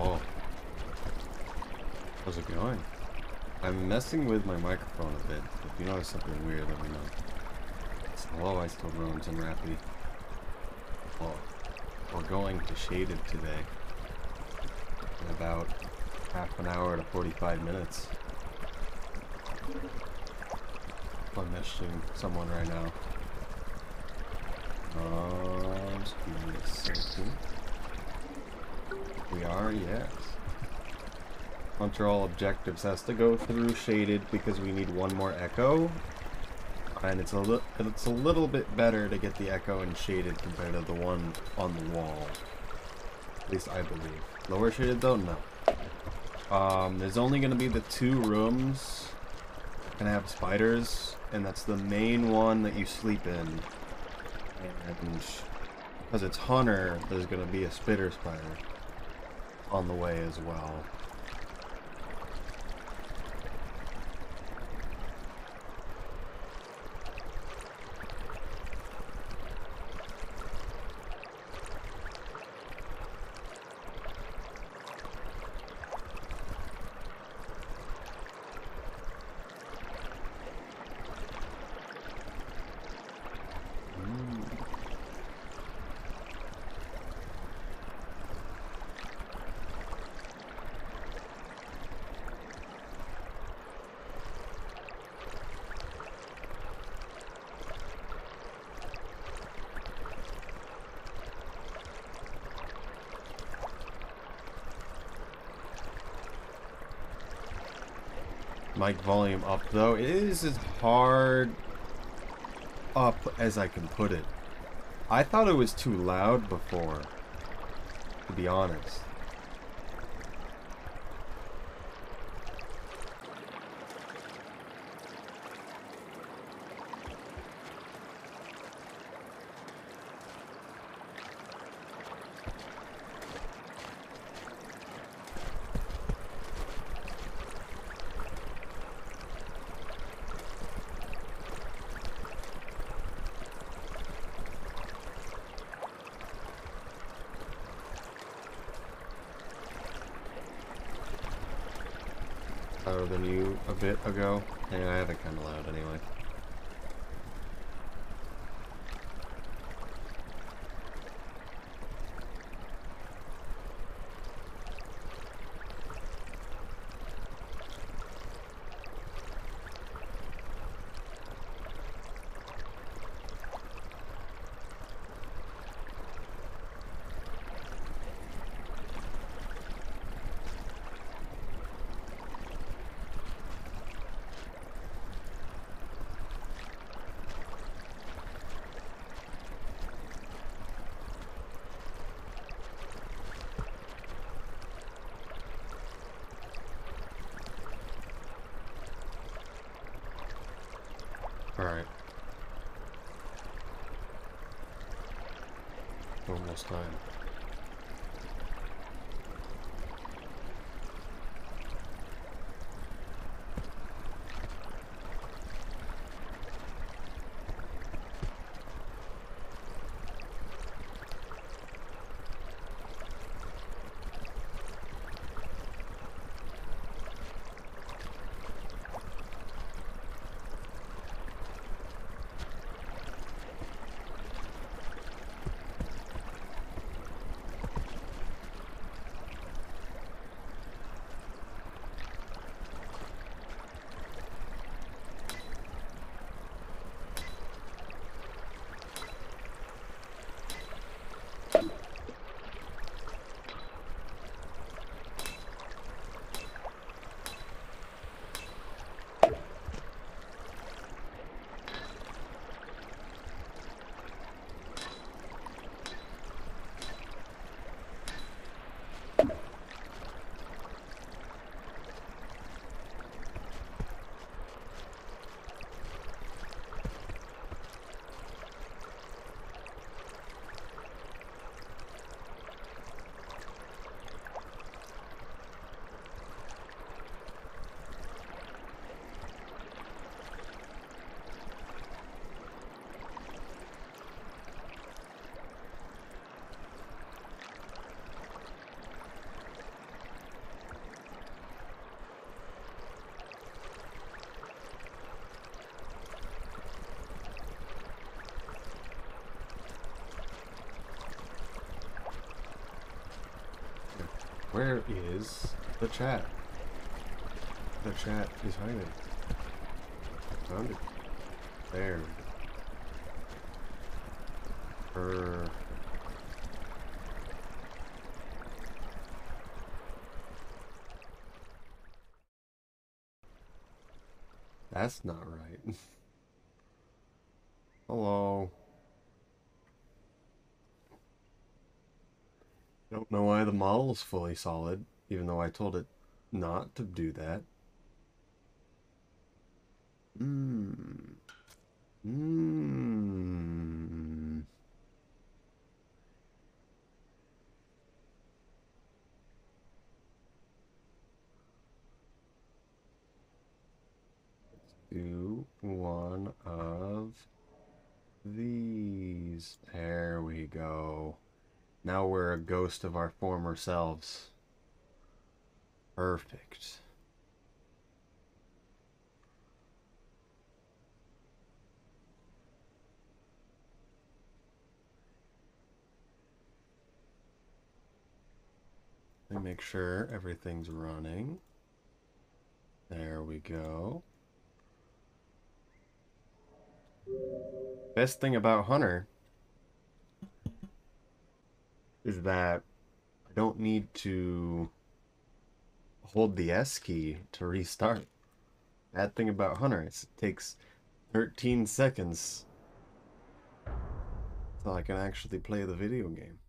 Oh, how's it going? I'm messing with my microphone a bit. If you notice something weird, let me know. So, hello, I still roams and Rappy. Well, we're going to Shaded today. In about half an hour to 45 minutes. I'm messaging someone right now. Just give me a second. We are, yes. Montreal Objectives has to go through Shaded because we need one more echo. And it's a little bit better to get the echo in Shaded compared to the one on the wall. At least I believe. Lower Shaded though? No. There's only going to be the 2 rooms can have spiders, and that's the main one that you sleep in. And because it's Hunter, there's going to be a spitter spider on the way as well. Mic volume up though. It is as hard up as I can put it. I thought it was too loud before, to be honest. Louder than you a bit ago. Yeah, I have it kind of loud anyway. Alright. Almost time. Where is the chat? The chat is hiding. Found it. There. That's not right. Hello. Don't know why the model is fully solid, even though I told it not to do that. Hmm. Hmm. Do one of these. There we go. Now we're a ghost of our former selves. Perfect. Let me make sure everything's running. There we go. Best thing about Hunter is that I don't need to hold the S key to restart. Bad thing about Hunter is it takes 13 seconds so I can actually play the video game.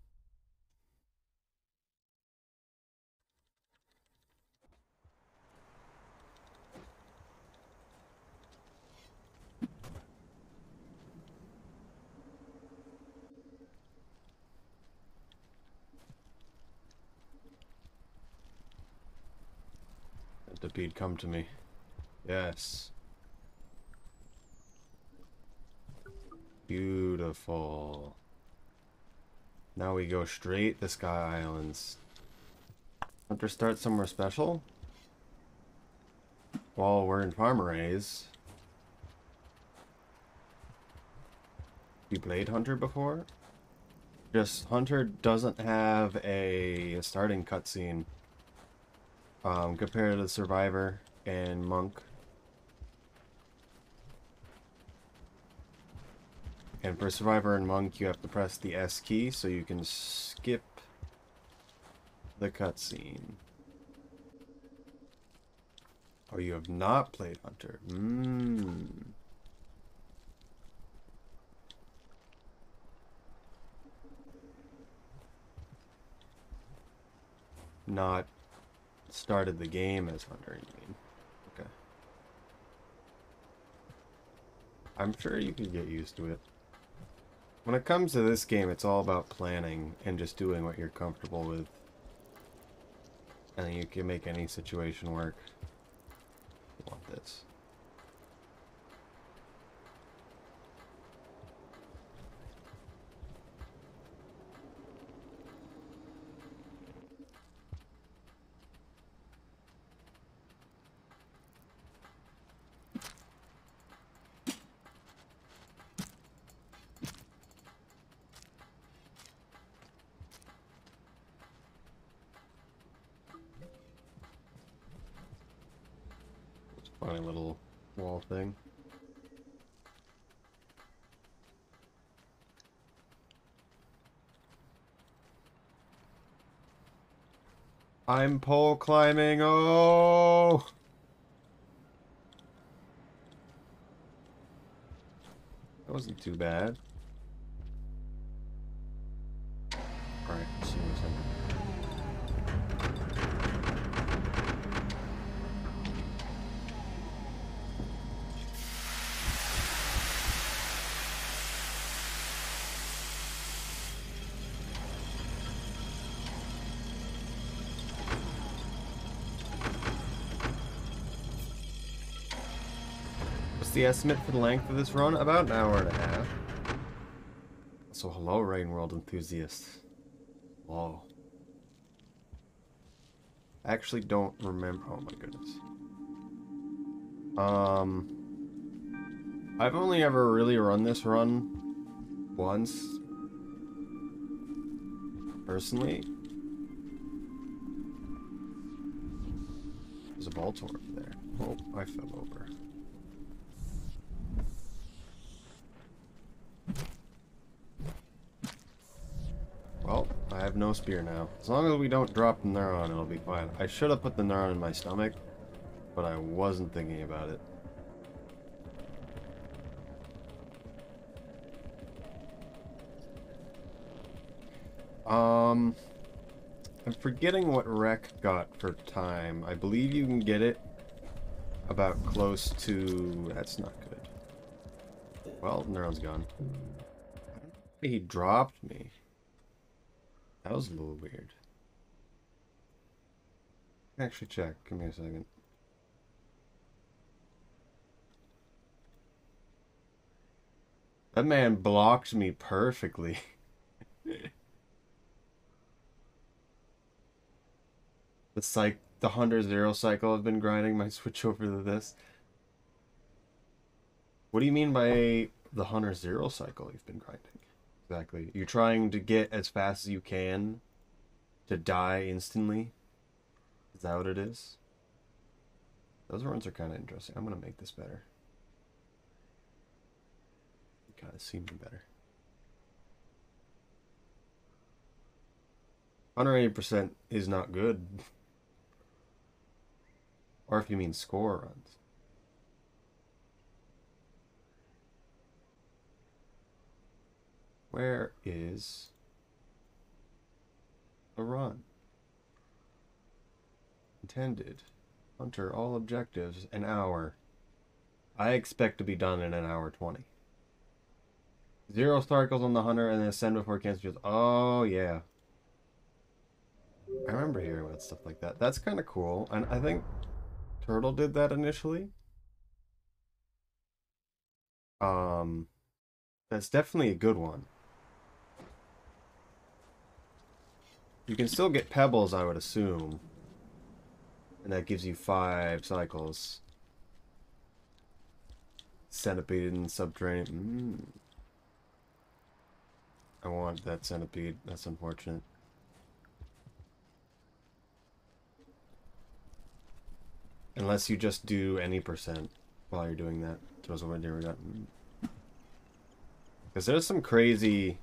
Centipede, come to me. Yes. Beautiful. Now we go straight to Sky Islands. Hunter start somewhere special? While we're in Farmerays. You played Hunter before? Just Hunter doesn't have a starting cutscene compared to Survivor and Monk. And for Survivor and Monk, you have to press the S key so you can skip the cutscene. Oh, you have not played Hunter. Not started the game as Hunter, you mean? Okay. I'm sure you can get used to it. When it comes to this game, it's all about planning and just doing what you're comfortable with. And you can make any situation work. I want this. Funny little wall thing. I'm pole climbing. Oh! That wasn't too bad. Alright, see you in a second. The estimate for the length of this run? About an hour and a half. So hello, Rain World enthusiasts. Whoa. I actually don't remember. Oh my goodness. I've only ever really run this run once. Personally. vault over there. Oh, I fell over. Well, I have no spear now. As long as we don't drop the neuron, it'll be fine. I should have put the neuron in my stomach, but I wasn't thinking about it. I'm forgetting what Rek got for time. I believe you can get it about close to... That's not good. Well, neuron's gone. He dropped me. That was a little weird. Actually, check. Give me a second. That man blocked me perfectly. The Hunter Zero cycle I've been grinding might switch over to this. What do you mean by the Hunter Zero cycle you've been grinding? Exactly. You're trying to get as fast as you can to die instantly? Is that what it is? Those runs are kind of interesting. I'm going to make this better. Kind of seem better. 180% is not good. Or if you mean score runs. Where is the run? Intended. Hunter, all objectives, an hour. I expect to be done in an hour 20. 0 cycles on the Hunter and then ascend before cancer. Oh, yeah. I remember hearing about stuff like that. That's kind of cool. And I think Turtle did that initially. That's definitely a good one. You can still get pebbles, I would assume. And that gives you 5 cycles. Centipede and subterranean. I want that centipede. That's unfortunate. Unless you just do any percent while you're doing that. Throws away there we go. Because there's some crazy...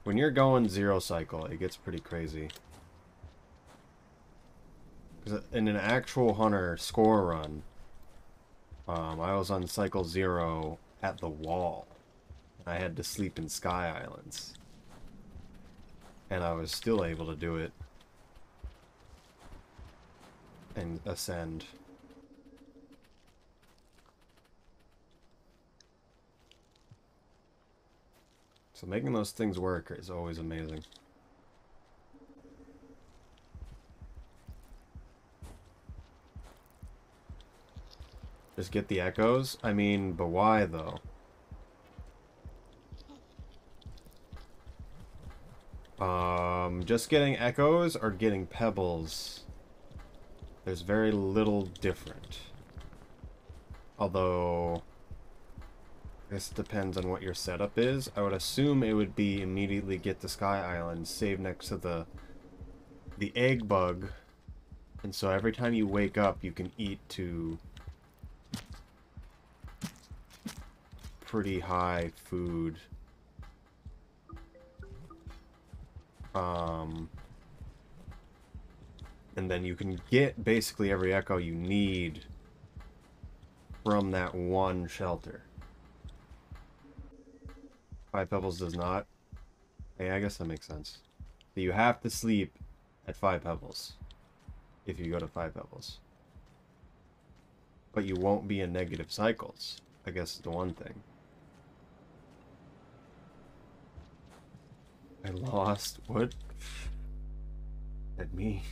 When you're going 0 cycle, it gets pretty crazy. Because in an actual Hunter score run, I was on cycle 0 at the wall. I had to sleep in Sky Islands. And I was still able to do it. And ascend. So making those things work is always amazing. Just get the echoes? I mean, but why though? Just getting echoes or getting pebbles? There's very little different. Although, I guess it depends on what your setup is. I would assume it would be immediately get to Sky Island, save next to the egg bug, and so every time you wake up, you can eat to pretty high food. And then you can get basically every echo you need from that one shelter. 5 pebbles does not. Hey, I guess that makes sense. So you have to sleep at 5 pebbles if you go to 5 pebbles. But you won't be in negative cycles, I guess is the one thing. I lost. What? At me.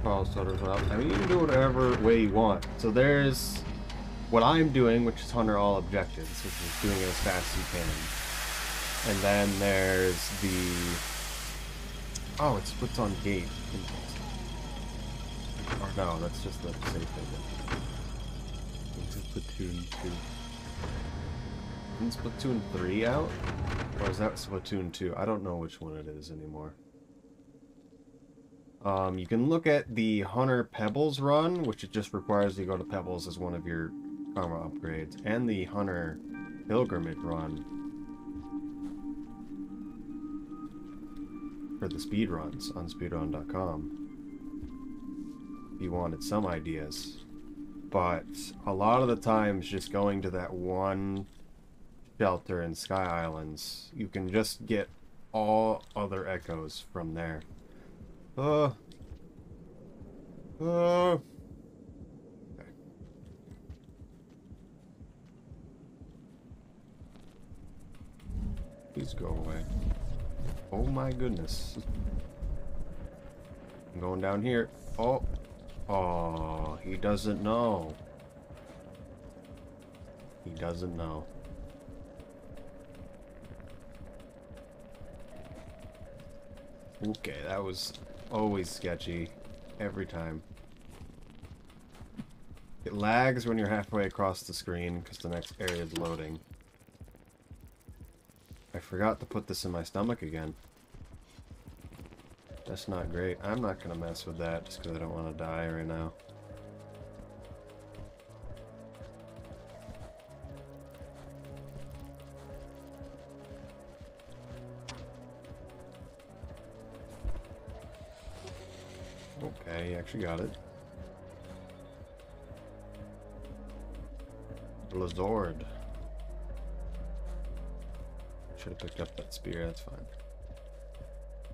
I mean, you can do whatever way you want. So there's what I'm doing, which is Hunter all objectives, which is doing it as fast as you can. And then there's the... Oh, it's what's on gate. Or no, that's just the safe thing. It's Splatoon 2. Isn't Splatoon 3 out? Or is that Splatoon 2? I don't know which one it is anymore. You can look at the Hunter Pebbles run, which it just requires you to go to Pebbles as one of your karma upgrades, and the Hunter Pilgrimage run for the speed runs on speedrun.com. If you wanted some ideas. But a lot of the times, just going to that one shelter in Sky Islands, you can just get all other echoes from there. Okay. Please go away. Oh my goodness. I'm going down here. Oh. Oh, he doesn't know. He doesn't know. Okay, that was always sketchy. Every time. It lags when you're halfway across the screen because the next area is loading. I forgot to put this in my stomach again. That's not great. I'm not gonna mess with that just because I don't want to die right now. Okay, you actually got it. Blizzard. Should have picked up that spear, that's fine.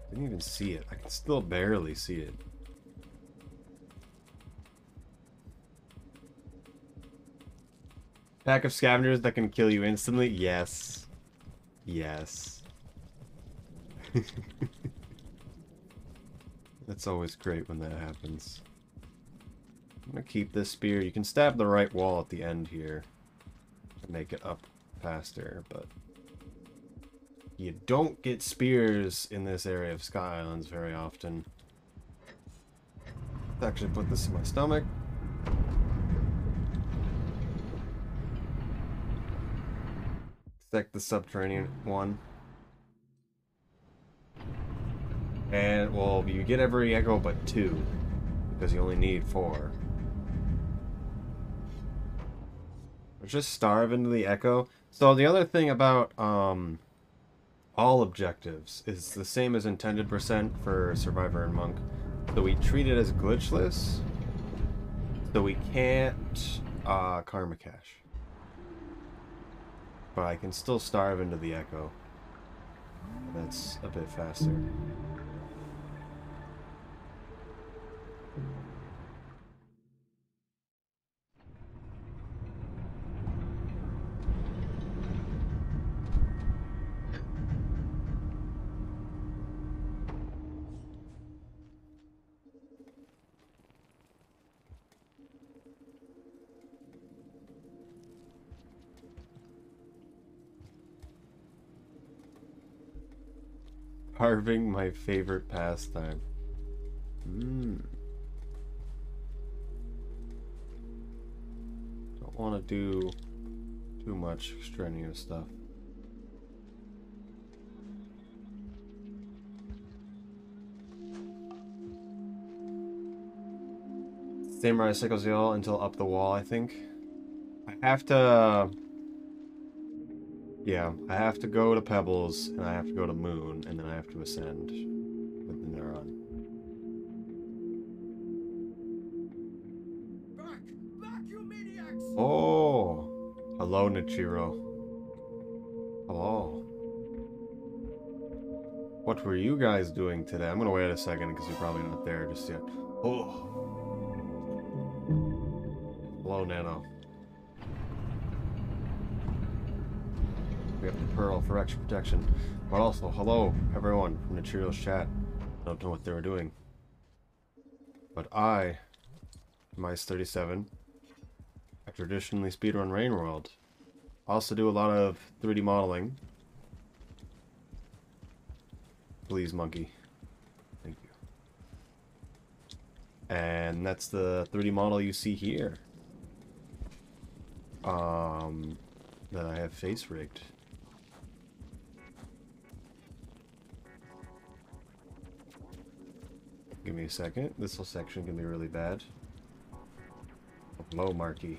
Didn't even see it. I can still barely see it. Pack of scavengers that can kill you instantly? Yes. Yes. That's always great when that happens. I'm gonna keep this spear. You can stab the right wall at the end here to make it up faster, but you don't get spears in this area of Sky Islands very often. Let's actually put this in my stomach. Select the subterranean one. And, well, you get every echo but 2, because you only need 4. Just starve into the echo. So the other thing about, all objectives is the same as intended percent for Survivor and Monk. So we treat it as glitchless. So we can't karma cache. But I can still starve into the echo. That's a bit faster. Carving, my favorite pastime. Don't want to do too much strenuous stuff. Samurai Cycles Yell until up the wall, I think. I have to... Yeah, I have to go to Pebbles, and I have to go to Moon, and then I have to ascend with the Neuron. Back, you maniacs! Oh! Hello, Nichiro. Hello. What were you guys doing today? I'm gonna wait a second, because you're probably not there just yet. Oh! Hello, Nano. We have the Pearl for extra protection. But also, hello, everyone from Nichiro's chat. I don't know what they were doing. But I, Mice37, I traditionally speedrun Rain World. I also do a lot of 3D modeling. Please, monkey. Thank you. And that's the 3D model you see here. That I have face rigged. give me a second. This whole section can be really bad. Low Marky.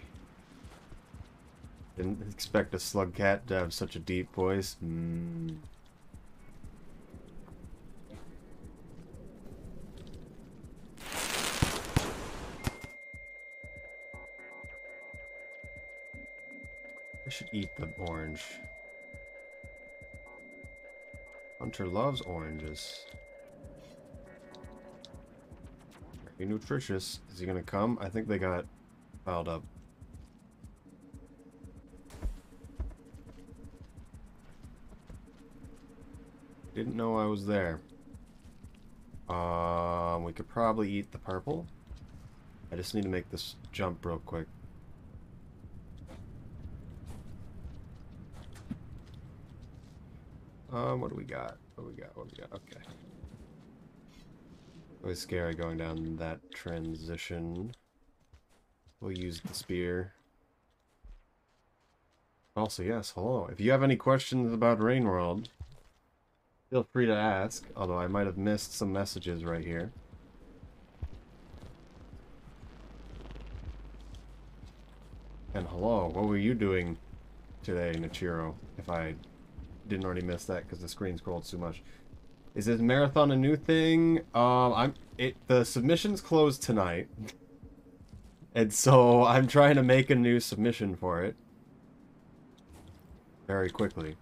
Didn't expect a slug cat to have such a deep voice. I should eat the orange. Hunter loves oranges. Very nutritious. Is he gonna come? I think they got piled up. Didn't know I was there. We could probably eat the purple. I just need to make this jump real quick. What do we got? What do we got? What do we got? Okay. Always scary going down that transition. We'll use the spear. Also, yes, hello. If you have any questions about Rainworld, feel free to ask, although I might have missed some messages right here. And hello, what were you doing today, Nichiro? If I didn't already miss that because the screen scrolled too much. Is this marathon a new thing? The submissions closed tonight. And so I'm trying to make a new submission for it. Very quickly.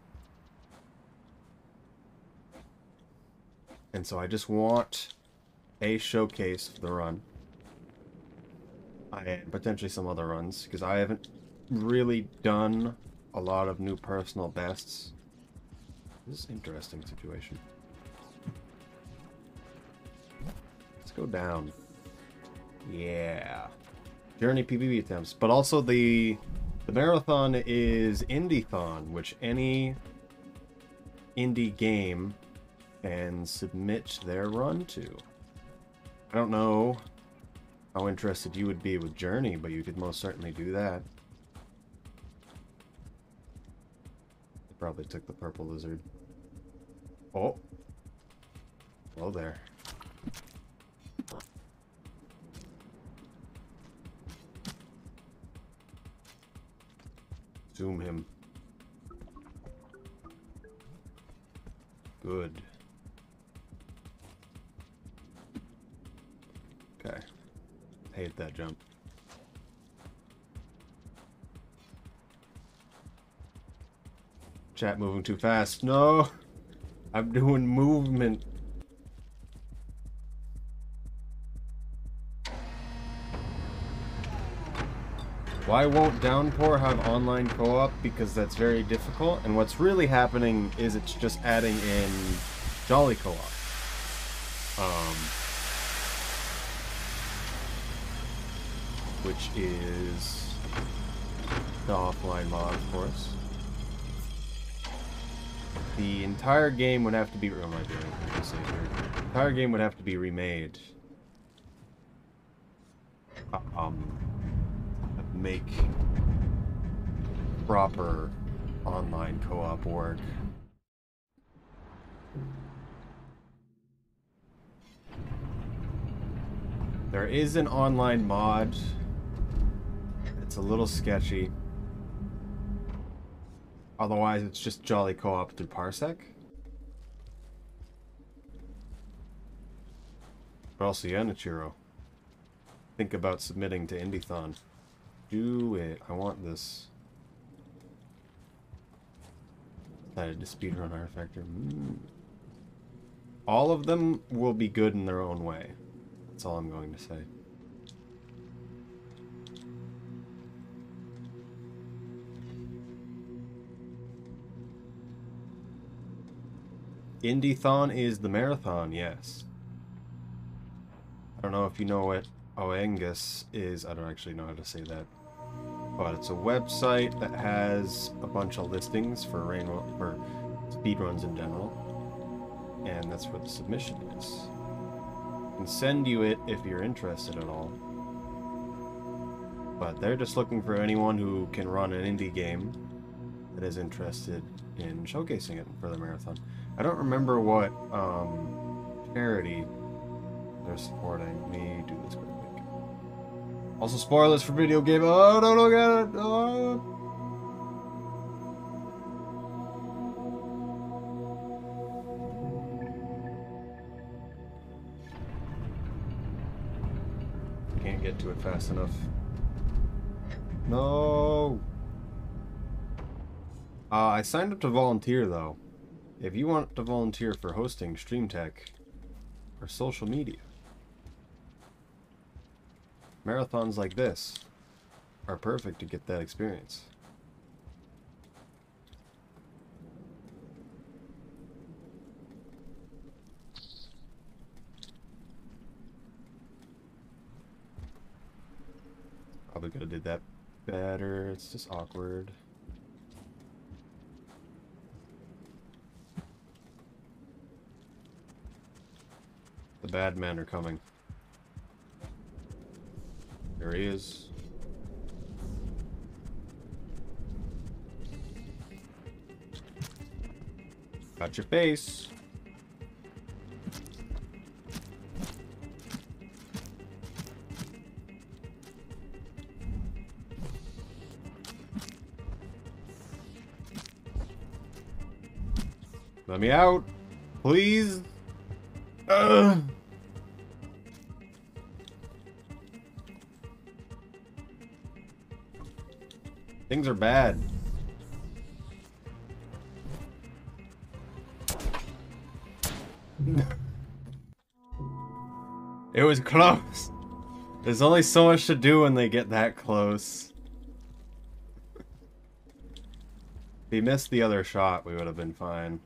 And so I just want a showcase of the run. And potentially some other runs, because I haven't really done a lot of new personal bests. This is an interesting situation. Let's go down. Yeah. Journey PvP attempts. But also the marathon is Indie-thon, which any indie game can submit their run to. I don't know how interested you would be with Journey, but you could most certainly do that. I probably took the purple lizard. Oh. Hello there. Zoom him. Good. Okay. Hate that jump. Chat moving too fast. No! I'm doing movement. Why won't Downpour have online co-op? Because that's very difficult, and what's really happening is it's just adding in Jolly co-op. Which is the offline mod, of course. The entire game would have to be... What am I doing? Let's see here. The entire game would have to be remade. Make proper online co-op work. There is an online mod. It's a little sketchy. Otherwise, it's just Jolly co-op through Parsec. But also, yeah, Nichiro. Think about submitting to Indie-thon. Do it. I want this. Decided to speedrun R Factor. All of them will be good in their own way. That's all I'm going to say. Indie-thon is the marathon, yes. I don't know if you know what Oengus is. I don't actually know how to say that. But it's a website that has a bunch of listings for speedruns in general. And that's where the submission is. I can send you it if you're interested at all. But they're just looking for anyone who can run an indie game that is interested in showcasing it for the marathon. I don't remember what charity They're supporting me. Do this quickly. Also, spoilers for video game. Oh, no, no, get it. Oh. Can't get to it fast enough. No. I signed up to volunteer though. If you want to volunteer for hosting Stream Tech or social media, marathons like this are perfect to get that experience. Probably could have did that better. It's just awkward. The bad men are coming. There he is. Got your face. Let me out, please. Things are bad. It was close. There's only so much to do when they get that close. If he missed the other shot, we would have been fine.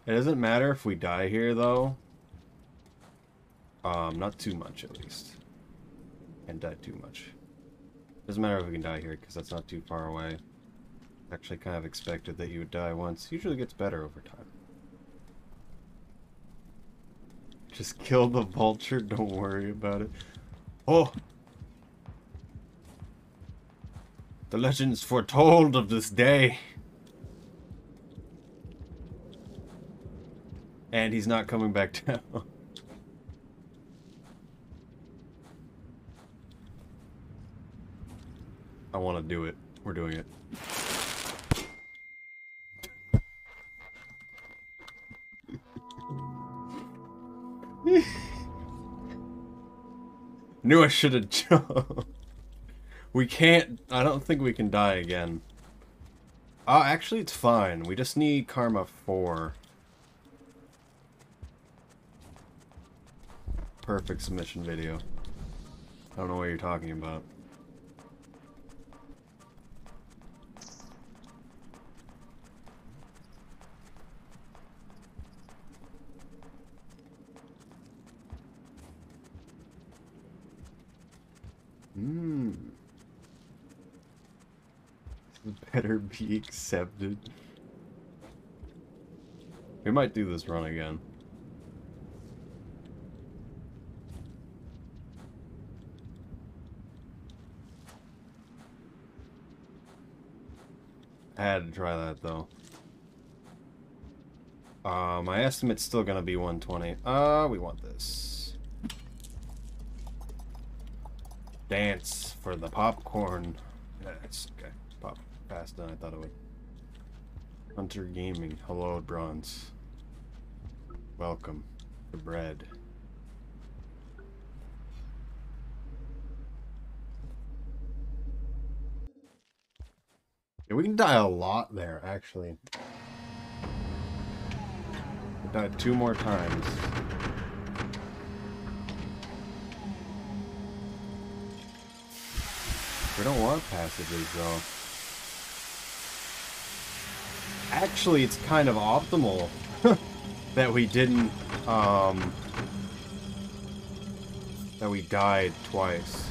It doesn't matter if we die here, though. Not too much, at least. Can't die too much. Doesn't matter if we can die here, because that's not too far away. Actually kind of expected that you would die once. Usually gets better over time. Just kill the vulture, don't worry about it. Oh! The legends foretold of this day. And he's not coming back down. I want to do it. We're doing it. Knew I should have jumped. We can't. I don't think we can die again. Actually, it's fine. We just need Karma 4. Perfect submission video. I don't know what you're talking about. Better be accepted. We might do this run again. I had to try that though. My estimate's still gonna be 120. We want this. Dance for the popcorn. Yes, okay. Pop faster than I thought it would. Hunter Gaming. Hello, Bronze. Welcome to bread. Yeah, we can die a lot there, actually. We died 2 more times. We don't want passages, though. Actually, it's kind of optimal that we didn't, that we died twice.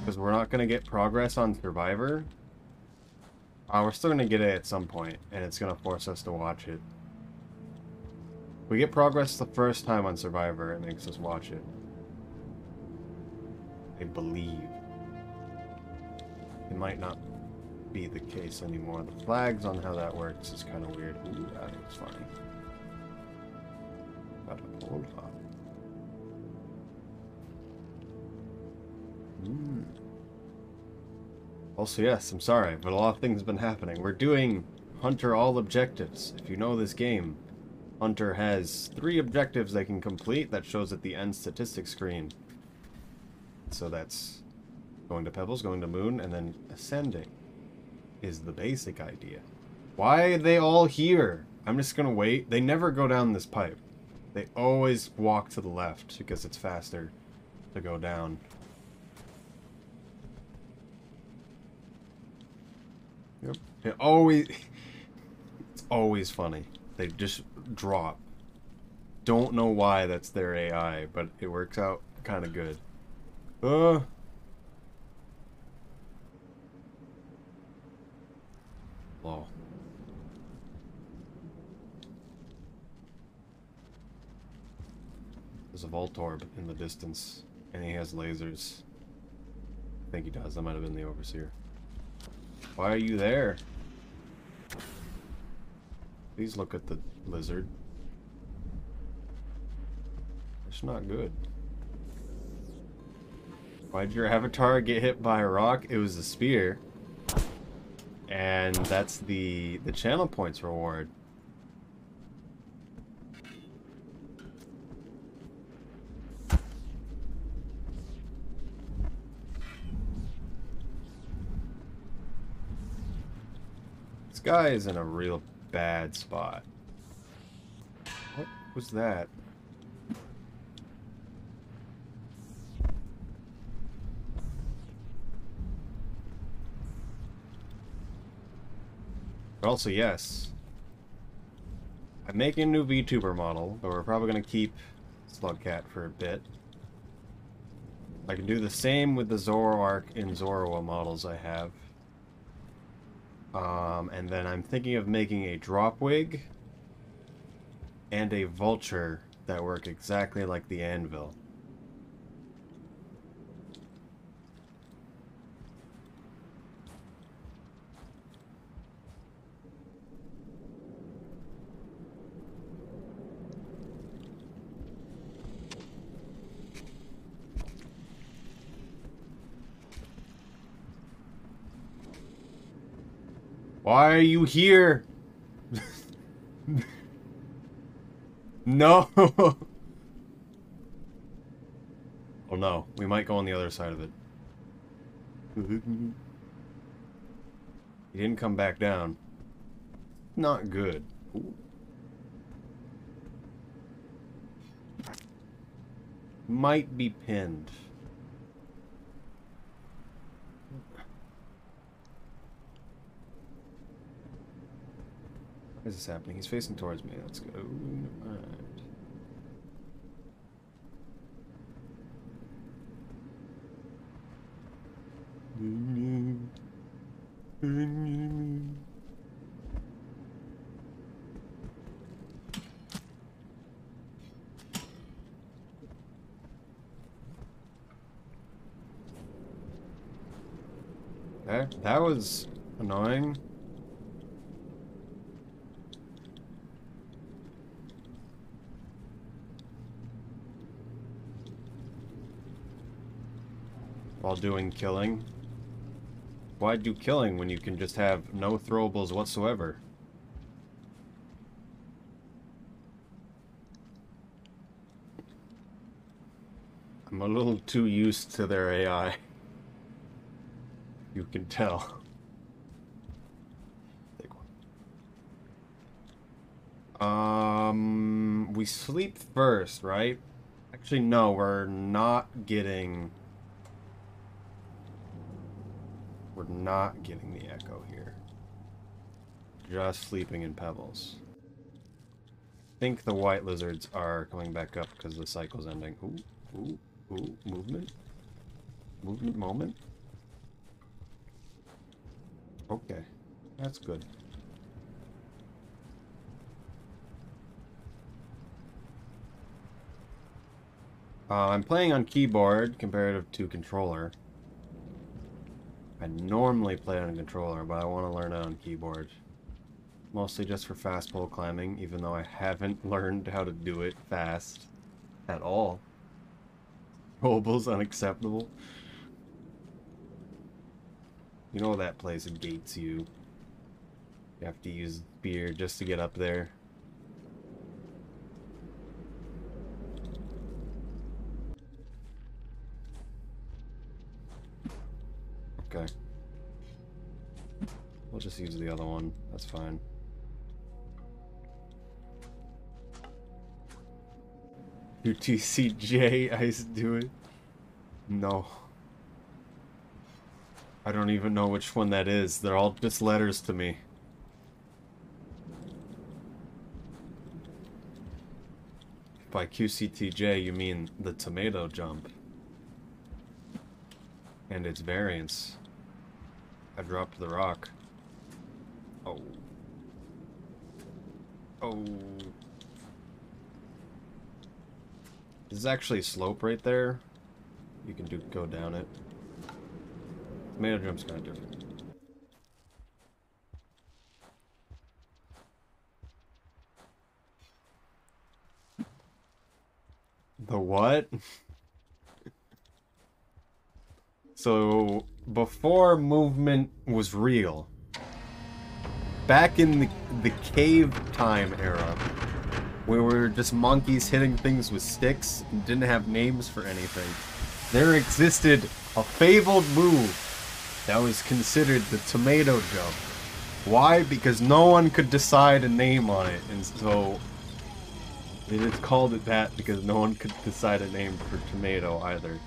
Because we're not going to get progress on Survivor. We're still going to get it at some point, and it's going to force us to watch it. We get progress the first time on Survivor, it makes us watch it. I believe. It might not be the case anymore. The flags on how that works is kind of weird. Ooh, that was funny. Badabola. Also, yes, I'm sorry, but a lot of things have been happening. We're doing Hunter all objectives. If you know this game, Hunter has 3 objectives they can complete that shows at the end statistics screen. So that's going to Pebbles, going to Moon, and then ascending is the basic idea. Why are they all here? I'm just gonna wait. They never go down this pipe. They always walk to the left because it's faster to go down. Yep. It's always funny. They just drop. Don't know why that's their AI, but it works out kind of good. Low. There's a Voltorb in the distance, and he has lasers. I think he does. That might have been the Overseer. Why are you there? Please look at the lizard. It's not good. Why'd your avatar get hit by a rock? It was a spear. And that's the channel points reward. This guy is in a real bad spot. What was that? But also, yes. I'm making a new VTuber model, but we're probably going to keep Slugcat for a bit. I can do the same with the Zoroark and Zorua models I have. And then I'm thinking of making a drop wig and a vulture that work exactly like the anvil. Why are you here? No! Oh no, we might go on the other side of it. He didn't come back down. Not good. Ooh. Might be pinned. Why is this happening? He's facing towards me. Let's go. Alright. That was annoying. While doing killing. Why do killing when you can just have no throwables whatsoever? I'm a little too used to their AI. You can tell. Big one. We sleep first, right? Actually, no, we're not getting... We're not getting the echo here. Just sleeping in Pebbles. I think the white lizards are coming back up because the cycle's ending. Ooh, ooh, ooh, movement? Movement moment? Okay, that's good. I'm playing on keyboard comparative to controller. I normally play on a controller, but I want to learn it on keyboard. mostly just for fast pole climbing, even though I haven't learned how to do it fast at all. Rollable's unacceptable. You know that place gates you. You have to use spear just to get up there. Okay. We'll just use the other one. That's fine. UTCJ ice do it? No. I don't even know which one that is. They're all just letters to me. By QCTJ, you mean the tomato jump. And its variants. I dropped the rock. Oh. Oh. There's actually a slope right there. You can go down it. Tomato jump's kind of different. The what? So, before movement was real, back in the cave time era, where we were just monkeys hitting things with sticks and didn't have names for anything, there existed a fabled move that was considered the tomato jump. Why? Because no one could decide a name on it, and so they just called it that because no one could decide a name for tomato either.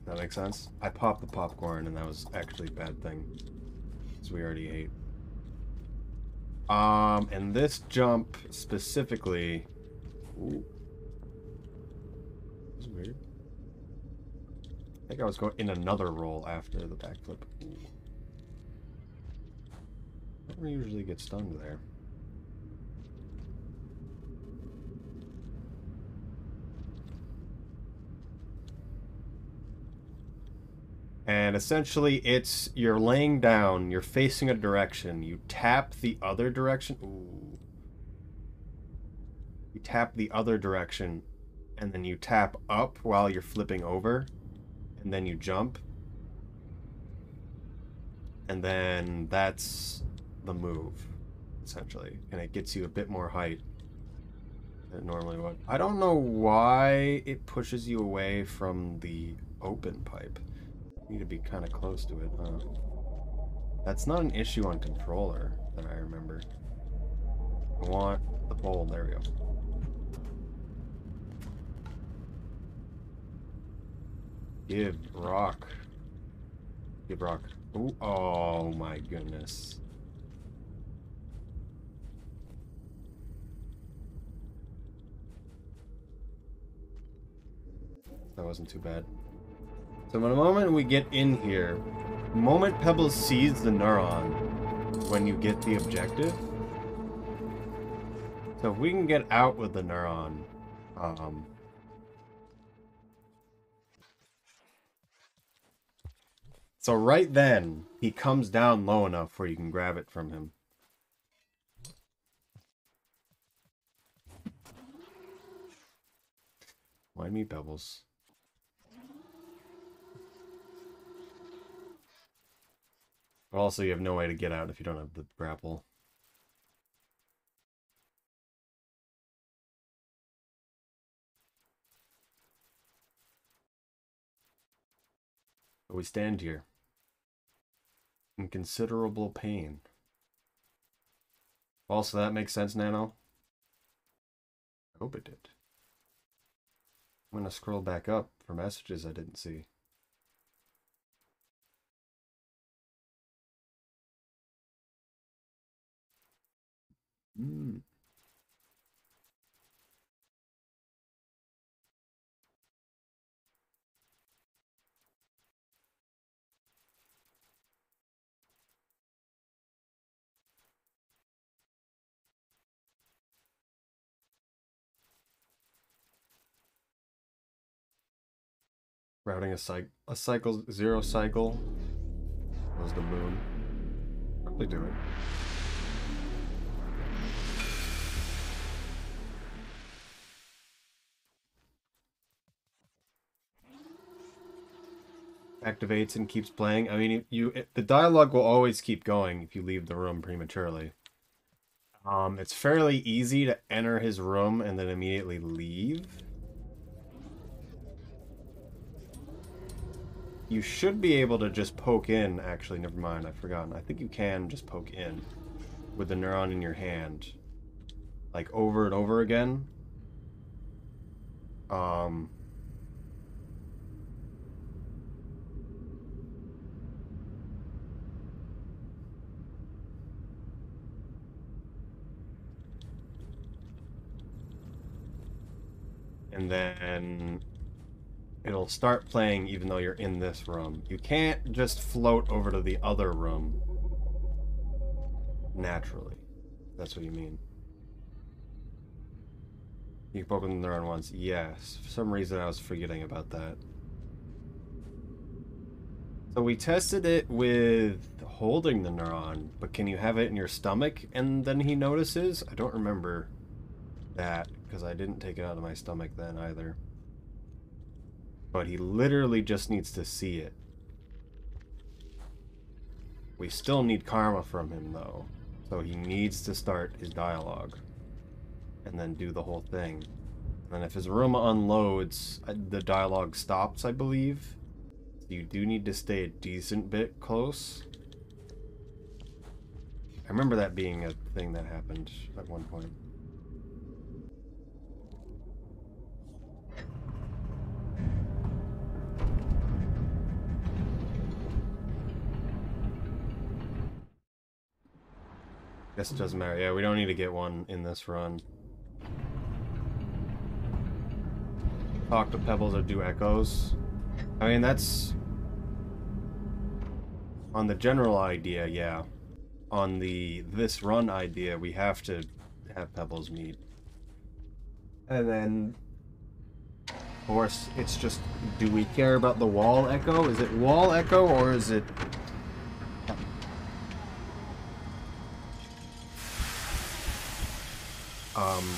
That makes sense? I popped the popcorn and that was actually a bad thing. Because we already ate. And this jump specifically... Ooh. This is weird. I think I was going in another roll after the backflip. Ooh. I don't usually get stunned there. And essentially it's, you're laying down, you're facing a direction, you tap the other direction. Ooh. You tap the other direction, and then you tap up while you're flipping over, and then you jump. And then that's the move, essentially. And it gets you a bit more height than it normally would. I don't know why it pushes you away from the open pipe. You need to be kind of close to it, huh? That's not an issue on controller that I remember. I want the pole. There we go. Give rock. Give rock. Ooh, oh my goodness. That wasn't too bad. So the moment we get in here, the moment Pebbles sees the neuron, when you get the objective. So if we can get out with the neuron, so right then, he comes down low enough where you can grab it from him. Why me, Pebbles? Also, you have no way to get out if you don't have the grapple. But we stand here in considerable pain. Also, that makes sense, Nano? I hope it did. I'm gonna scroll back up for messages I didn't see. Hmm. Routing a cycle, zero cycle. Was the moon. Probably do it. Activates and keeps playing. I mean, the dialogue will always keep going if you leave the room prematurely. It's fairly easy to enter his room and then immediately leave. You should be able to just poke in. Actually, never mind. I've forgotten. I think you can just poke in with the neuron in your hand, like over and over again. And then it'll start playing even though you're in this room. You can't just float over to the other room naturally. That's what you mean. You can poke in the neuron once. Yes. For some reason I was forgetting about that. So we tested it with holding the neuron, but can you have it in your stomach and then he notices? I don't remember that, because I didn't take it out of my stomach then either. But he literally just needs to see it. We still need karma from him though, so he needs to start his dialogue and then do the whole thing. And if his room unloads, the dialogue stops, I believe. You do need to stay a decent bit close. I remember that being a thing that happened at one point. Guess it doesn't matter. Yeah, we don't need to get one in this run. Talk to pebbles or do echoes. I mean, that's on the general idea, yeah. On the this run idea, we have to have pebbles meet. And then, of course, it's just, do we care about the wall echo? Is it wall echo or is it...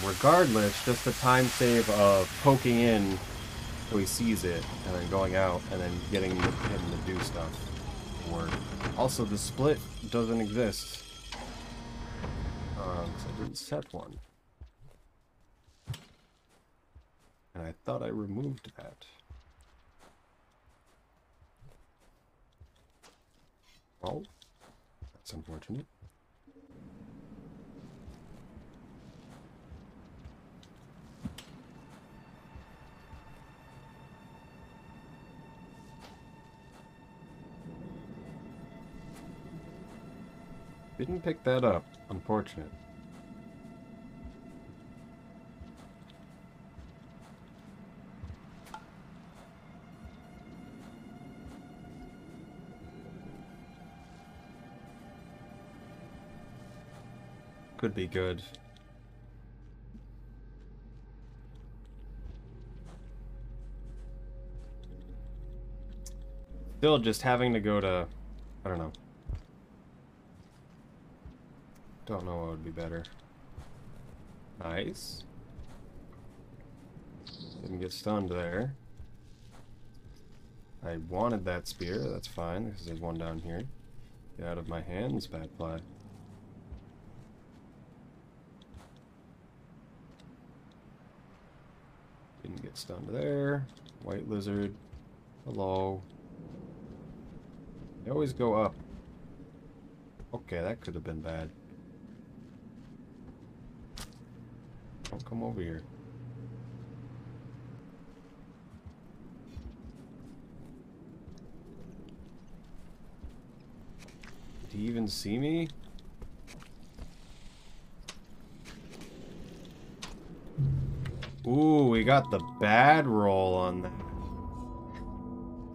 regardless, just the time save of poking in so he sees it, and then going out, and then getting him to do stuff. Or also, the split doesn't exist. Because I didn't set one. And I thought I removed that. Well, that's unfortunate. Didn't pick that up. Unfortunate. Could be good. Still just having to go to... I don't know. Don't know what would be better. Nice. Didn't get stunned there. I wanted that spear, that's fine, because there's one down here. Get out of my hands, bad fly. Didn't get stunned there. White lizard. Hello. They always go up. Okay, that could have been bad. Don't come over here. Did he even see me? Ooh, we got the bad roll on that.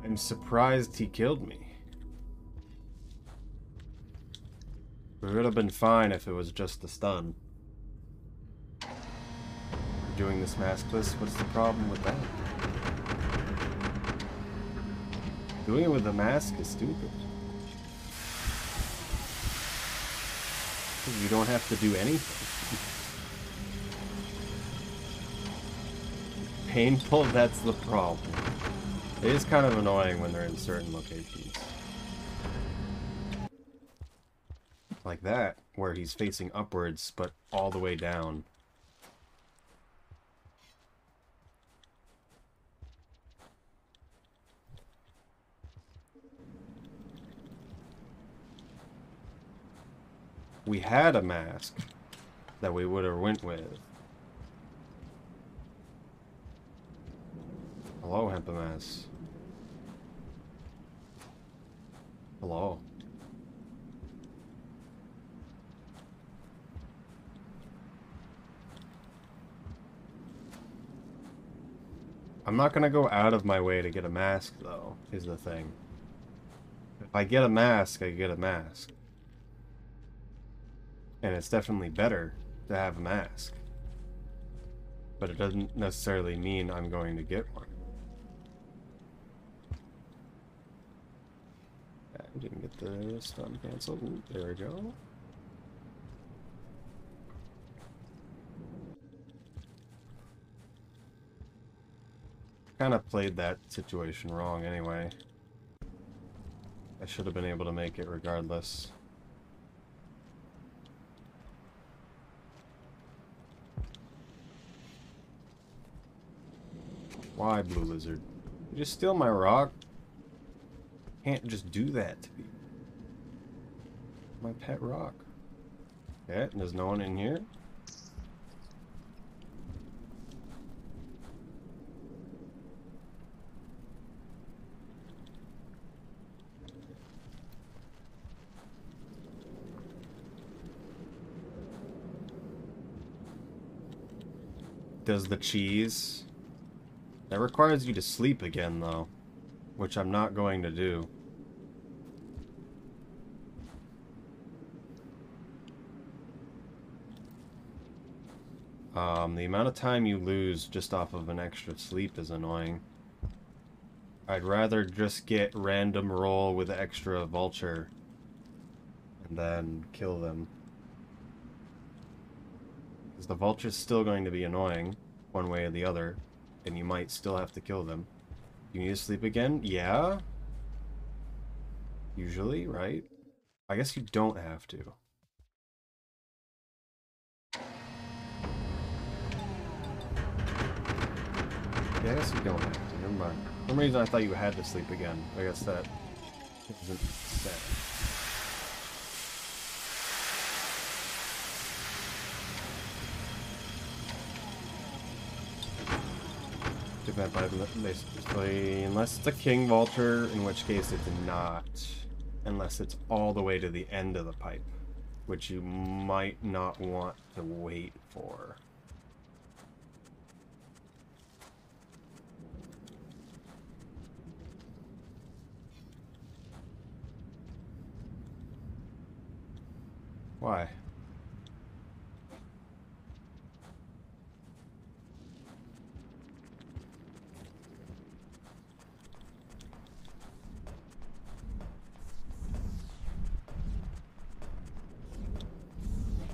I'm surprised he killed me. We would have been fine if it was just the stun. Doing this maskless, what's the problem with that? Doing it with the mask is stupid. You don't have to do anything. Painful, that's the problem. It is kind of annoying when they're in certain locations. Like that, where he's facing upwards, but all the way down. We had a mask that we would have went with. Hello, Hempamas. Hello. I'm not gonna go out of my way to get a mask, though, is the thing. If I get a mask, I get a mask. And it's definitely better to have a mask. But it doesn't necessarily mean I'm going to get one. I didn't get the stun cancel. Ooh, there we go. Kind of played that situation wrong anyway. I should have been able to make it regardless. Why, Blue Lizard? You just steal my rock? Can't just do that to me. My pet rock. Okay, there's no one in here. Does the cheese? That requires you to sleep again, though, which I'm not going to do. The amount of time you lose just off of an extra sleep is annoying. I'd rather just get random roll with extra vulture and then kill them. Because the vulture's still going to be annoying, one way or the other. And you might still have to kill them. You need to sleep again? Yeah. Usually, right? I guess you don't have to. Yeah, I guess you don't have to. Never mind. For some reason I thought you had to sleep again. I guess that isn't sad. Basically, unless it's a king vulture, in which case it's not. Unless it's all the way to the end of the pipe, which you might not want to wait for. Why?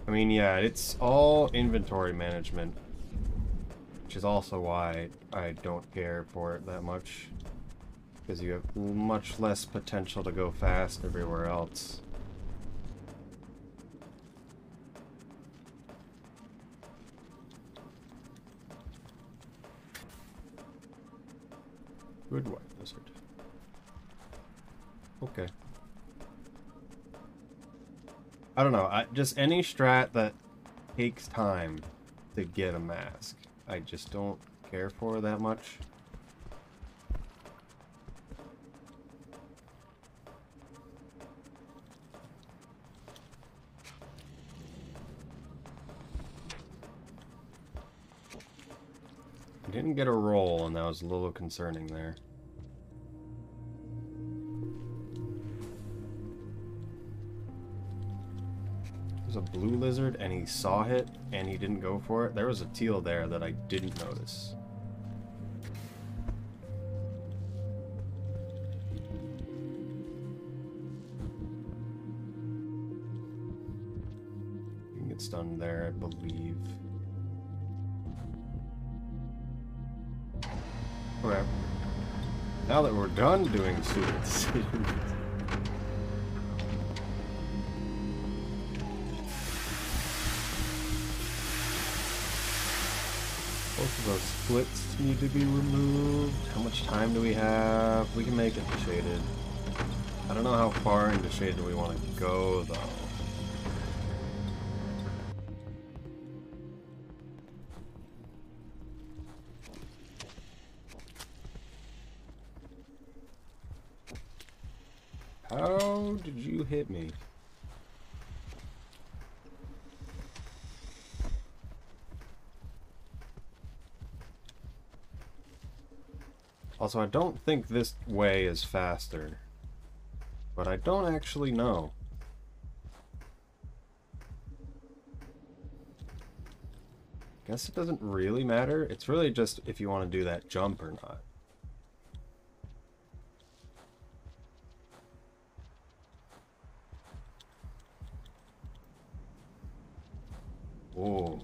I mean, yeah, it's all inventory management, which is also why I don't care for it that much, because you have much less potential to go fast everywhere else. Good white lizard. Okay. I don't know, just any strat that takes time to get a mask, I just don't care for that much. I didn't get a roll, and that was a little concerning there. There's a blue lizard, and he saw it, and he didn't go for it. There was a teal there that I didn't notice. get stunned there, I believe. Okay. Now that we're done doing stupid decisions. Both of those splits need to be removed. How much time do we have? We can make it shaded. I don't know how far into shaded we want to go, though. How did you hit me? Also, I don't think this way is faster, but I don't actually know. Guess it doesn't really matter. It's really just if you want to do that jump or not. Oh.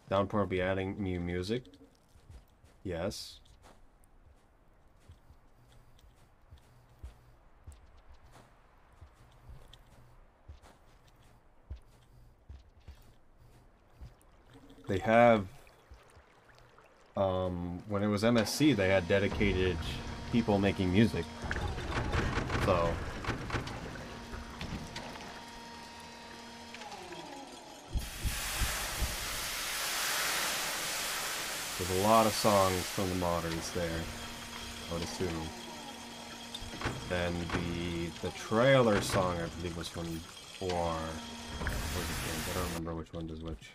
Downpour will be adding new music. Yes. They have, when it was MSC, they had dedicated people making music. So, there's a lot of songs from the modders there, I would assume. Then the trailer song, I believe, was from 4. I don't remember which one does which.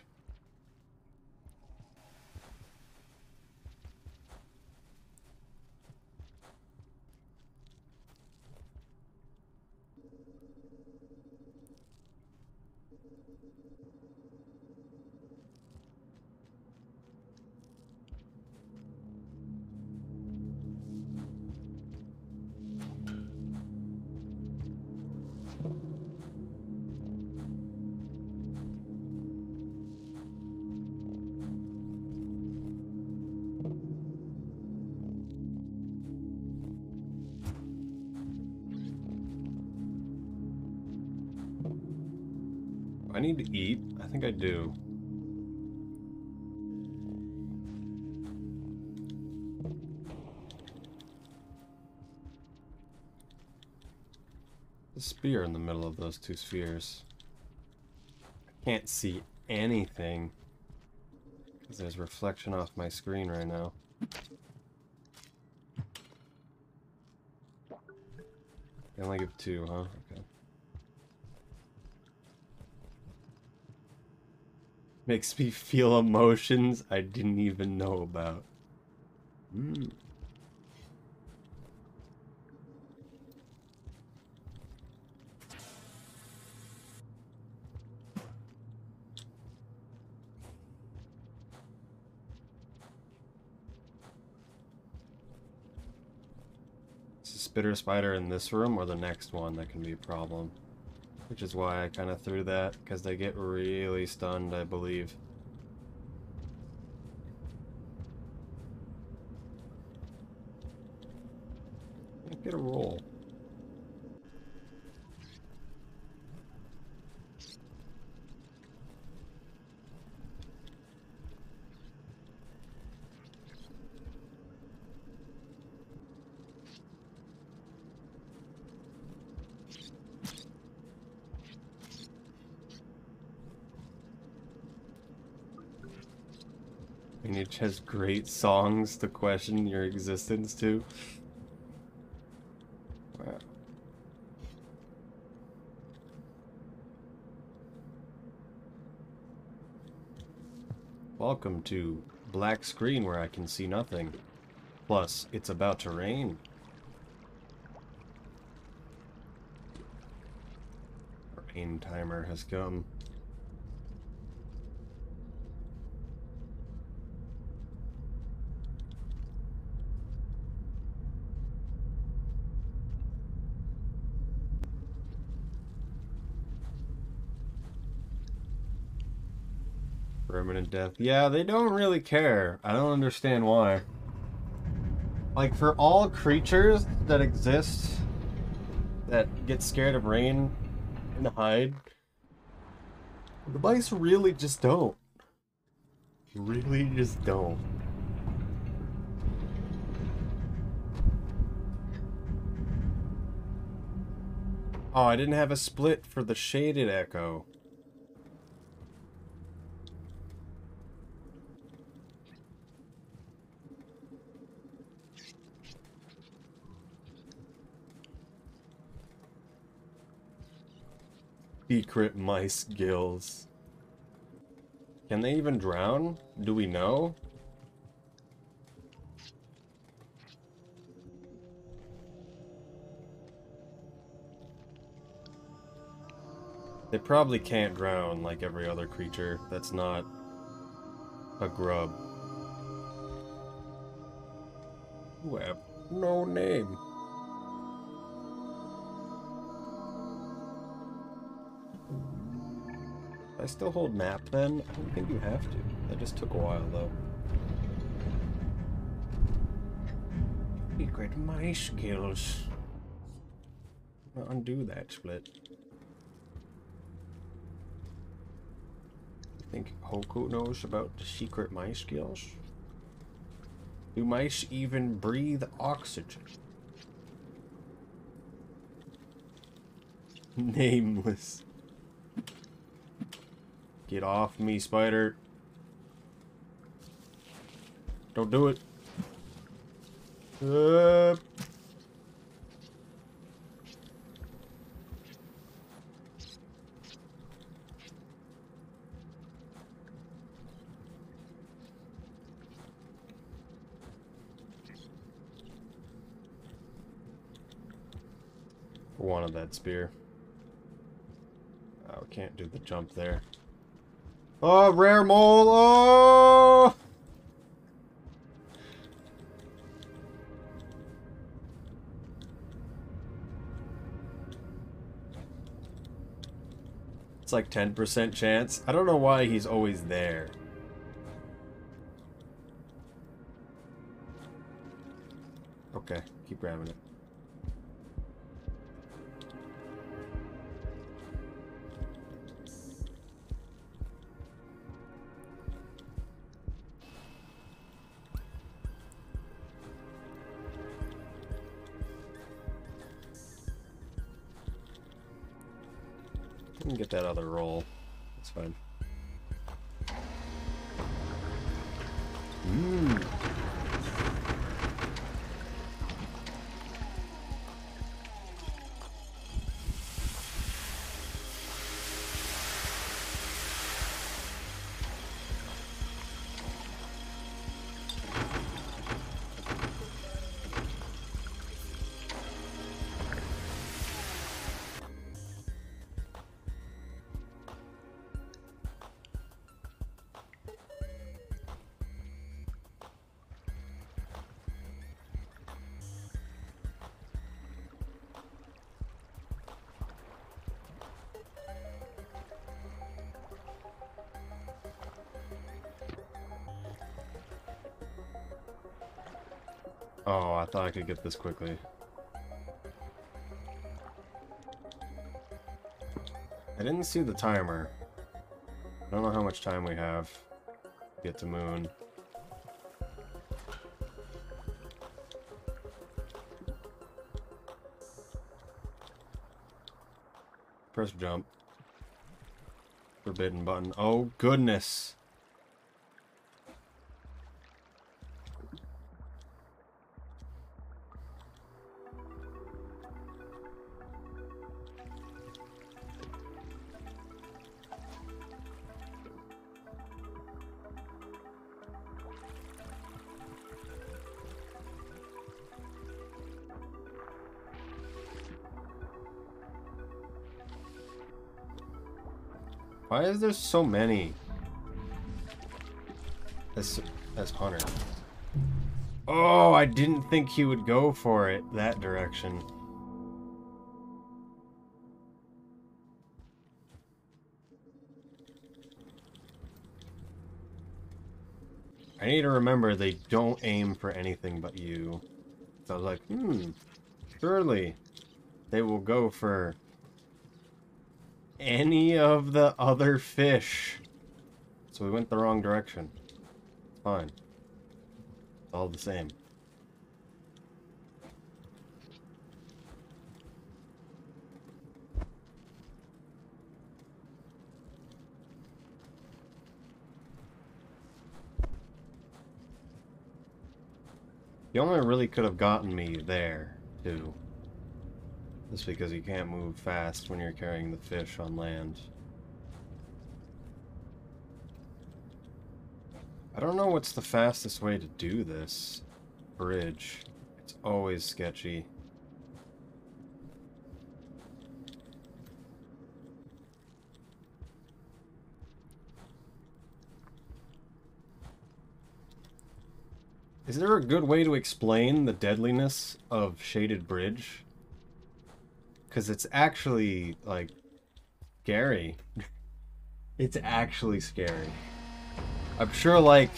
I need to eat. I think I do. The spear in the middle of those two spheres. I can't see anything because there's reflection off my screen right now. They only give 2, huh? Okay. Makes me feel emotions I didn't even know about. Is the spitter spider in this room or the next one that can be a problem? Which is why I kind of threw that, because they get really stunned, I believe. Get a roll. And it has great songs to question your existence to. Wow. Welcome to black screen where I can see nothing. Plus, it's about to rain. Rain timer has come. Permanent death. Yeah, they don't really care. I don't understand why. Like, for all creatures that exist that get scared of rain and hide, the mice really just don't. Really just don't. Oh, I didn't have a split for the shaded echo. Secret mice gills. Can they even drown? Do we know? They probably can't drown like every other creature that's not a grub. Who have no name. I still hold map then? I don't think you have to. That just took a while though. Secret mice skills. Undo that split. You think Hoku knows about the secret mice skills? Do mice even breathe oxygen? Nameless. Get off me, spider. Don't do it. Wanted that spear. Oh, can't do the jump there. Oh, rare mole! Oh! It's like 10% chance. I don't know why he's always there. Okay, keep grabbing it. We can get that other roll. That's fine. Oh, I thought I could get this quickly. I didn't see the timer. I don't know how much time we have to get to Moon. Press jump. Forbidden button. Oh, goodness. Why is there so many? As Hunter. Oh, I didn't think he would go for it that direction. I need to remember they don't aim for anything but you. So I was like, surely they will go for any of the other fish. So we went the wrong direction. It's fine. It's all the same. You only really could have gotten me there, too. Just because you can't move fast when you're carrying the fish on land. I don't know what's the fastest way to do this bridge. It's always sketchy. Is there a good way to explain the deadliness of Shaded Bridge? Because it's actually, like, scary. It's actually scary. I'm sure, like,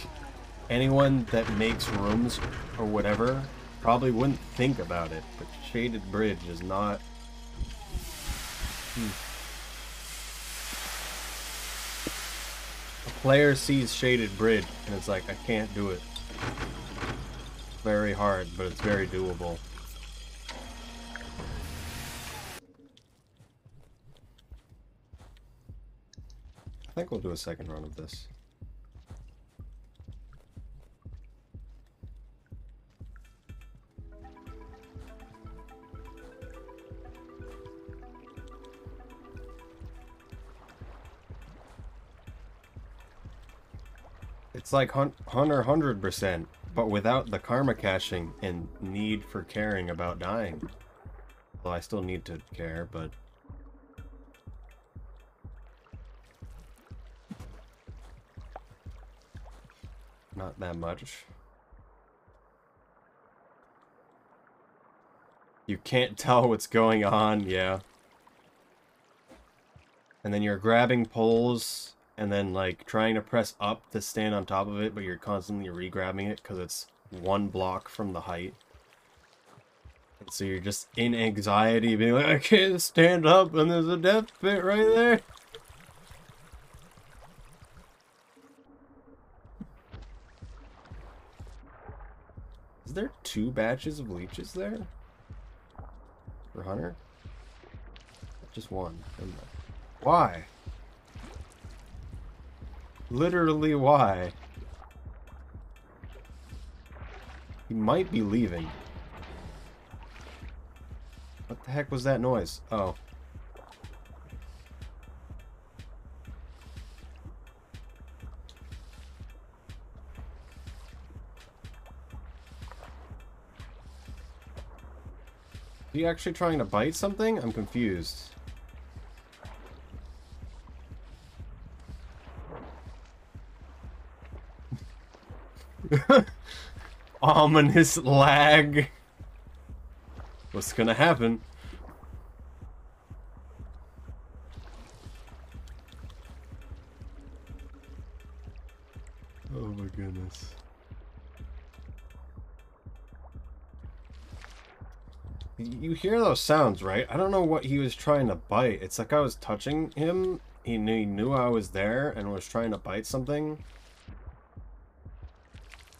anyone that makes rooms or whatever probably wouldn't think about it, but Shaded Bridge is not... A player sees Shaded Bridge and it's like, I can't do it. Very hard, but it's very doable. I think we'll do a second run of this. It's like Hunter 100%, but without the karma caching and need for caring about dying. Well, I still need to care, but... not that much. You can't tell what's going on, yeah. And then you're grabbing poles, and then, like, trying to press up to stand on top of it, but you're constantly re-grabbing it because it's one block from the height. And so you're just in anxiety, being like, I can't stand up, and there's a death pit right there. Is there 2 batches of leeches there? For Hunter? Just one. Why? Literally, why? He might be leaving. What the heck was that noise? Oh. Are you actually trying to bite something? I'm confused. Ominous lag. What's gonna happen? Oh my goodness. You hear those sounds, right? I don't know what he was trying to bite. It's like I was touching him. He knew I was there and was trying to bite something.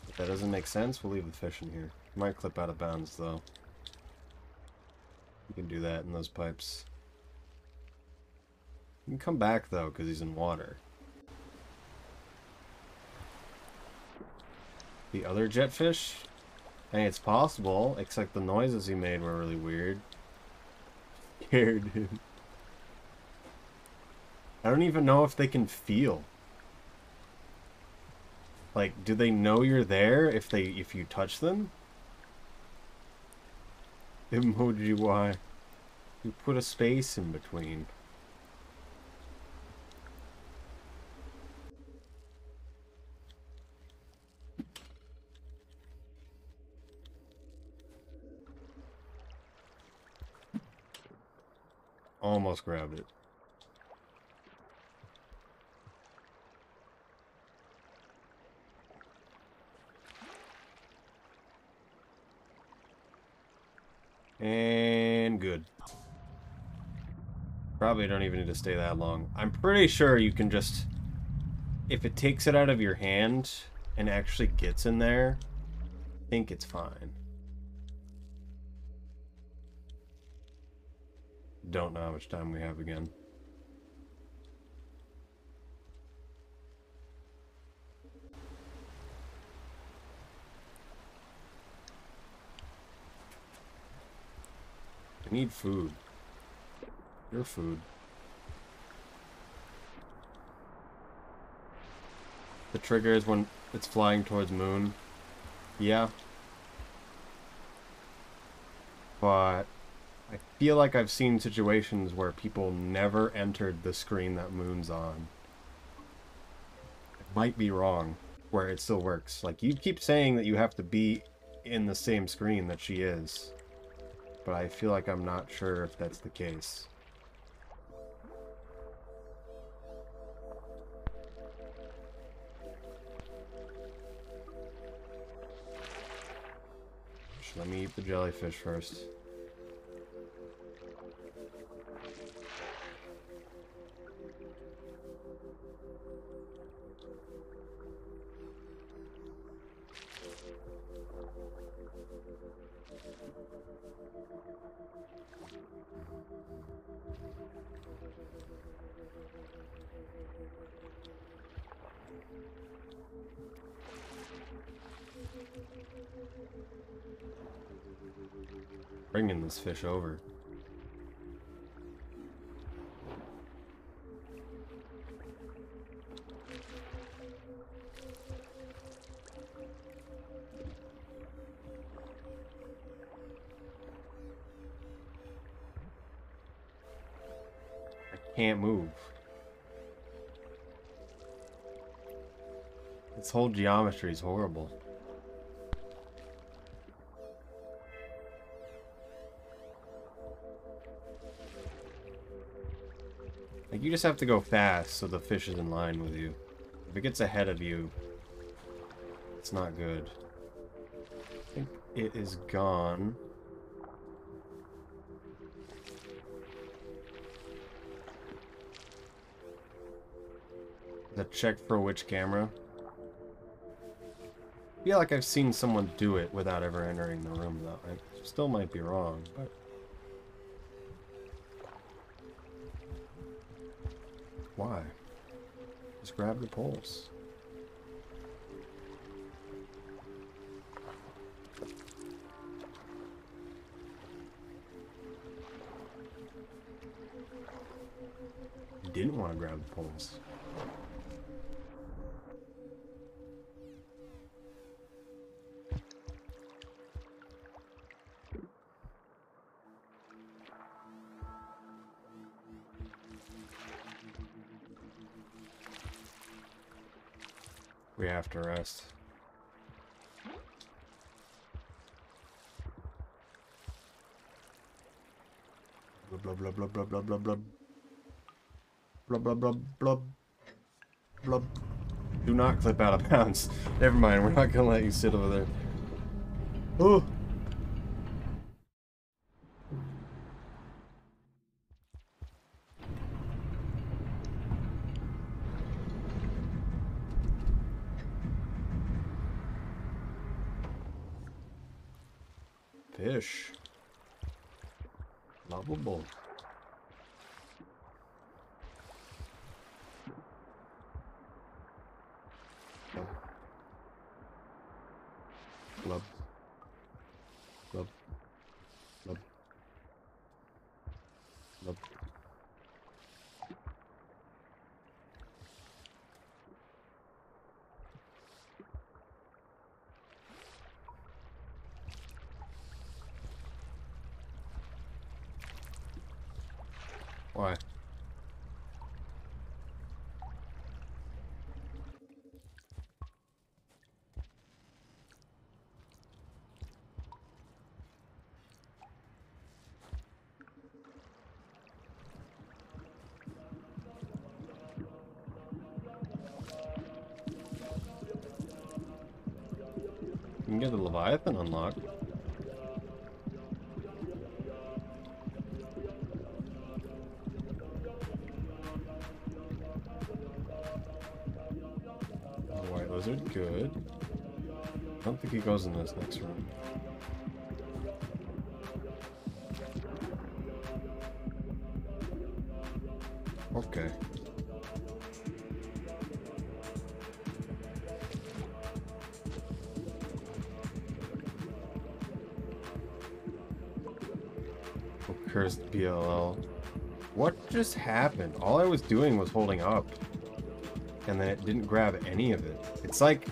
If that doesn't make sense, we'll leave the fish in here. Might clip out of bounds, though. You can do that in those pipes. You can come back, though, because he's in water. The other jetfish? Hey, it's possible, except the noises he made were really weird. Scared him. I don't even know if they can feel. Like, do they know you're there if you touch them? Emoji Y. You put a space in between. Almost grabbed it. And good. Probably don't even need to stay that long. I'm pretty sure you can just... If it takes it out of your hand and actually gets in there, I think it's fine. Don't know how much time we have again. I need food. Your food. The trigger is when it's flying towards moon. Yeah. But I feel like I've seen situations where people never entered the screen that moon's on. It might be wrong, where it still works. Like, you keep saying that you have to be in the same screen that she is. But I feel like I'm not sure if that's the case. Let me eat the jellyfish first. Bringing this fish over. I can't move. This whole geometry is horrible. Like, you just have to go fast so the fish is in line with you. If it gets ahead of you, it's not good. I think it is gone. The check for which camera? I feel like I've seen someone do it without ever entering the room, though. I still might be wrong, but... Why? Just grab the poles. You didn't want to grab the poles. We have to rest. Blub blub blub blub blub blub blub. Blub blub blub blub. Blub. Do not clip out of bounds. Never mind, we're not gonna let you sit over there. Oh! Fish. Lovable. Glub. Glub. Glub. Glub. Why? You can get the Leviathan unlocked. Those are good. I don't think he goes in this next room. Okay. Oh, cursed BLL. What just happened? All I was doing was holding up. And then it didn't grab any of it. It's like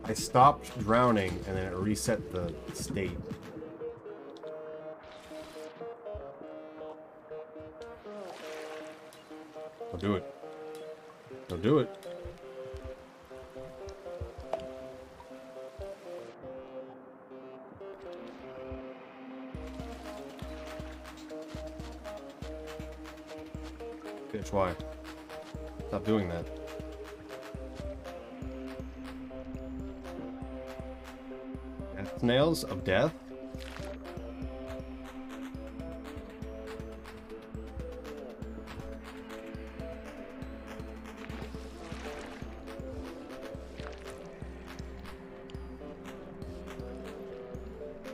I stopped drowning and then it reset the state. I'll do it. I'll do it. Bitch, why? Stop doing that. Snails of death?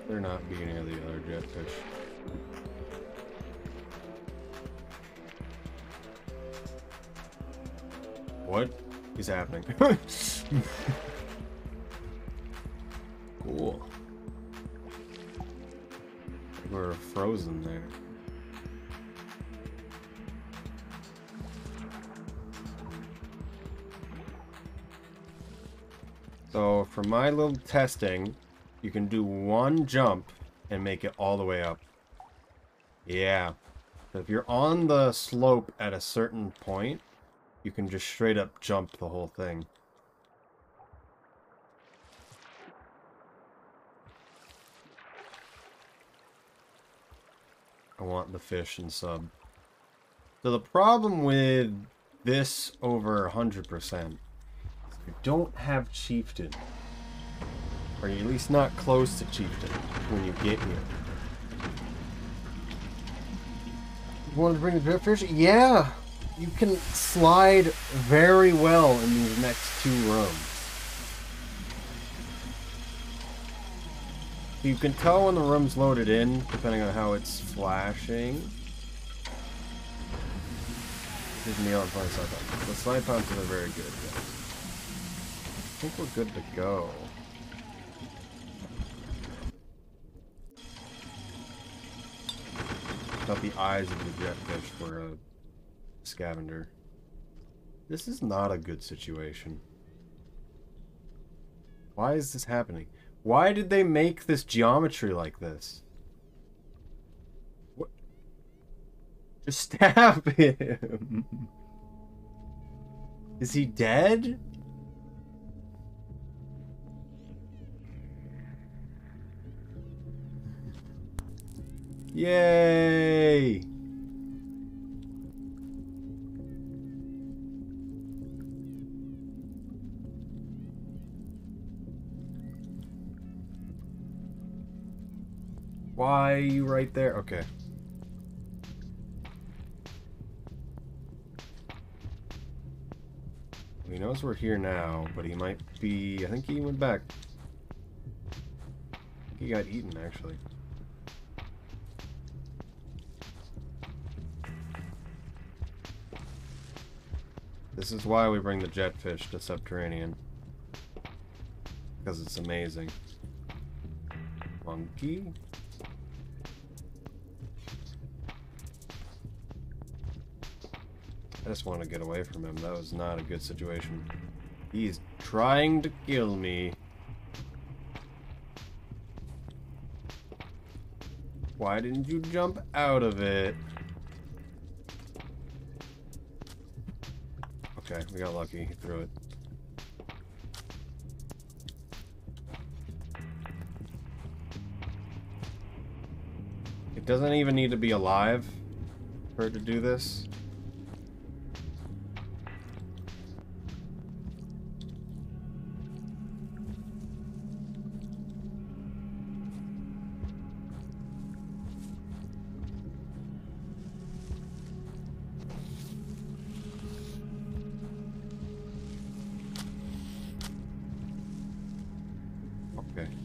They're not beating any of the other jetfish. What is happening? Cool. We're frozen there. So for my little testing, you can do one jump and make it all the way up. Yeah. So if you're on the slope at a certain point, you can just straight up jump the whole thing. I want the fish and sub. So the problem with this over 100% is you don't have Chieftain. Or you're at least not close to Chieftain when you get here. You want to bring the driftfish? Yeah! You can slide very well in these next two rooms. You can tell when the room's loaded in, depending on how it's flashing. This is Neon Flying Slide Pounces. The Slide Pounces are very good, yeah. I think we're good to go. Got the eyes of the jetfish for a scavenger. This is not a good situation. Why is this happening? Why did they make this geometry like this? What? Just stab him. Is he dead? Yay! Why are you right there? Okay. He knows we're here now, but he might be... I think he went back. He got eaten, actually. This is why we bring the jetfish to Subterranean. Because it's amazing. Monkey? I just want to get away from him. That was not a good situation. He's trying to kill me. Why didn't you jump out of it? Okay, we got lucky. He threw it. It doesn't even need to be alive for it to do this. Okay.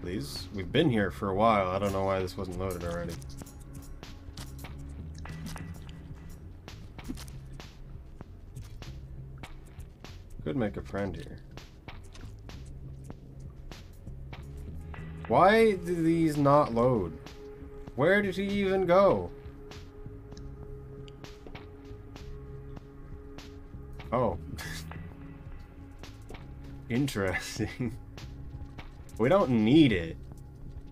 Please? We've been here for a while. I don't know why this wasn't loaded already. Could make a friend here. Why do these not load? Where did he even go? Oh. Interesting. We don't need it,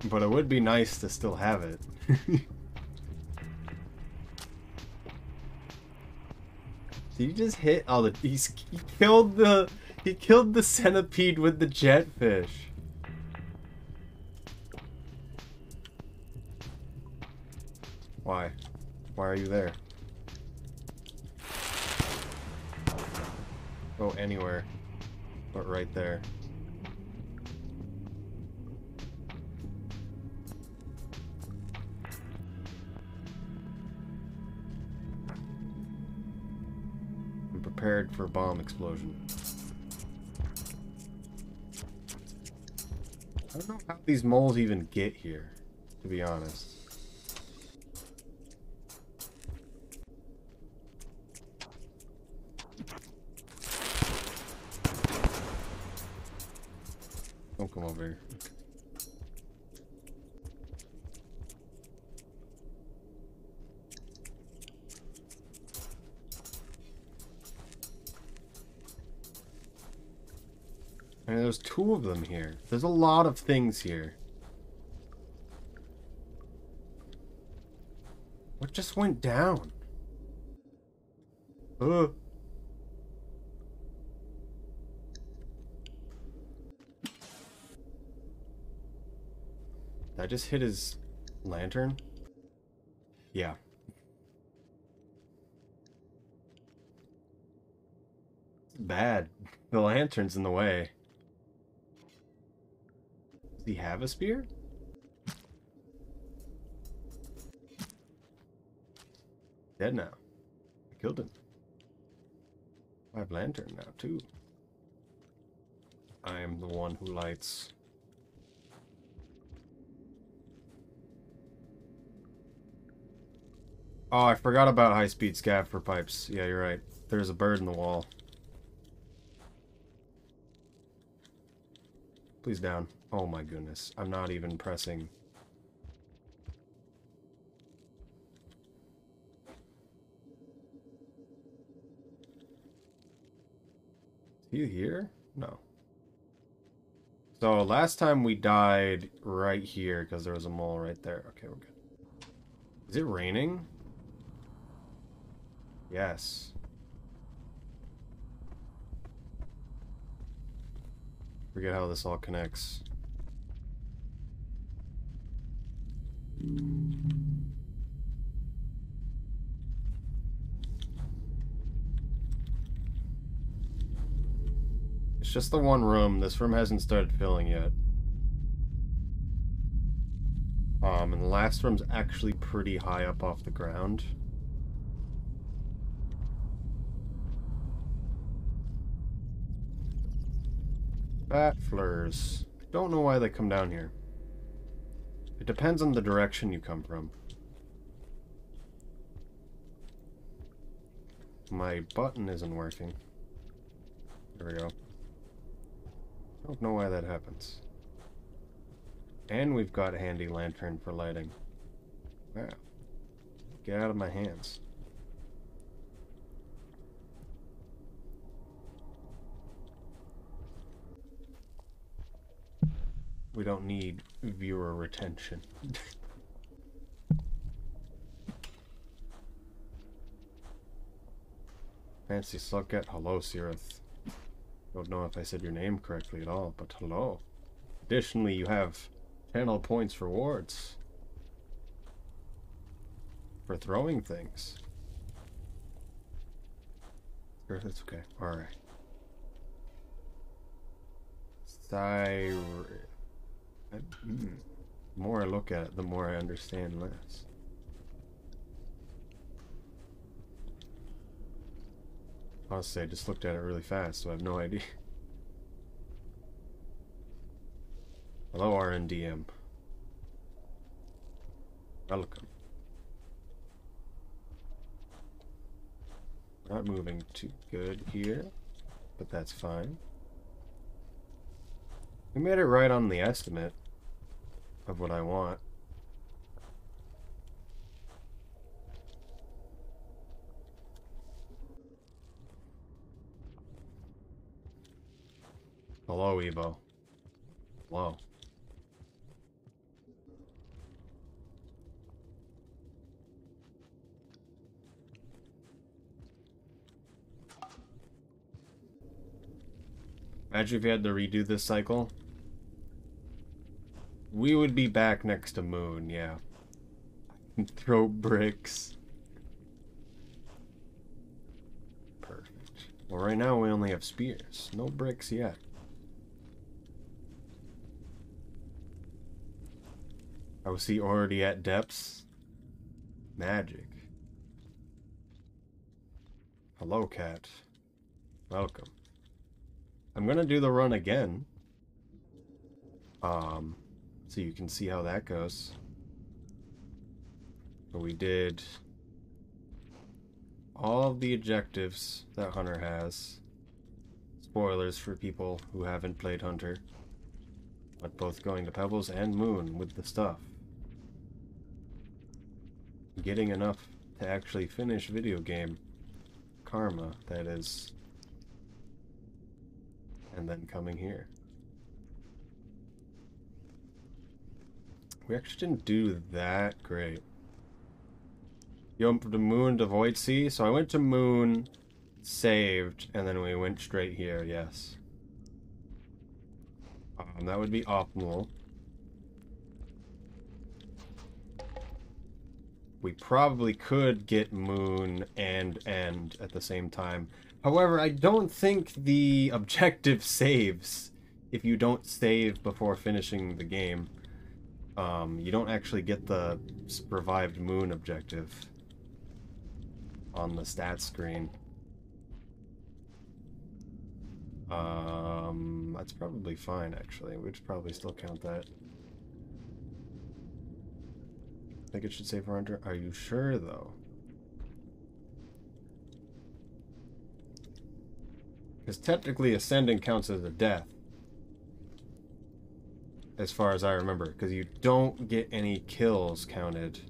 but it would be nice to still have it. Did he just hit all the... he killed the centipede with the jetfish. Why? Why are you there? Go anywhere, but right there. I'm prepared for a bomb explosion. I don't know how these moles even get here, to be honest. Don't come over here. And there's two of them here. There's a lot of things here. What just went down? Ugh. Did I just hit his lantern? Yeah. It's bad. The lantern's in the way. Does he have a spear? Dead now. I killed him. I have lantern now too. I am the one who lights. Oh, I forgot about high-speed scav for pipes. Yeah, you're right. There's a bird in the wall. Please down. Oh my goodness. I'm not even pressing. Is he here? No. So last time we died right here because there was a mole right there. Okay, we're good. Is it raining? Yes. Forget how this all connects. It's just the one room. This room hasn't started filling yet. And the last room's actually pretty high up off the ground. Bat flurs. Don't know why they come down here. It depends on the direction you come from. My button isn't working. There we go. Don't know why that happens. And we've got a handy lantern for lighting. Wow. Get out of my hands. We don't need viewer retention. Fancy Sucket. Hello, Sirith. Don't know if I said your name correctly at all, but hello. Additionally, you have channel points rewards for throwing things. Sure, that's okay. Alright. The more I look at it, the more I understand less. Honestly, I just looked at it really fast, so I have no idea. Hello, RNDM. Welcome. Not moving too good here, but that's fine. We made it right on the estimate of what I want. Hello, Evo. Hello. Imagine if you had to redo this cycle. We would be back next to Moon, yeah. Throw bricks. Perfect. Well, right now we only have spears. No bricks yet. I was he already at depths? Magic. Hello, cat. Welcome. I'm gonna do the run again. So you can see how that goes. But we did all of the objectives that Hunter has. Spoilers for people who haven't played Hunter. But both going to Pebbles and Moon with the stuff. Getting enough to actually finish video game karma, that is. And then coming here. We actually didn't do that great. You went to Moon to Void Sea, so I went to Moon, saved, and then we went straight here, yes. That would be optimal. We probably could get Moon and End at the same time. However, I don't think the objective saves if you don't save before finishing the game. You don't actually get the revived Moon objective on the stat screen. That's probably fine, actually. We'd probably still count that. I think it should save for Hunter. Are you sure, though? Because technically ascending counts as a death. As far as I remember. Because you don't get any kills counted.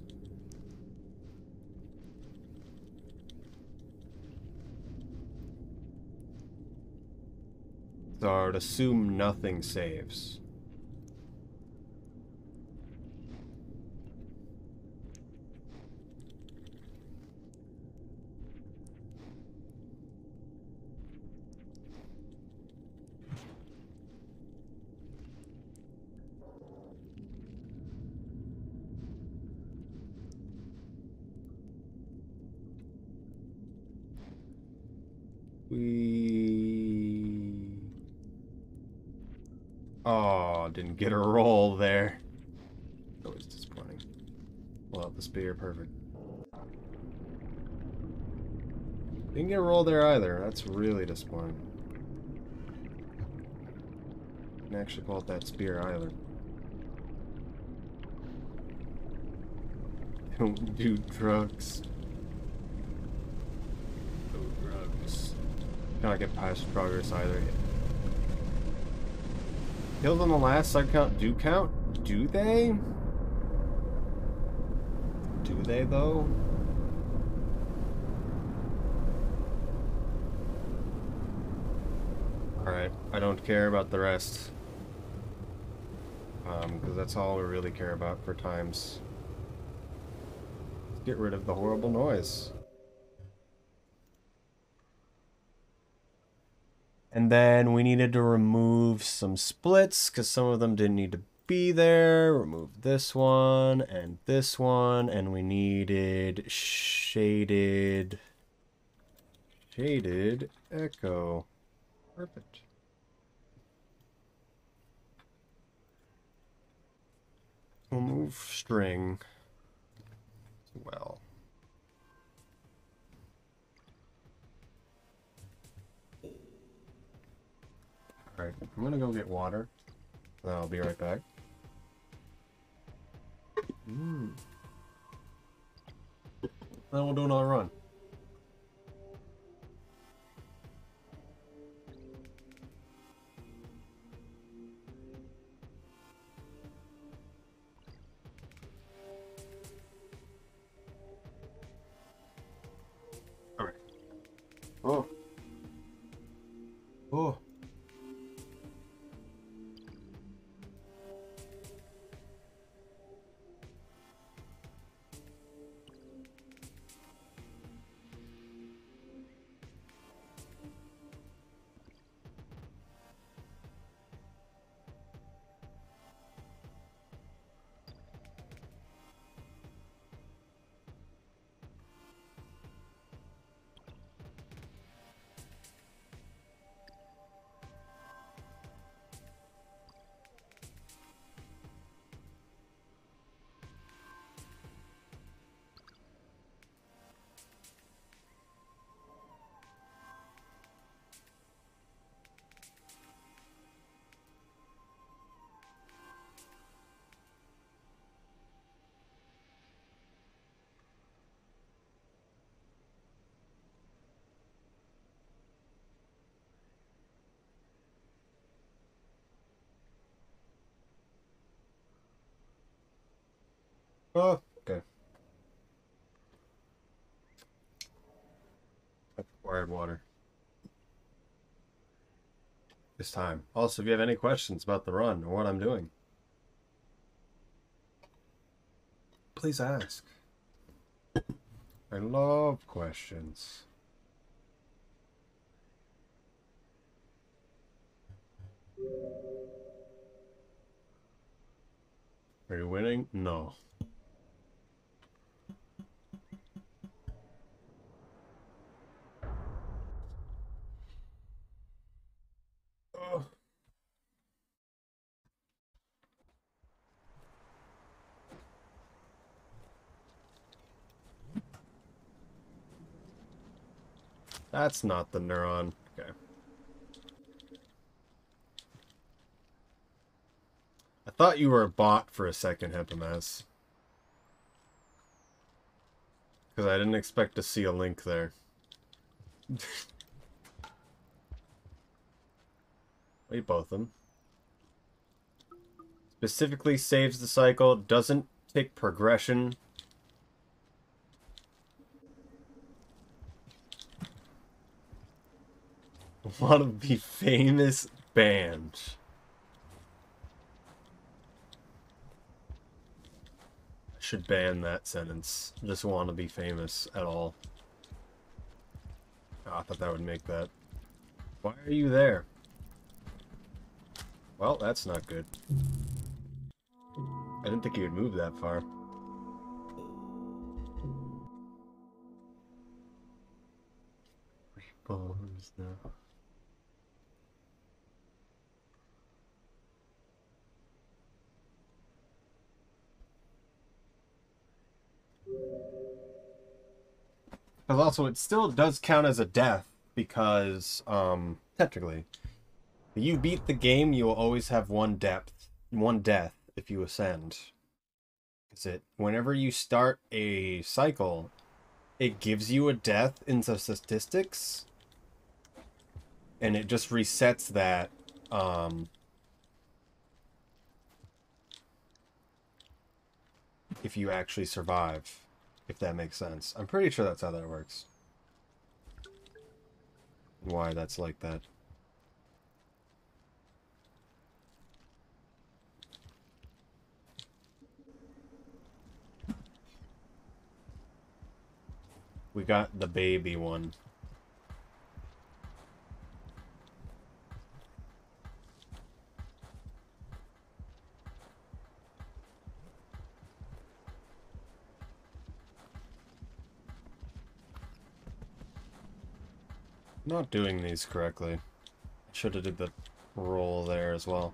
So I would assume nothing saves. Oh, didn't get a roll there. That was disappointing. Well, the spear, perfect. Didn't get a roll there either. That's really disappointing. Didn't actually pull out that spear either. Don't do drugs. No drugs. Cannot get past progress either. Kills on the last sub count do count? Do they? Do they though? Alright, I don't care about the rest. Because that's all we really care about for times. Let's get rid of the horrible noise. And then we needed to remove some splits because some of them didn't need to be there. Remove this one, and we needed shaded echo. Perfect. We'll move string as well. Alright, I'm gonna go get water. And I'll be right back. Then we'll do another run. Alright. Oh. Oh. Oh, okay. I've acquired water. This time. Also, if you have any questions about the run or what I'm doing, please ask. I love questions. Are you winning? No. Ugh. That's not the neuron. Okay. I thought you were a bot for a second, Hippomas. Because I didn't expect to see a link there. Wait, both of them. Specifically saves the cycle, doesn't take progression. Want to be famous band. I should ban that sentence. Just want to be famous at all. Oh, I thought that would make that. Why are you there? Well, that's not good. I didn't think he would move that far. Bombs now. Because also, it still does count as a death because, technically, if you beat the game, you will always have one death if you ascend. Is it whenever you start a cycle, it gives you a death in the statistics, and it just resets that, if you actually survive. If that makes sense. I'm pretty sure that's how that works. Why that's like that. We got the baby one. Not doing these correctly. I should have did the roll there as well.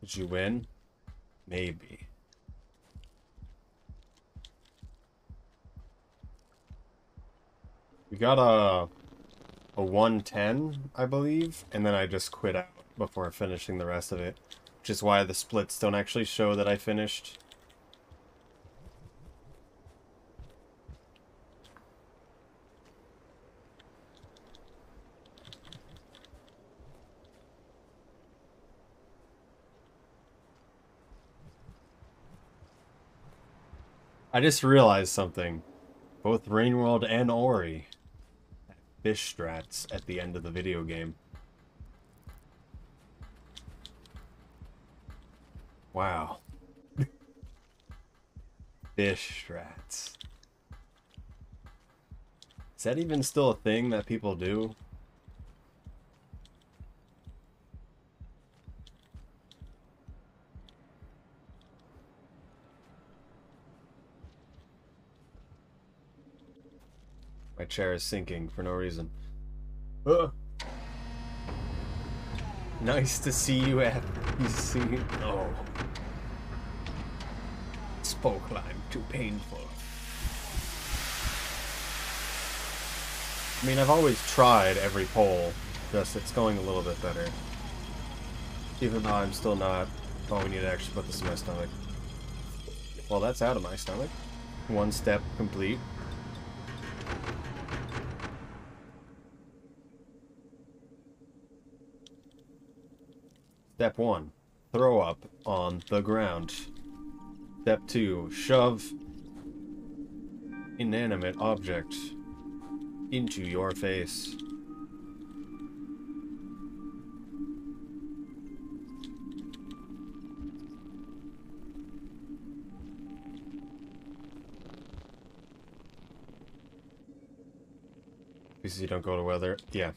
Did you win? Maybe. We got a 110, I believe, and then I just quit out before finishing the rest of it, which is why the splits don't actually show that I finished. I just realized something. Both Rainworld and Ori have fish strats at the end of the video game. Wow. Fish strats. Is that even still a thing that people do? My chair is sinking for no reason. Ugh. Nice to see you at PC. Oh. Spoke line too painful. I mean, I've always tried every poll, just it's going a little bit better. Even though I'm still not... Oh, we need to actually put this in my stomach. Well, that's out of my stomach. One step complete. Step 1. Throw up on the ground. Step 2. Shove inanimate object into your face. Because you don't go to weather. Yeah.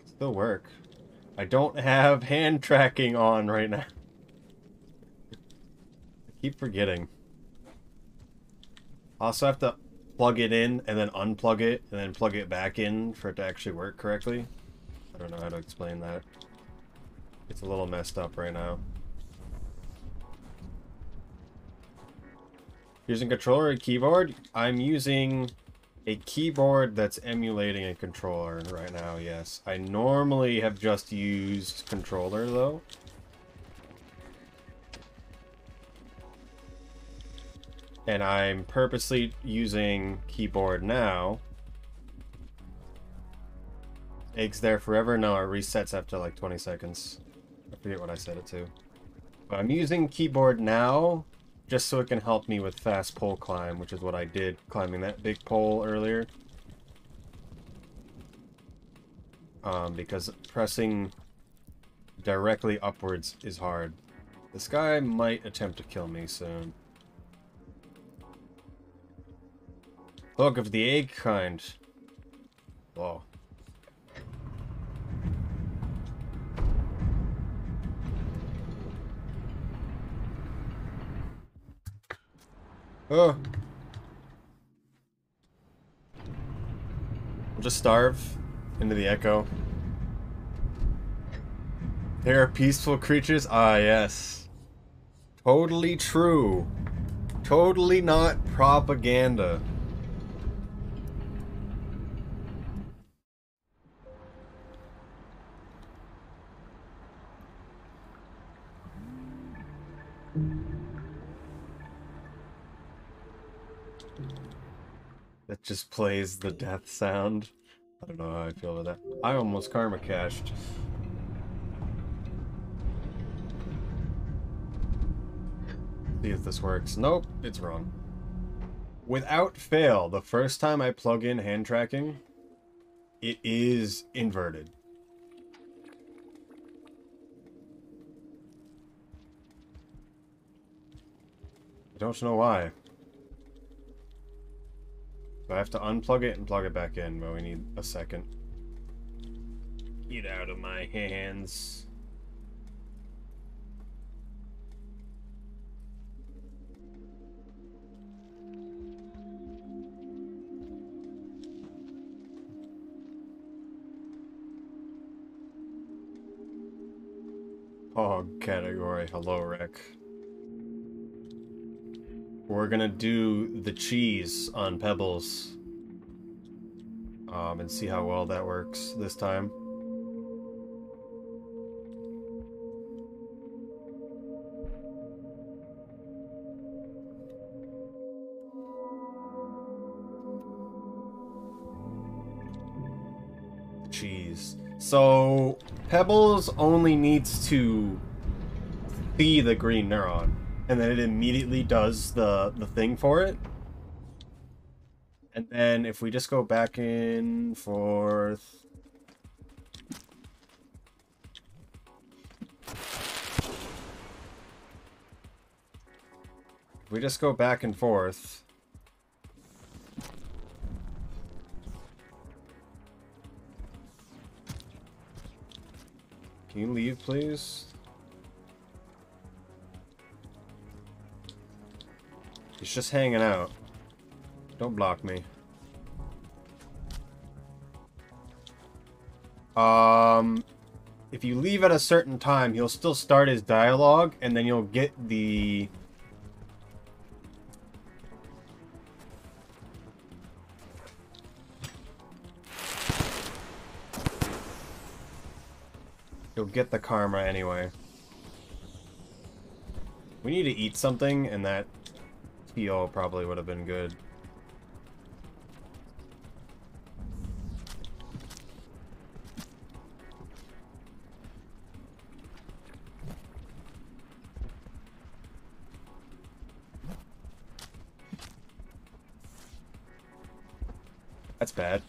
Still work. I don't have hand tracking on right now. I keep forgetting. I also have to plug it in and then unplug it and then plug it back in for it to actually work correctly. I don't know how to explain that. It's a little messed up right now. Using controller or keyboard? I'm using a keyboard that's emulating a controller right now, yes. I normally have just used controller, though. And I'm purposely using keyboard now. Egg's there forever? No, it resets after like 20 seconds. I forget what I set it to. But I'm using keyboard now just so it can help me with fast pole climb, which is what I did climbing that big pole earlier. Because pressing directly upwards is hard. This guy might attempt to kill me soon. Look, of the egg kind. Whoa. Oh. We'll just starve into the echo. They are peaceful creatures? Ah, yes. Totally true. Totally not propaganda. That just plays the death sound. I don't know how I feel about that. I almost karma cashed. See if this works. Nope, it's wrong. Without fail, the first time I plug in hand tracking, it is inverted. I don't know why. So I have to unplug it and plug it back in, but we need a second. Get out of my hands. Oh, category. Hello, Rick. We're gonna do the cheese on Pebbles. And see how well that works this time. Cheese. So, Pebbles only needs to see the green neuron, and then it immediately does the thing for it. And then if we just go back and forth... If we just go back and forth... Can you leave, please? He's just hanging out. Don't block me. If you leave at a certain time, he'll still start his dialogue, and then you'll get the... You'll get the karma anyway. We need to eat something, and that TO probably would have been good. That's bad.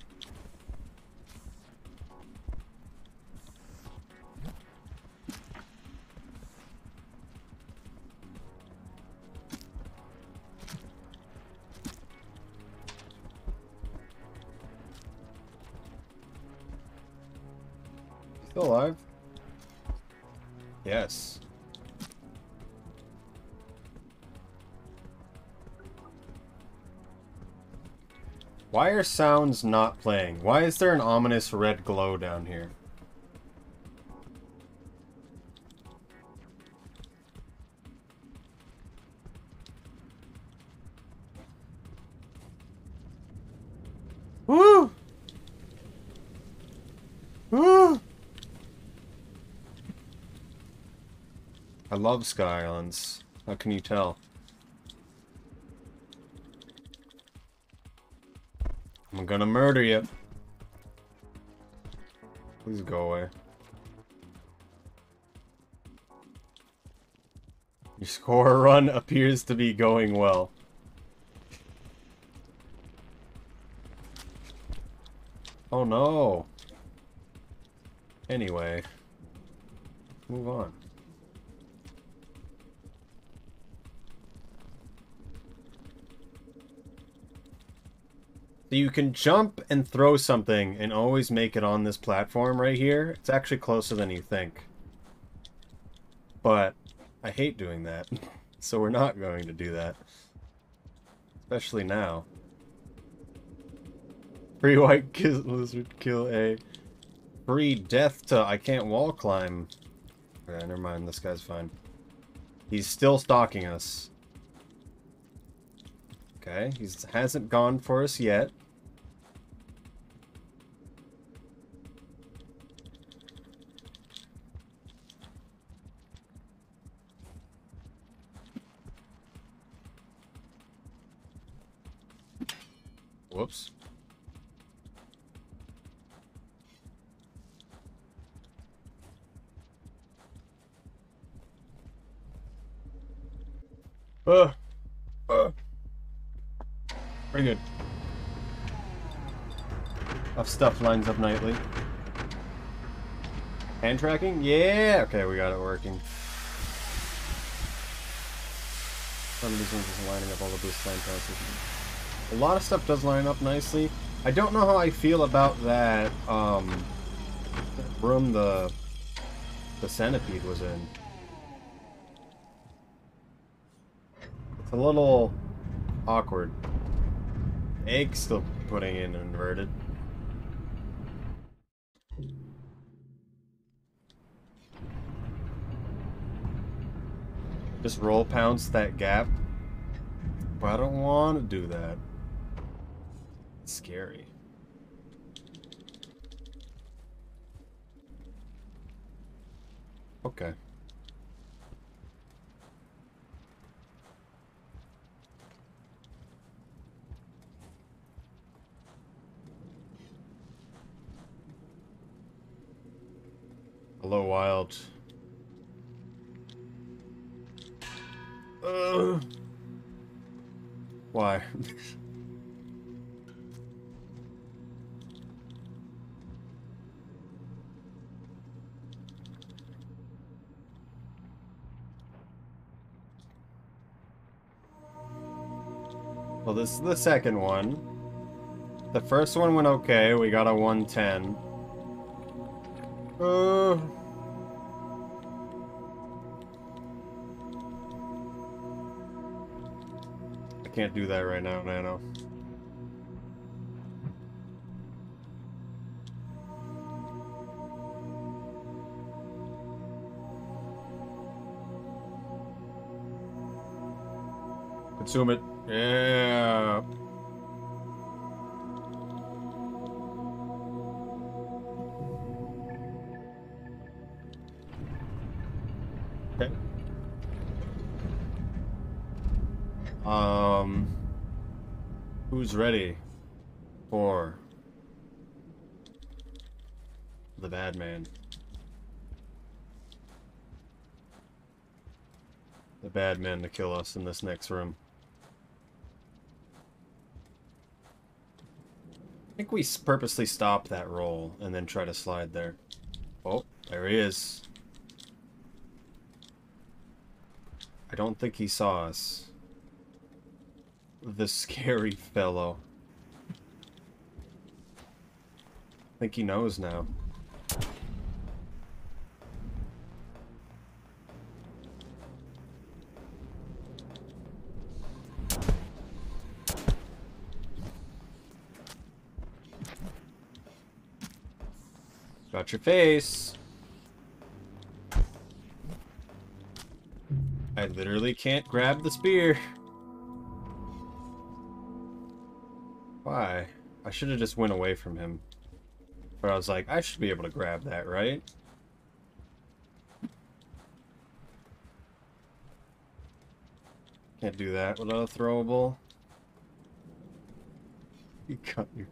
Still alive? Yes. Why are sounds not playing? Why is there an ominous red glow down here? Woo! Woo! I love Sky Islands. How can you tell? I'm gonna murder you. Please go away. Your score run appears to be going well. Oh no. Anyway. Move on. So you can jump and throw something and always make it on this platform right here. It's actually closer than you think. But I hate doing that. So we're not going to do that. Especially now. Free white kill, lizard kill A. Free death to I can't wall climb. Okay, never mind, this guy's fine. He's still stalking us. Okay, he hasn't gone for us yet. Whoops. Pretty good. Enough stuff lines up nightly. Hand tracking? Yeah! Okay, we got it working. Some of these ones isn't lining up all the boost line passes. A lot of stuff does line up nicely. I don't know how I feel about that, room the centipede was in. It's a little awkward. Egg still putting in inverted. Just roll pounce that gap. But I don't want to do that. It's scary. Okay. Hello, Wild. Why? Well, this is the second one. The first one went okay. We got a 110. I can't do that right now, Nano. Consume it. Yeah. Okay. Who's ready for the bad man? The bad man to kill us in this next room. I think we purposely stop that roll and then try to slide there. Oh, there he is. I don't think he saw us. The scary fellow. I think he knows now. Got your face. I literally can't grab the spear. Why? I should have just went away from him. But I was like, I should be able to grab that, right? Can't do that without a throwable. You cut your...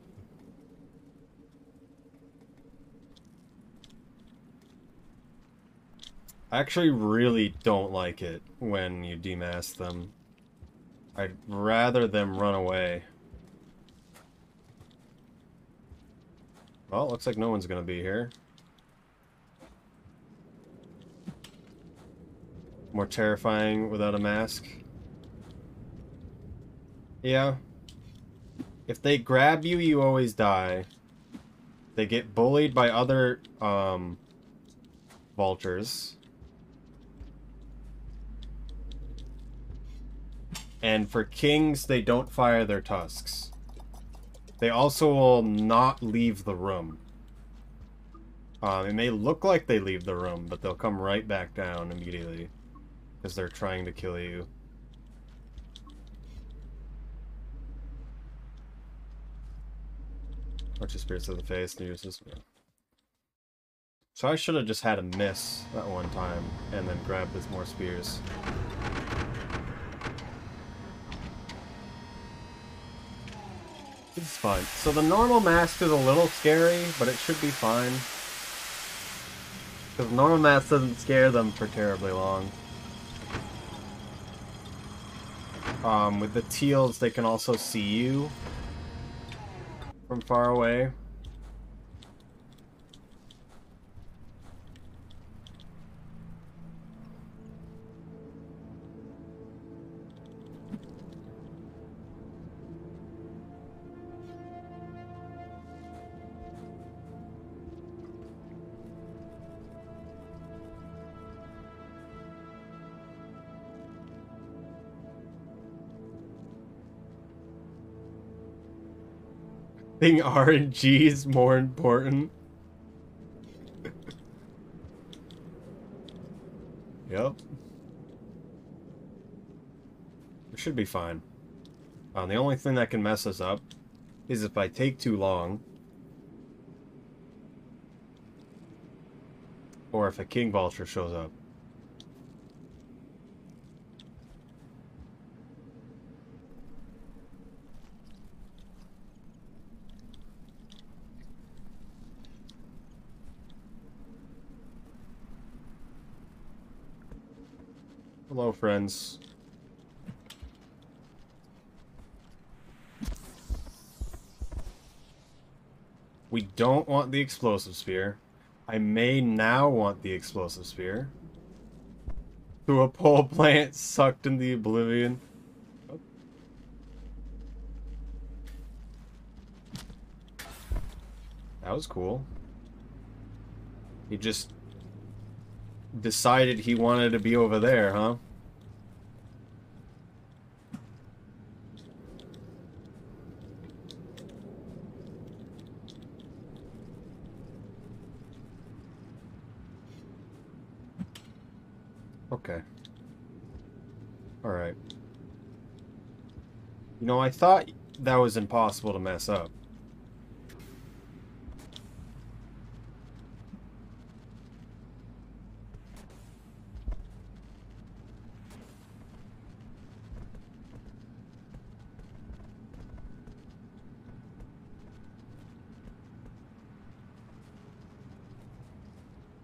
I actually really don't like it when you demask them. I'd rather them run away. Well, looks like no one's gonna be here. More terrifying without a mask. Yeah. If they grab you, you always die. They get bullied by other, vultures. And for kings, they don't fire their tusks. They also will not leave the room. It may look like they leave the room, but they'll come right back down immediately. Because they're trying to kill you. Bunch of spirits to the face and use this. So I should have just had a miss that one time, and then grabbed with more spears. It's fine. So the normal mask is a little scary, but it should be fine. Because normal mask doesn't scare them for terribly long. With the teals, they can also see you from far away. I think RNG is more important. Yep. should be fine. The only thing that can mess us up is if I take too long. Or if a king vulture shows up. Hello, friends. We don't want the explosive spear. I may now want the explosive spear. To a pole plant sucked in the oblivion. Oh. That was cool. He just decided he wanted to be over there, huh? Okay. Alright. You know, I thought that was impossible to mess up.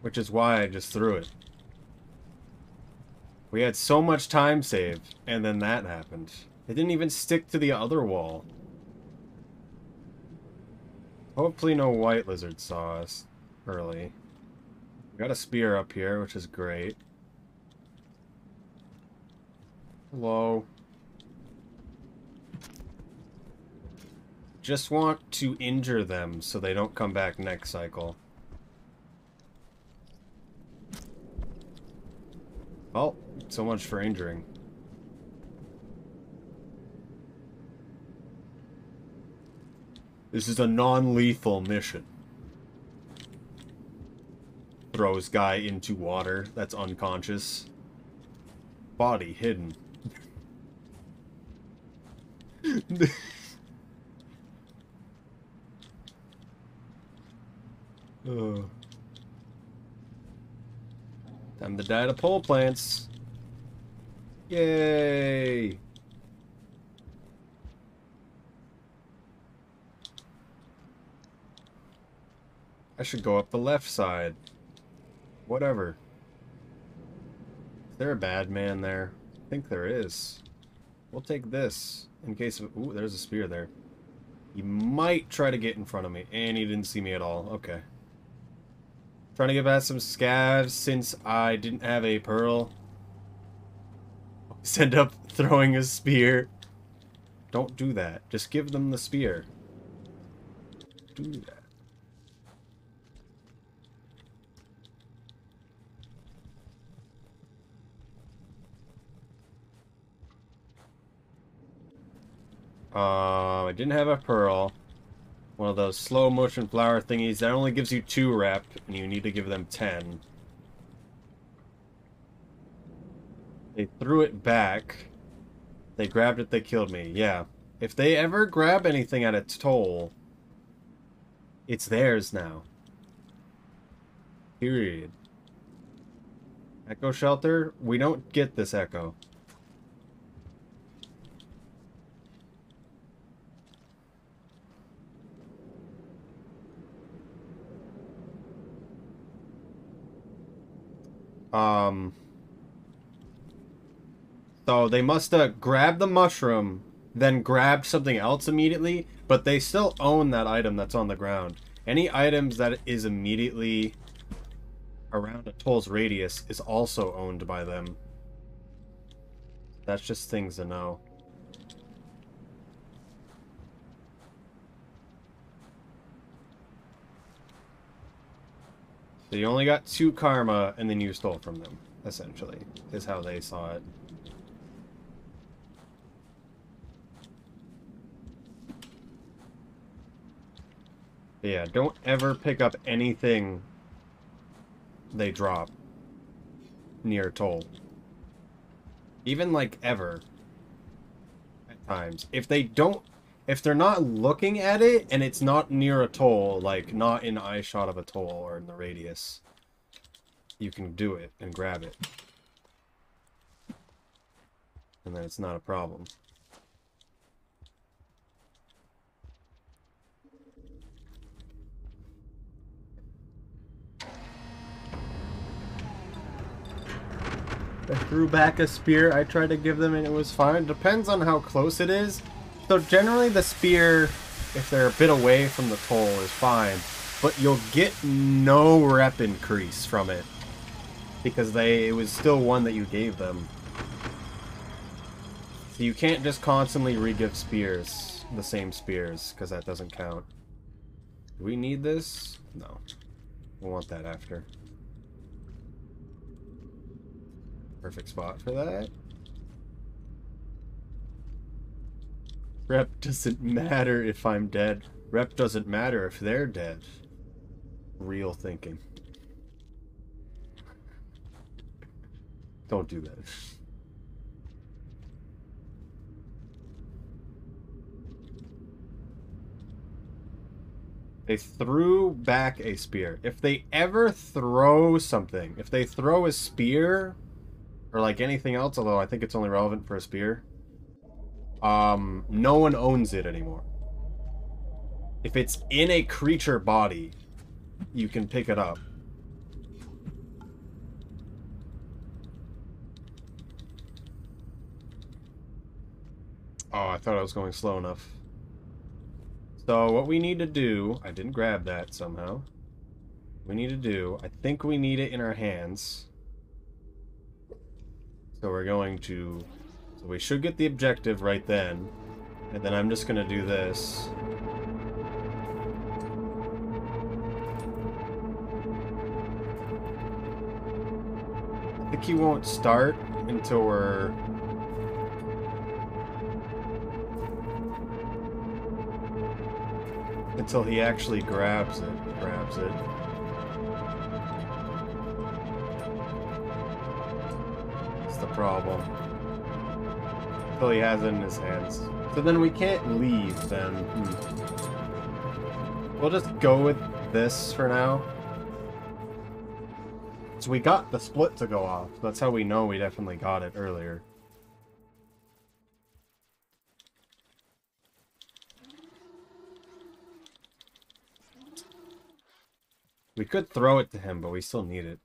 Which is why I just threw it. We had so much time saved, and then that happened. It didn't even stick to the other wall. Hopefully no white lizard saw us early. We got a spear up here, which is great. Hello. Just want to injure them so they don't come back next cycle. Oh, so much for injuring. This is a non-lethal mission. Throws guy into water that's unconscious. Body hidden. Time to die to pole plants. Yay! I should go up the left side. Whatever. Is there a bad man there? I think there is. We'll take this in case of... Ooh, there's a spear there. He might try to get in front of me, and he didn't see me at all. Okay. Trying to get past some scavs since I didn't have a pearl. Always end up throwing a spear. Don't do that. Just give them the spear. Do that. I didn't have a pearl. One of those slow motion flower thingies that only gives you 2 rep, and you need to give them 10. They threw it back. They grabbed it, they killed me. Yeah. If they ever grab anything at its toll, it's theirs now. Period. Echo shelter? We don't get this echo. So they must have grabbed the mushroom, then grabbed something else immediately, but they still own that item that's on the ground. Any items that is immediately around a toll's radius is also owned by them. That's just things to know. So you only got 2 karma, and then you stole from them, essentially, is how they saw it. But yeah, don't ever pick up anything they drop near toll. Even, like, ever. times. If they're not looking at it and it's not near a toll, like not in eye shot of a toll or in the radius, you can do it and grab it. And then it's not a problem. I threw back a spear. I tried to give them and it was fine. Depends on how close it is. So generally the spear, if they're a bit away from the toll, is fine. But you'll get no rep increase from it. Because it was still one that you gave them. So you can't just constantly re-give spears, the same spears, because that doesn't count. Do we need this? No. We'll want that after. Perfect spot for that. Rep doesn't matter if I'm dead. Rep doesn't matter if they're dead. Real thinking. Don't do that. They threw back a spear. If they ever throw something, if they throw a spear, or like anything else, although I think it's only relevant for a spear, no one owns it anymore. If it's in a creature body, you can pick it up. Oh, I thought I was going slow enough. So what we need to do, I didn't grab that somehow. We need to do, I think we need it in our hands. So we're going to, so we should get the objective right then. And then I'm just going to do this. I think he won't start until we're... until he actually grabs it. That's the problem. Until he has it in his hands. So then we can't leave then. We'll just go with this for now. So we got the split to go off. That's how we know we definitely got it earlier. We could throw it to him, but we still need it.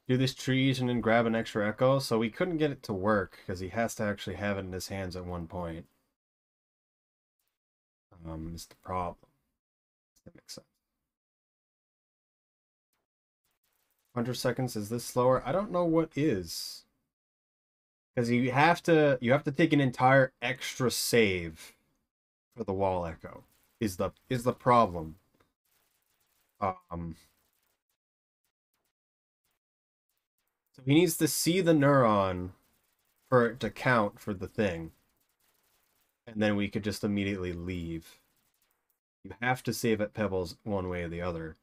Do this trees and then grab an extra echo. So we couldn't get it to work because he has to actually have it in his hands at one point. Is the problem. That makes sense. 100 seconds, is this slower? I don't know what is. Because you have to take an entire extra save for the wall echo. Is the problem. So he needs to see the neuron for it to count for the thing. And then we could just immediately leave. You have to save at Pebbles one way or the other.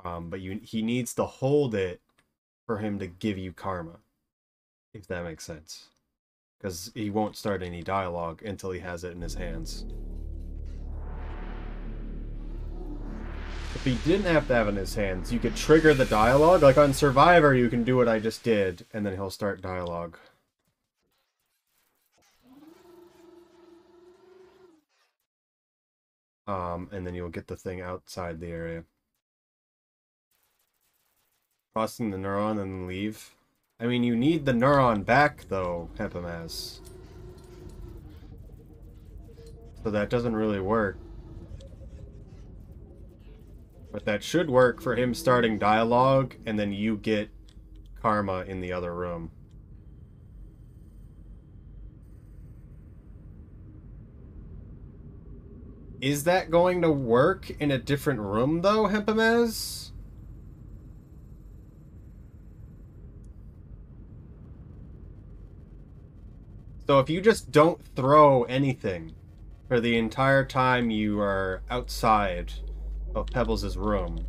But he needs to hold it for him to give you karma. If that makes sense. Because he won't start any dialogue until he has it in his hands. If he didn't have to have it in his hands, you could trigger the dialogue. Like on Survivor, you can do what I just did, and then he'll start dialogue. And then you'll get the thing outside the area. Crossing the neuron and then leave. I mean, you need the neuron back, though, Hempamaz. So that doesn't really work. But that should work for him starting dialogue, and then you get karma in the other room. Is that going to work in a different room, though, Hempamaz? So if you just don't throw anything for the entire time you are outside of Pebbles' room,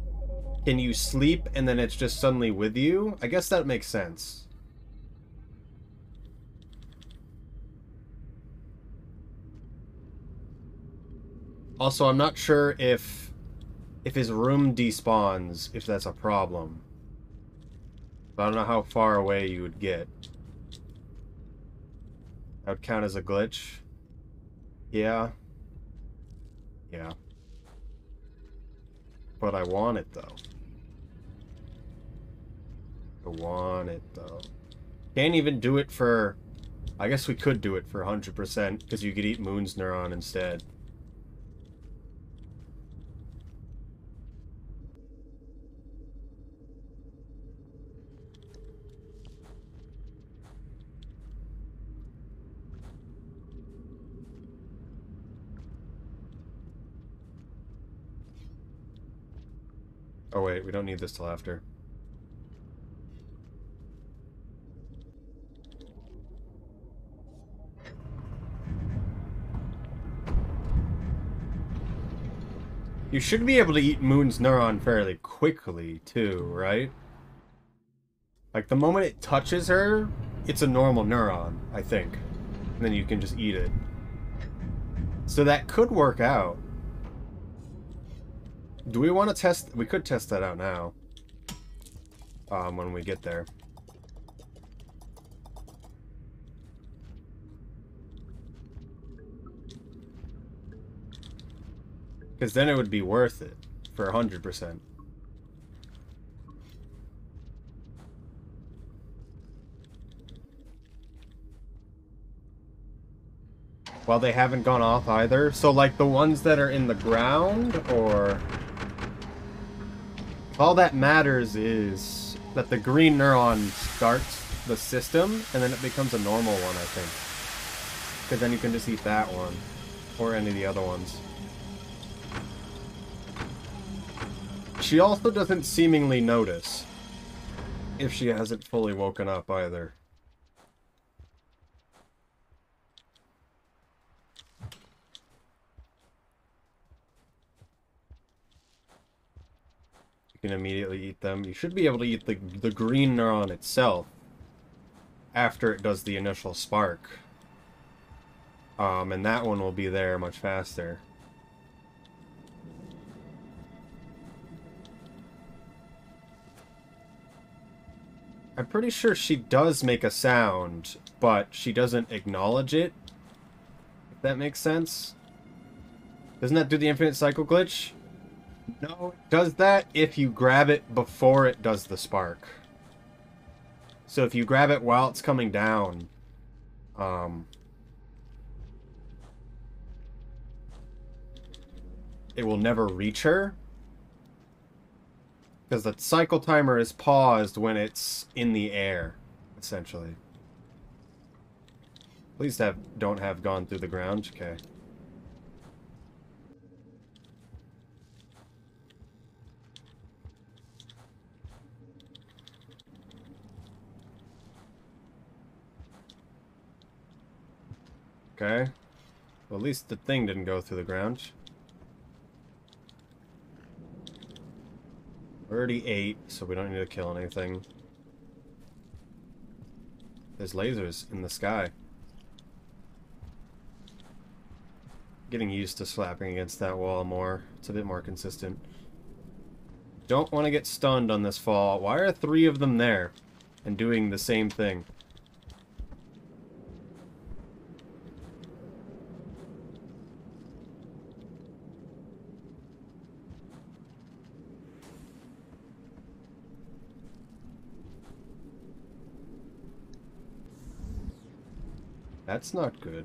can you sleep and then it's just suddenly with you? I guess that makes sense. Also, I'm not sure if his room despawns, if that's a problem. I don't know how far away you would get. That would count as a glitch. Yeah. Yeah. But I want it, though. I want it, though. Can't even do it for... I guess we could do it for 100%, because you could eat Moon's Neuron instead. Oh wait, we don't need this till after. You should be able to eat Moon's Neuron fairly quickly, too, right? Like, the moment it touches her, it's a normal neuron, I think. And then you can just eat it. So that could work out. Do we want to test... We could test that out now. When we get there. Because then it would be worth it for 100%. Well, they haven't gone off either. So, like, the ones that are in the ground, or... All that matters is that the green neuron starts the system, and then it becomes a normal one, I think. Because then you can just eat that one. Or any of the other ones. She also doesn't seemingly notice if she hasn't fully woken up either. You can immediately eat them. You should be able to eat the green neuron itself after it does the initial spark. And that one will be there much faster. I'm pretty sure she does make a sound, but she doesn't acknowledge it. If that makes sense. Doesn't that do the infinite cycle glitch? No, it does that if you grab it before it does the spark. So if you grab it while it's coming down, it will never reach her. Because the cycle timer is paused when it's in the air, essentially. Please don't have gone through the ground. Okay. Okay. Well, at least the thing didn't go through the ground. Already 8, so we don't need to kill anything. There's lasers in the sky. Getting used to slapping against that wall more. It's a bit more consistent. Don't want to get stunned on this fall. Why are 3 of them there and doing the same thing? That's not good.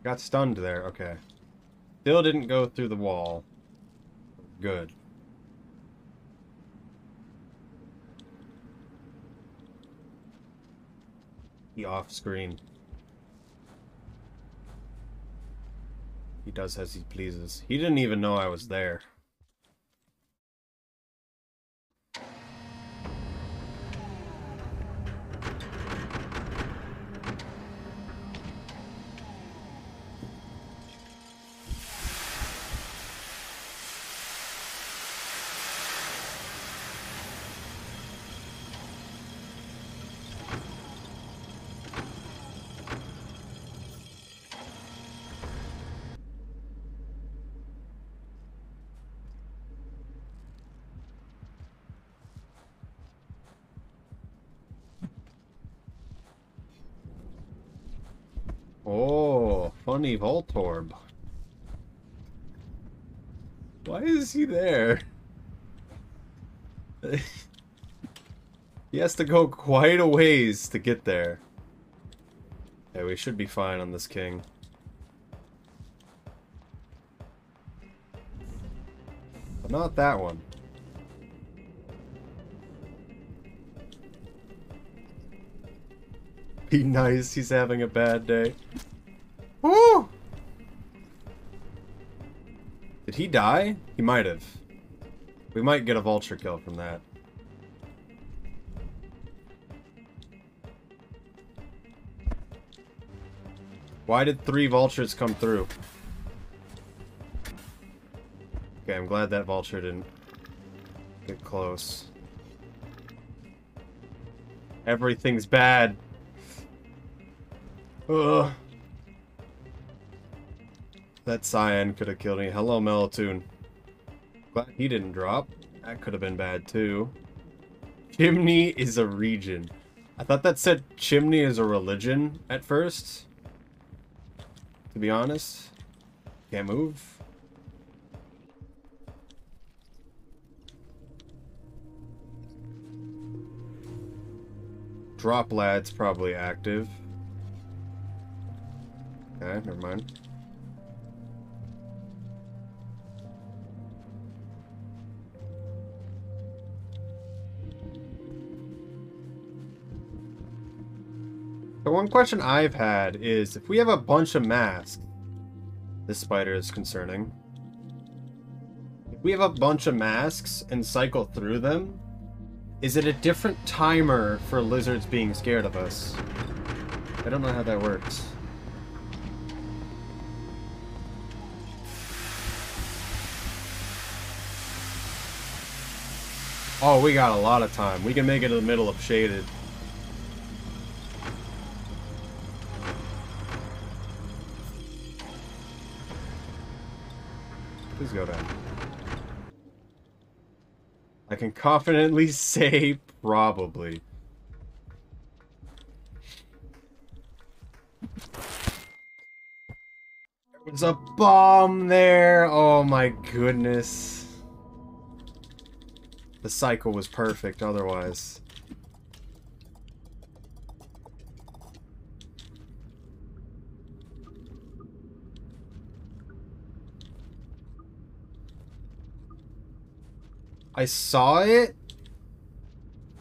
Got stunned there, okay. Still didn't go through the wall. Good. He off screen. He does as he pleases. He didn't even know I was there. Oh, funny Voltorb. Why is he there? He has to go quite a ways to get there. Yeah, we should be fine on this king. But not that one. Be nice, he's having a bad day. Woo! Did he die? He might have. We might get a vulture kill from that. Why did 3 vultures come through? Okay, I'm glad that vulture didn't get close. Everything's bad. Ugh. That Cyan could have killed me. Hello, Melatoon. Glad he didn't drop. That could have been bad, too. Chimney is a region. I thought that said chimney is a religion at first. To be honest. Can't move. Drop lad's probably active. Okay, never mind. The one question I've had is, if we have a bunch of masks, this spider is concerning. If we have a bunch of masks and cycle through them, is it a different timer for lizards being scared of us? I don't know how that works. Oh, we got a lot of time. We can make it in the middle of shaded. Please go down. I can confidently say probably. There was a bomb there. Oh my goodness. The cycle was perfect otherwise. I saw it,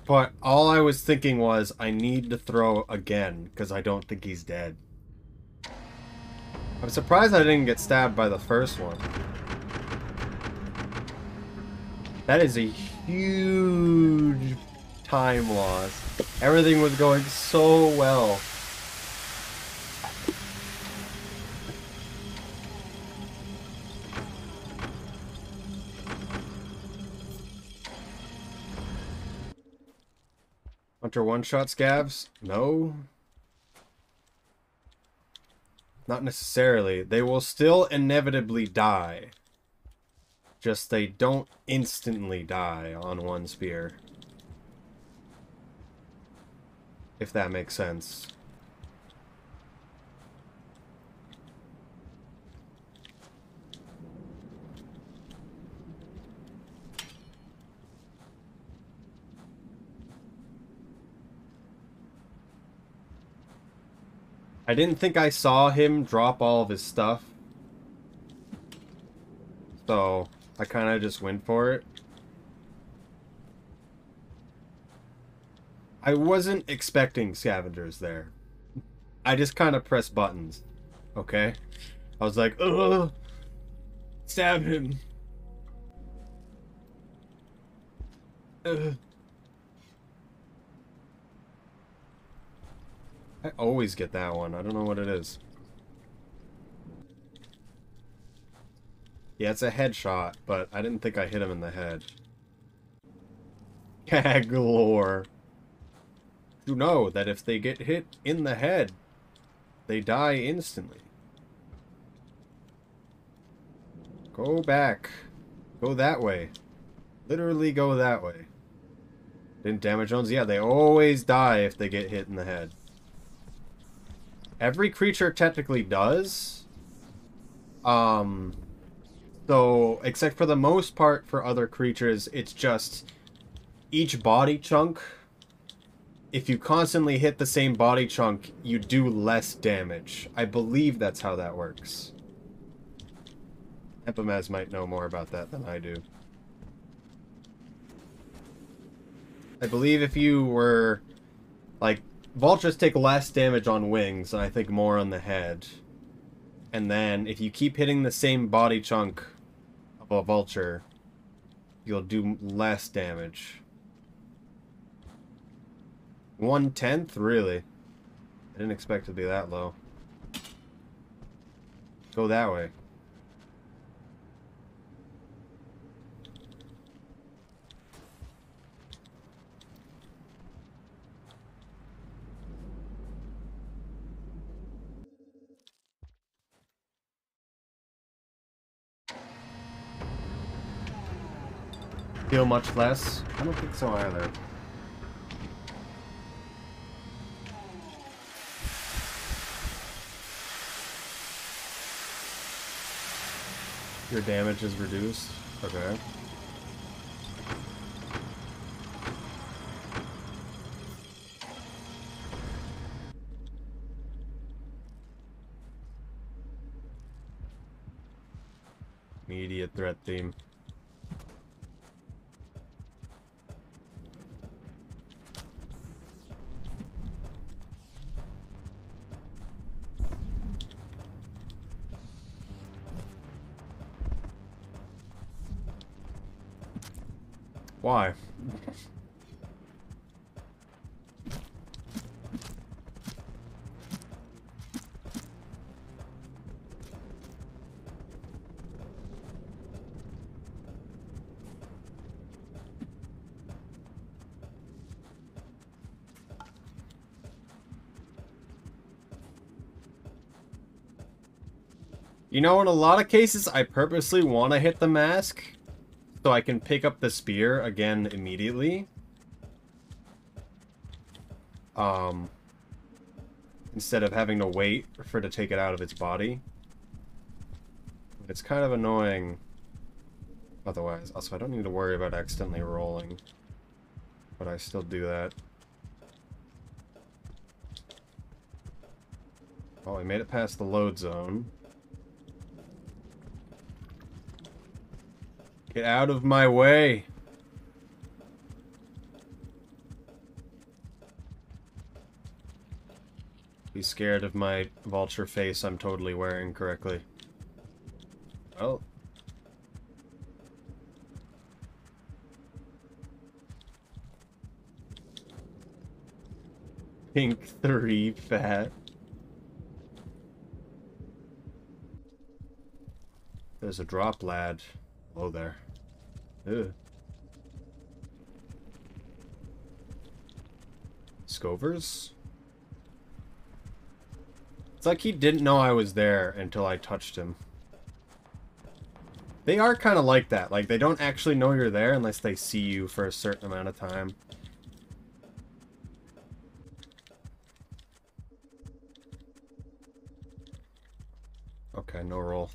but all I was thinking was I need to throw again because I don't think he's dead. I'm surprised I didn't get stabbed by the first one. That is a huge time loss. Everything was going so well. Hunter one-shot scavs? No. Not necessarily. They will still inevitably die. Just they don't instantly die on one spear. If that makes sense. I didn't think I saw him drop all of his stuff. So, I kind of just went for it. I wasn't expecting scavengers there. I just kind of pressed buttons. Okay? I was like, ugh! Stab him! Ugh. I always get that one. I don't know what it is. Yeah, it's a headshot, but I didn't think I hit him in the head. Gaglor. You know that if they get hit in the head, they die instantly. Go back. Go that way. Literally go that way. Didn't damage zones? Yeah, they always die if they get hit in the head. Every creature technically does. So, except for the most part for other creatures, it's just each body chunk. If you constantly hit the same body chunk, you do less damage. I believe that's how that works. Epimaz might know more about that than I do. I believe if you were... Like, vultures take less damage on wings, and I think more on the head. And then, if you keep hitting the same body chunk of a vulture, you'll do less damage. 1/10? Really? I didn't expect it to be that low. Go that way. Feel much less? I don't think so either. Your damage is reduced? Okay. Immediate threat theme. Why? You know, in a lot of cases, I purposely want to hit the mask so I can pick up the spear again immediately. Instead of having to wait for it to take it out of its body. It's kind of annoying otherwise. Also, I don't need to worry about accidentally rolling. But I still do that. Oh, we made it past the load zone. Get out of my way! Be scared of my vulture face I'm totally wearing correctly. Well. Pink 3 fat. There's a drop, lad. Hello there. Ew. Scovers? It's like he didn't know I was there until I touched him. They are kind of like that. Like, they don't actually know you're there unless they see you for a certain amount of time. Okay, no roll.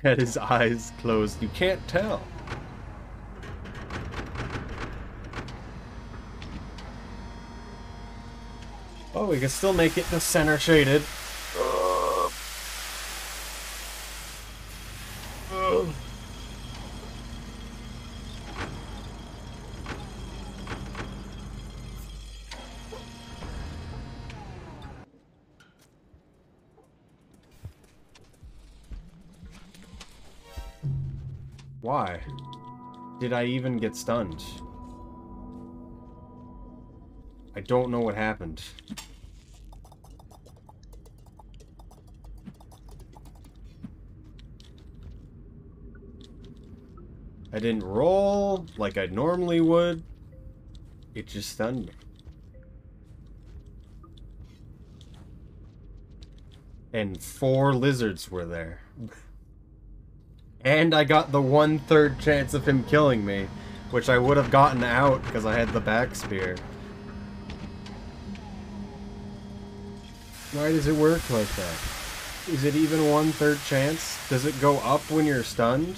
Had his eyes closed. You can't tell. Oh, we can still make it to center shaded. Why? Did I even get stunned? I don't know what happened. I didn't roll like I normally would. It just stunned me. And 4 lizards were there. And I got the 1/3 chance of him killing me, which I would have gotten out because I had the back spear. Why does it work like that? Is it even 1/3 chance? Does it go up when you're stunned?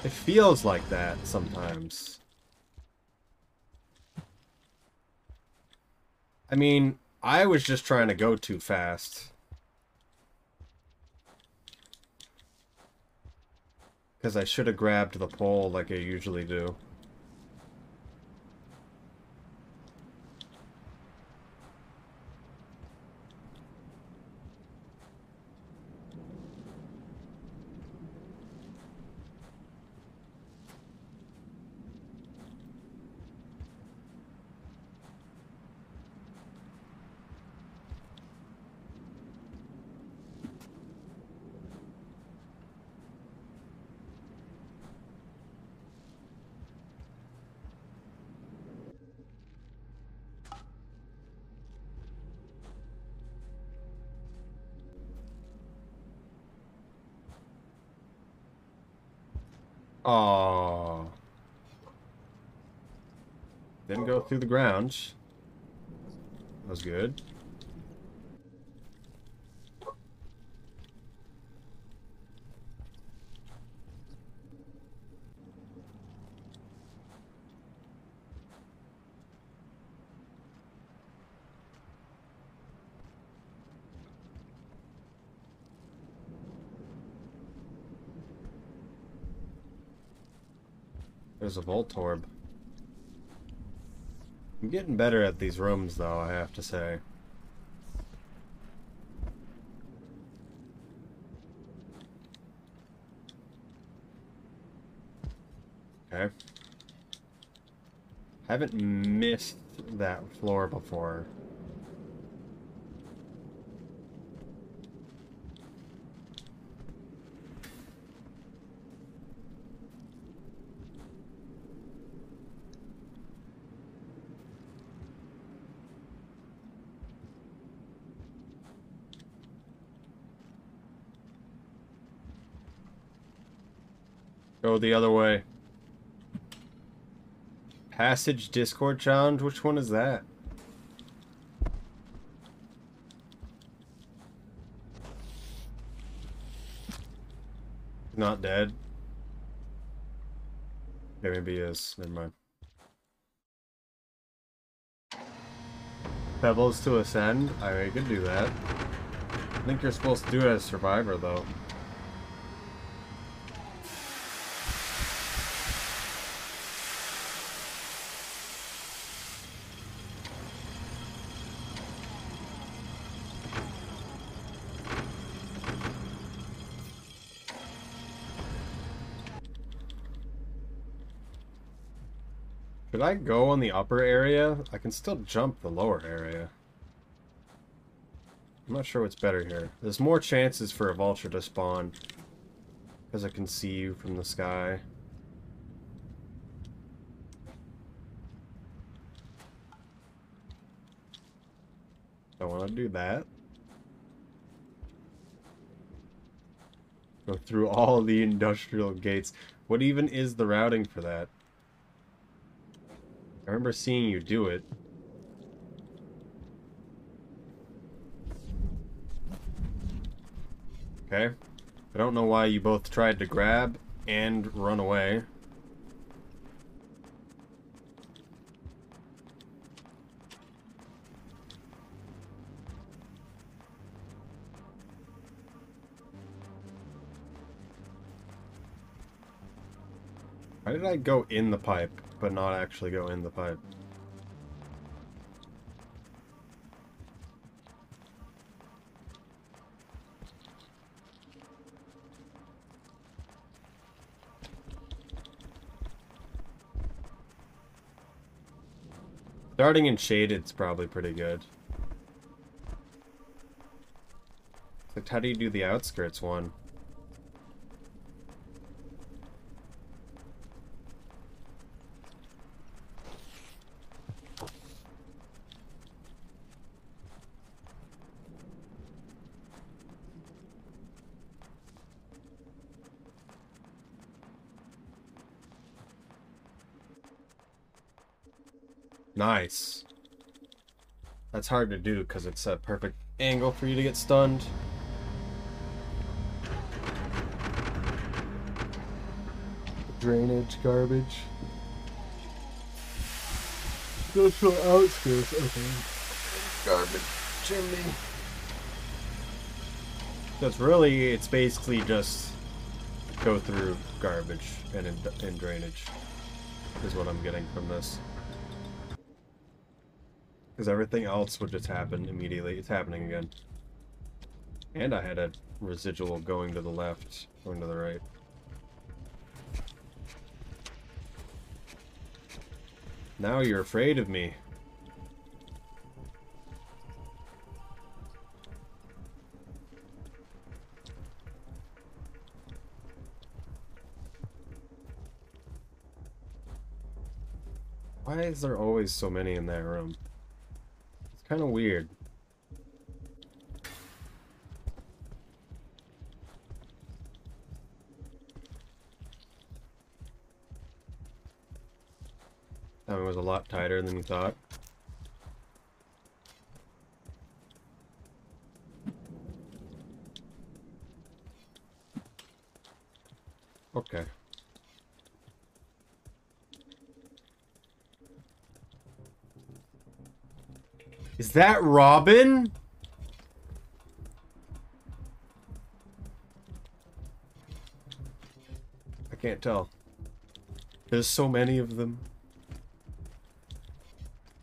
It feels like that sometimes. I mean, I was just trying to go too fast. Because I should have grabbed the pole like I usually do. Oh, didn't go through the ground. That was good. There's a Voltorb. I'm getting better at these rooms, though, I have to say. Okay. Haven't missed that floor before. Go the other way. Passage Discord challenge? Which one is that? Not dead. Okay, maybe he is. Never mind. Pebbles to ascend? I could do that. I think you're supposed to do it as Survivor, though. Should I go on the upper area? I can still jump the lower area. I'm not sure what's better here. There's more chances for a vulture to spawn, because I can see you from the sky. Don't want to do that. Go through all the industrial gates. What even is the routing for that? I remember seeing you do it. Okay. I don't know why you both tried to grab and run away. Why did I go in the pipe, but not actually go in the pipe? Starting in Shaded's probably pretty good. Like, how do you do the outskirts one? Nice. That's hard to do because it's a perfect angle for you to get stunned. Drainage garbage. Social outskirts, okay. Garbage chimney. That's really, it's basically just go through garbage and in drainage is what I'm getting from this. Because everything else would just happen immediately. It's happening again. And I had a residual going to the left, going to the right. Now you're afraid of me. Why is there always so many in that room? It's kind of weird. That one was a lot tighter than you thought. Okay. Is that Robin? I can't tell. There's so many of them.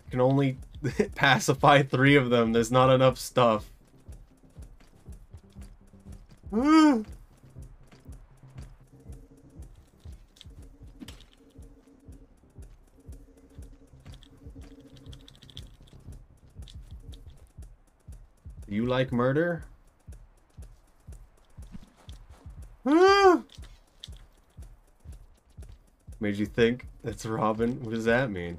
I can only pacify 3 of them. There's not enough stuff. You like murder? Made you think it's Robin? What does that mean?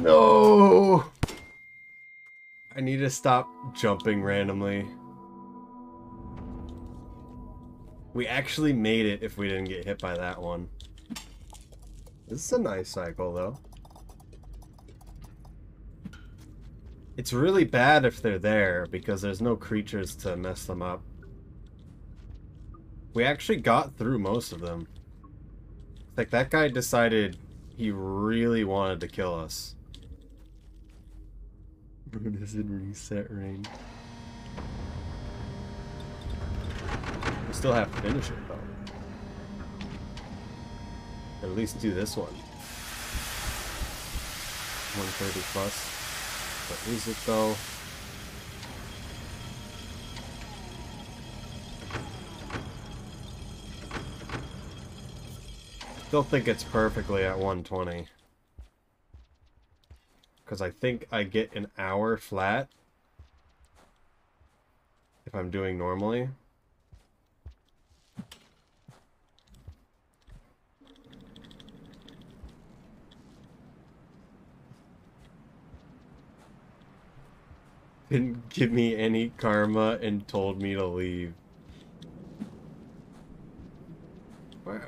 No! I need to stop jumping randomly. We actually made it if we didn't get hit by that one. This is a nice cycle, though. It's really bad if they're there, because there's no creatures to mess them up. We actually got through most of them. It's like that guy decided he really wanted to kill us. It is in reset range. We still have to finish it, though. At least do this one. 130 plus. What is it, though? Still think it's perfectly at 120. Because I think I get an hour flat if I'm doing normally. Didn't give me any karma and told me to leave. Wow.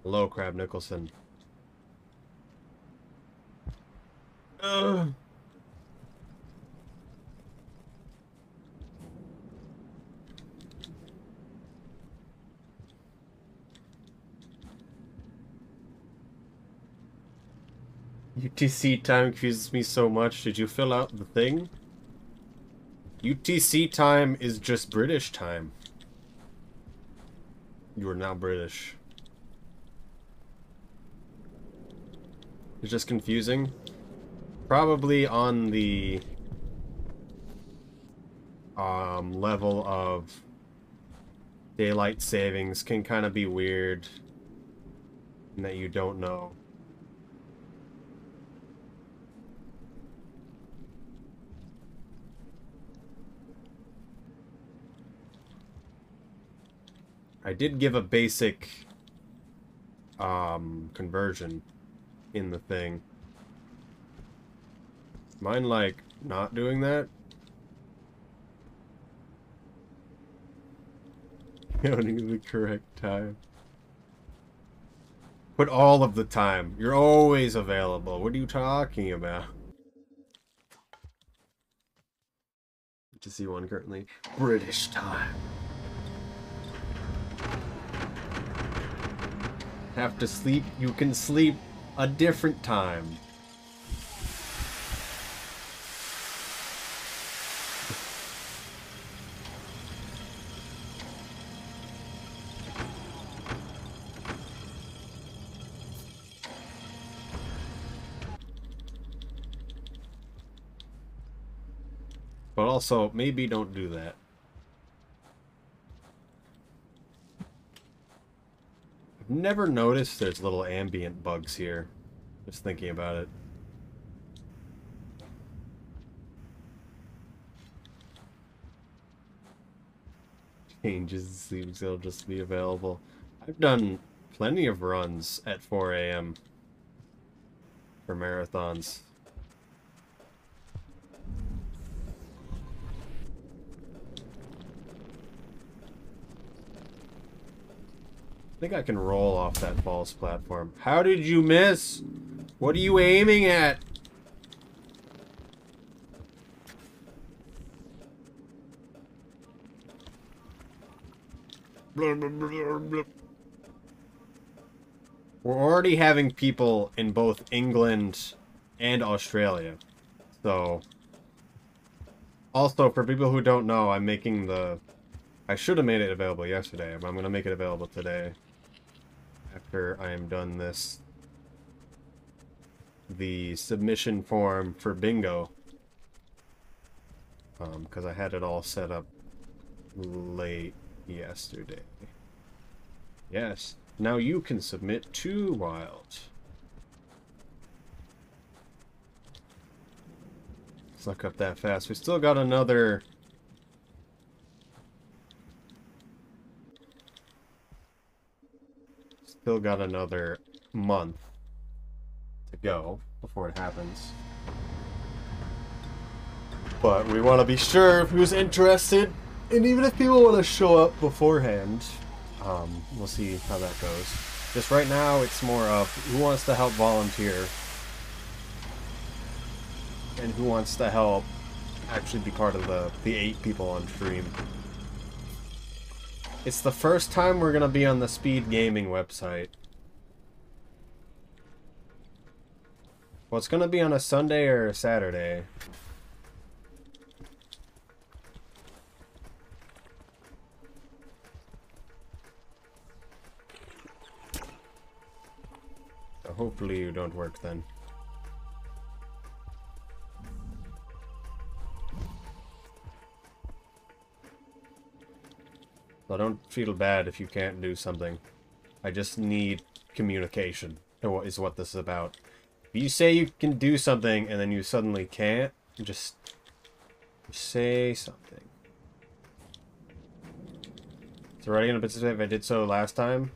Hello, Crab Nicholson. Ugh. UTC time confuses me so much. Did you fill out the thing? UTC time is just British time. You are now British. It's just confusing. Probably on the level of daylight savings can kind of be weird in that you don't know. I did give a basic conversion in the thing. Mine like not doing that? Counting the correct time. Put all of the time. You're always available. What are you talking about? To see one currently. British time. Have to sleep? You can sleep a different time. But also, maybe don't do that. I've never noticed there's little ambient bugs here. Just thinking about it. Changes seems they'll just be available. I've done plenty of runs at 4 AM for marathons. I think I can roll off that false platform. How did you miss? What are you aiming at? Blah, blah, blah, blah. We're already having people in both England and Australia. So, also for people who don't know, I'm making the... I should have made it available yesterday, but I'm going to make it available today. After I am done this, the submission form for bingo, because I had it all set up late yesterday. Yes, now you can submit to Wild. Suck up that fast. We still got another... Still got another month to go before it happens. But we want to be sure of who's interested. And even if people want to show up beforehand, we'll see how that goes. Just right now, it's more of who wants to help volunteer. And who wants to help actually be part of the 8 people on stream. It's the first time we're gonna be on the Speed Gaming website. Well, it's gonna be on a Sunday or a Saturday. So hopefully you don't work then. So don't feel bad if you can't do something. I just need communication, is what this is about. If you say you can do something and then you suddenly can't, just say something. It's already going to participate if I did so last time.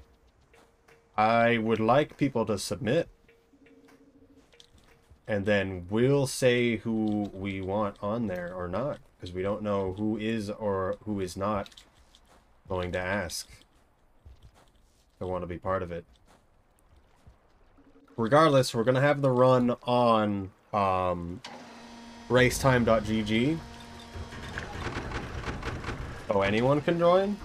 I would like people to submit. And then we'll say who we want on there or not. Because we don't know who is or who is not going to ask. I want to be part of it. Regardless, we're going to have the run on racetime.gg. Oh, anyone can join?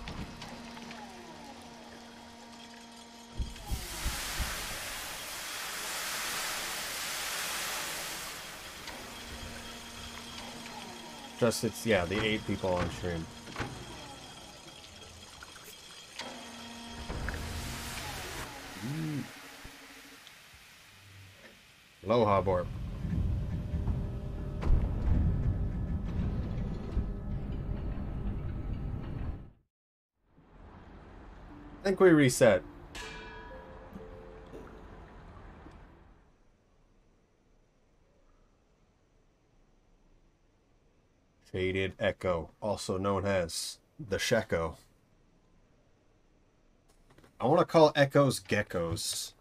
Just, it's, yeah, the 8 people on stream. Aloha, Borb. I think we reset. Faded Echo, also known as the Sheko. I want to call echoes geckos.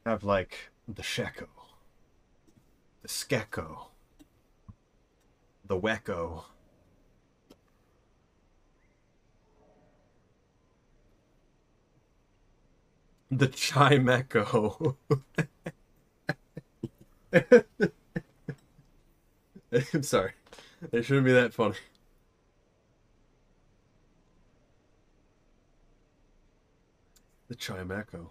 Have like the Sheko, the Skeko, the Wecko. The Chimecho. I'm sorry. It shouldn't be that funny. The Chimecho.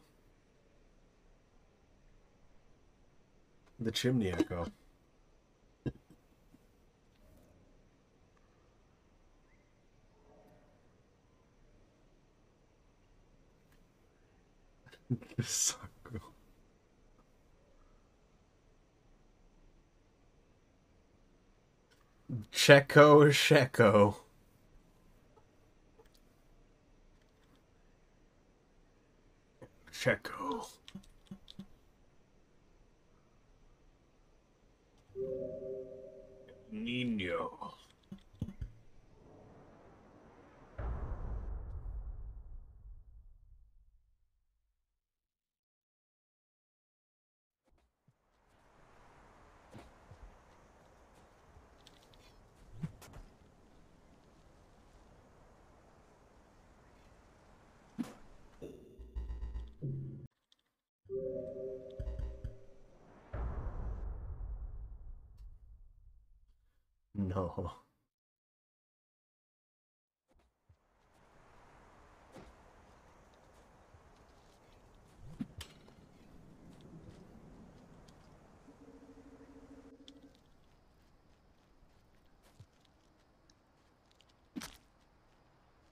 The Chimney Echo. Saku. Checo Sheko. Checo. Nino. No.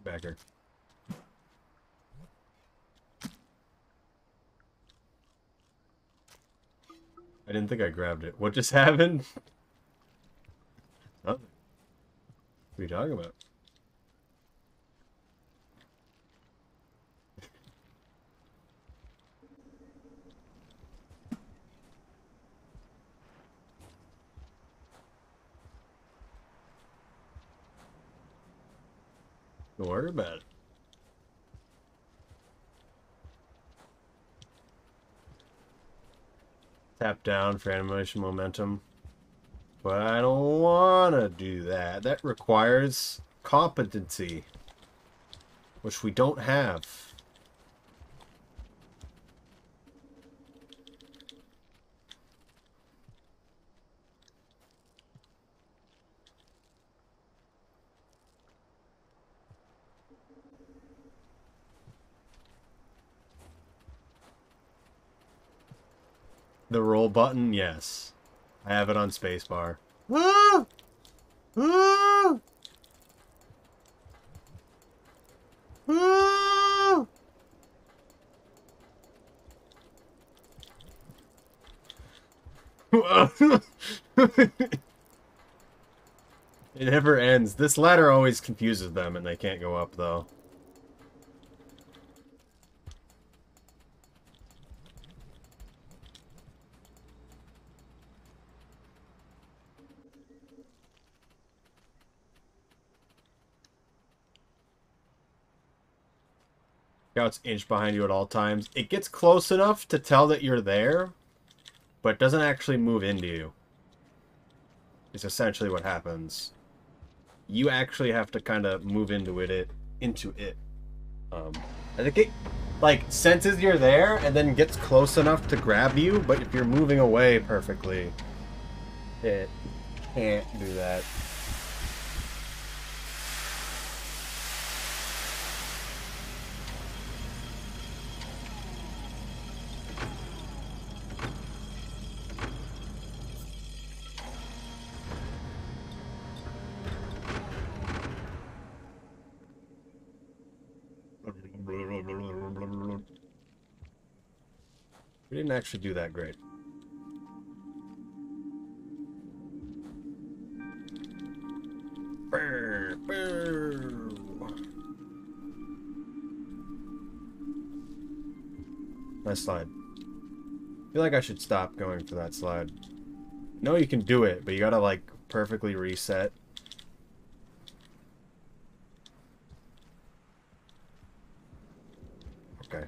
Backer. I didn't think I grabbed it. What just happened? Huh? What are you talking about? Don't worry about it. Tap down for animation momentum. But I don't want to do that. That requires competency, which we don't have. The roll button, yes. I have it on spacebar. Ah! Ah! Ah! It never ends. This ladder always confuses them and they can't go up, though. How it's inch behind you at all times. It gets close enough to tell that you're there, but doesn't actually move into you. It's essentially what happens. You actually have to kind of move into it. I think it, like, senses you're there and then gets close enough to grab you, but if you're moving away perfectly, it can't do that. We didn't actually do that great. Brr, brr. Nice slide. I feel like I should stop going for that slide. No, you can do it, but you gotta like perfectly reset. Okay.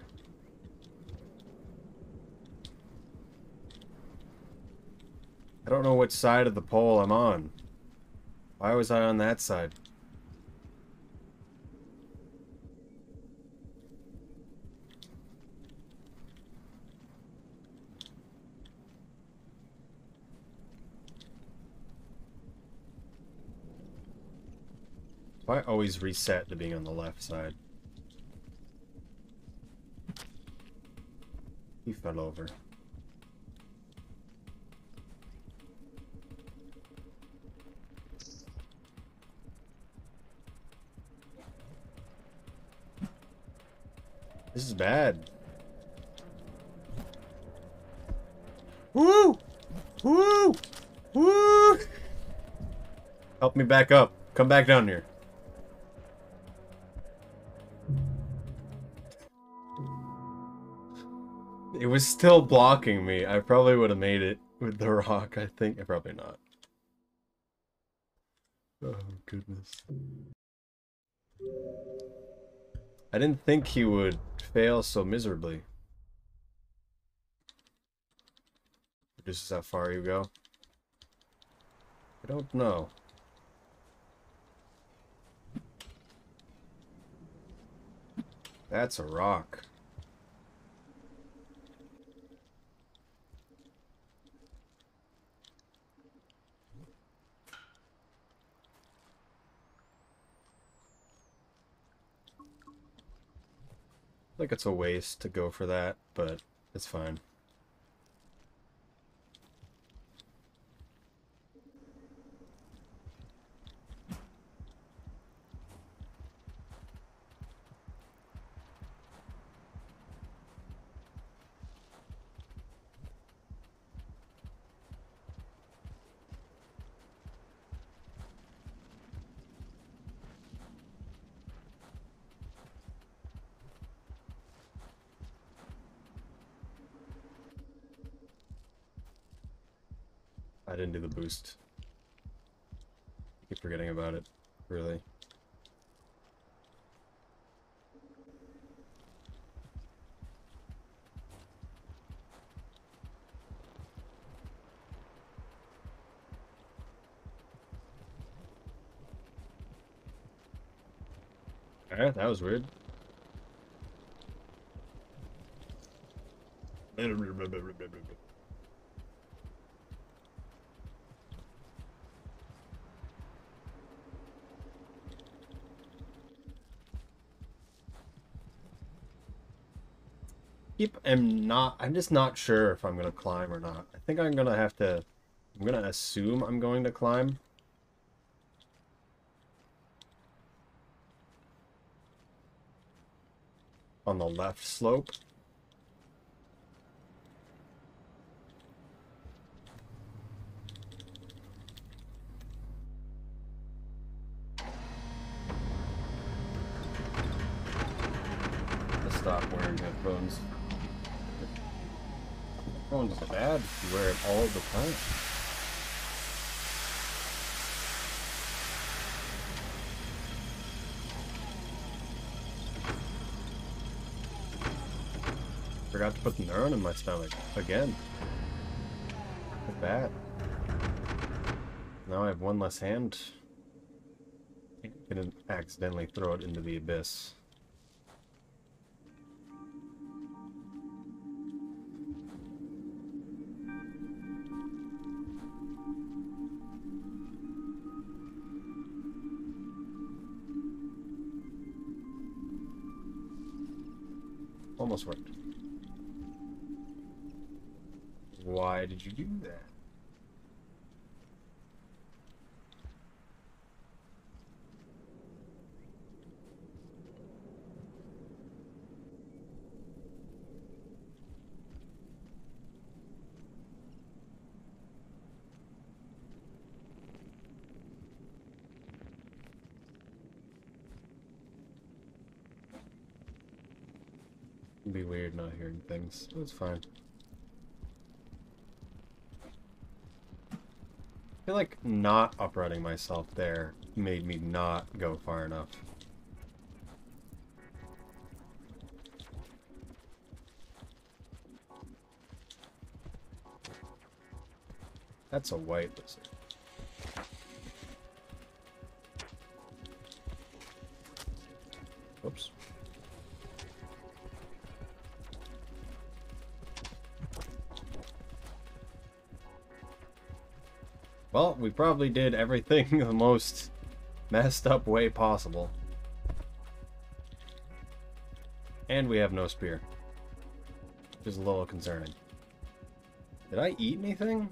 I don't know which side of the pole I'm on. Why was I on that side? Why always reset to being on the left side? He fell over. This is bad. Woo! Woo! Woo! Help me back up. Come back down here. It was still blocking me. I probably would have made it with the rock, I think. Probably not. Oh, goodness. I didn't think he would fail so miserably. This is how far you go? I don't know. That's a rock. Like it's a waste to go for that, but it's fine. I didn't do the boost. I keep forgetting about it, really. Alright, that was weird. I'm just not sure if I'm gonna climb or not. I think I'm gonna have to, I'm gonna assume I'm going to climb. On the left slope. Let's stop wearing headphones. Headphones are bad if you wear it all the time. Forgot to put the neuron in my stomach again. Look bad. Now I have one less hand. I didn't accidentally throw it into the abyss. Almost worked. Why did you do that? It'd be weird not hearing things. It's fine. I feel like not uprunning myself there made me not go far enough. That's a white lizard. Whoops. Well, we probably did everything the most messed up way possible. And we have no spear. Which is a little concerning. Did I eat anything?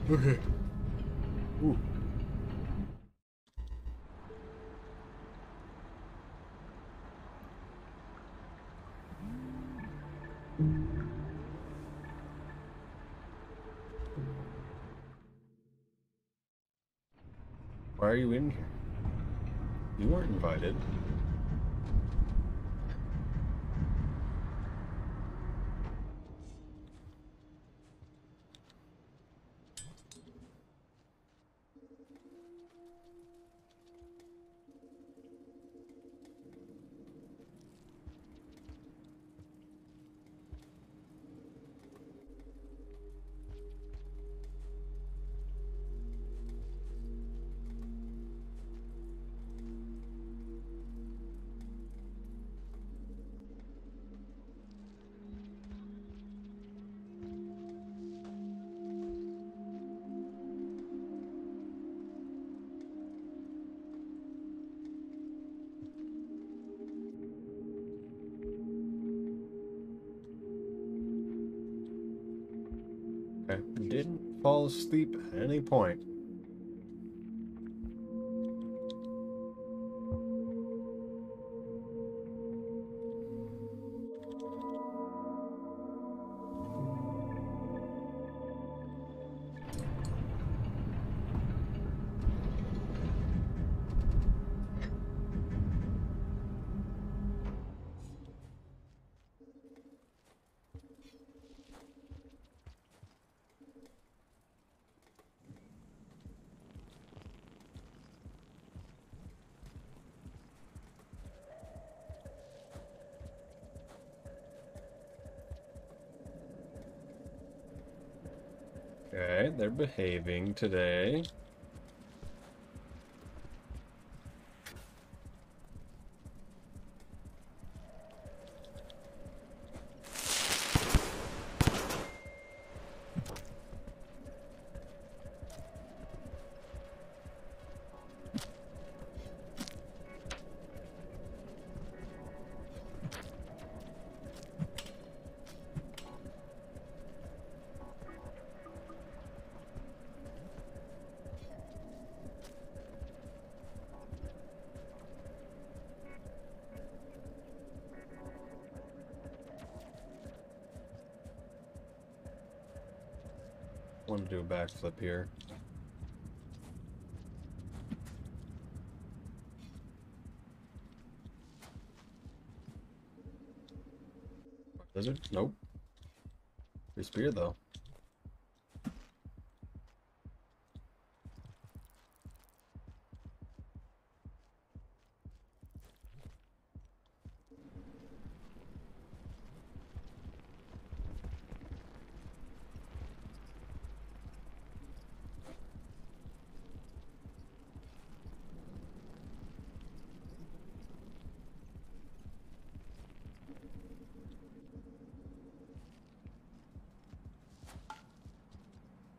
Okay. Ooh. Why are you in here? You weren't invited. Okay. Didn't fall asleep at any point. Okay, they're behaving today. I want to do a backflip here. Lizard? Nope. Free spear though.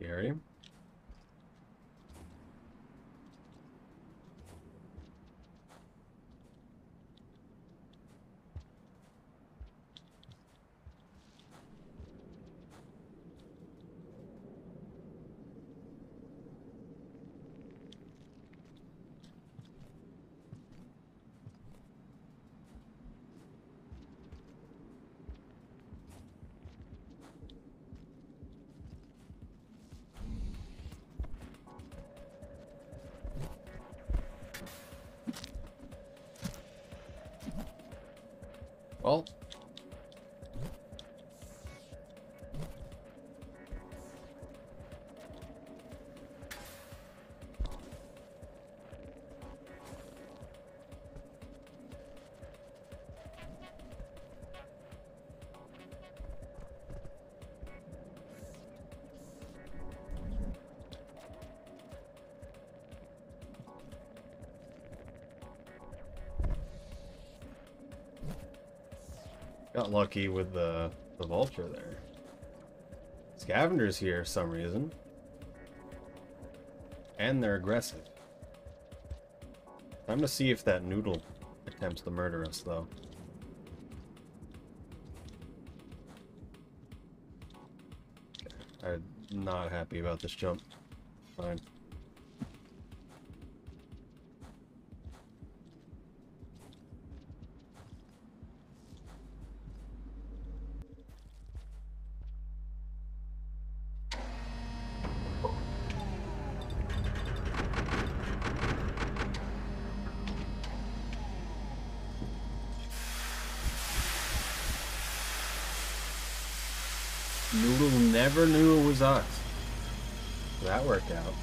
scary. Well, got lucky with the vulture there. Scavengers here for some reason. And they're aggressive. Time to see if that noodle attempts to murder us, though. Okay. I'm not happy about this jump. Fine. Noodle never knew it was us. That worked out.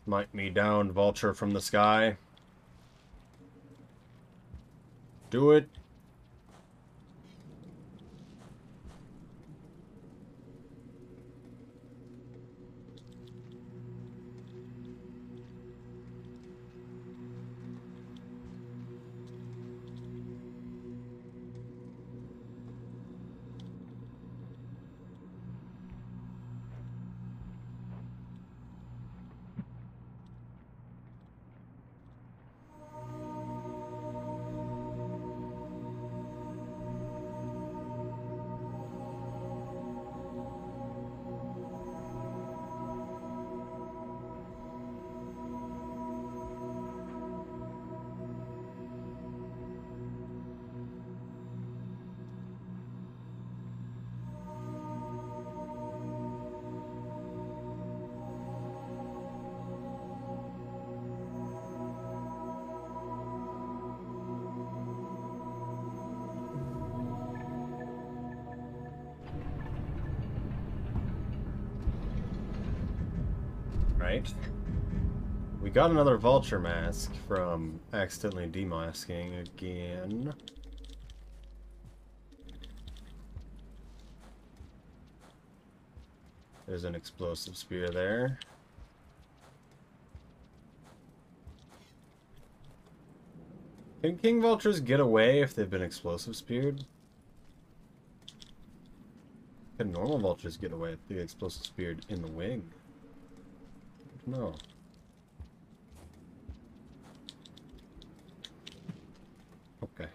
Smite me down, vulture from the sky. Do it. Right. We got another vulture mask from accidentally demasking again. There's an explosive spear there. Can king vultures get away if they've been explosive speared? Can normal vultures get away if they get explosive speared in the wing? No. Okay.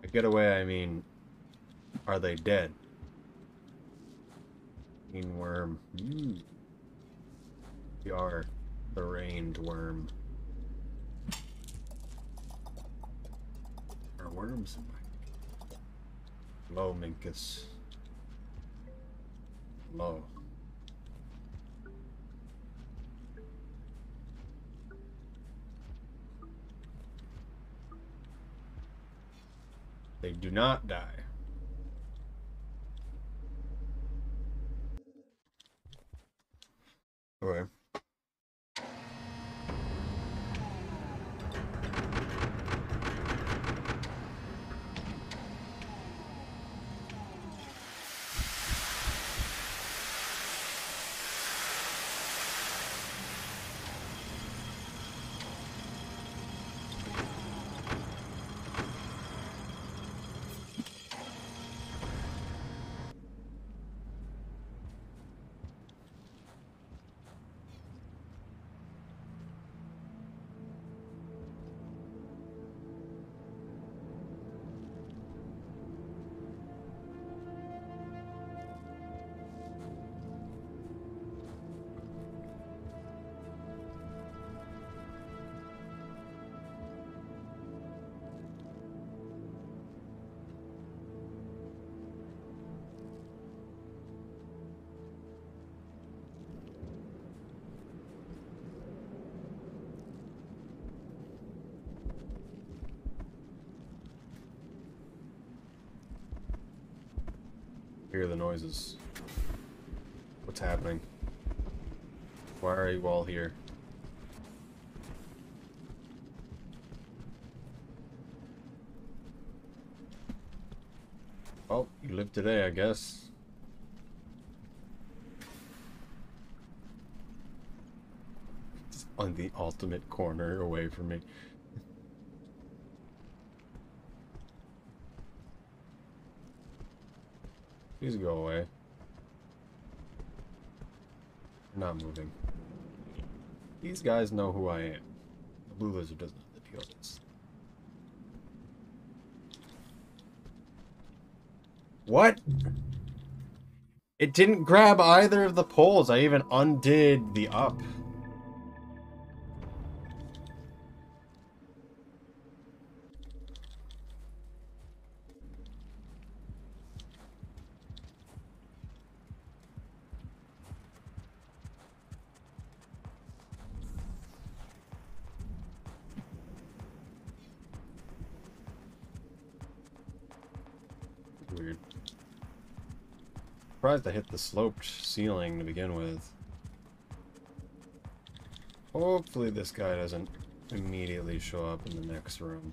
By get away, I mean, are they dead? Green worm. We are the rained worm. Are worms in my Low, Minkus. Low. They do not die. Okay. Hear the noises. What's happening? Why are you all here? Oh, you live today, I guess. It's on the ultimate corner away from me. Please go away. You're not moving. These guys know who I am. The blue lizard doesn't know the deal is. What? It didn't grab either of the poles. I even undid the up. Weird. Surprised I hit the sloped ceiling to begin with. Hopefully this guy doesn't immediately show up in the next room.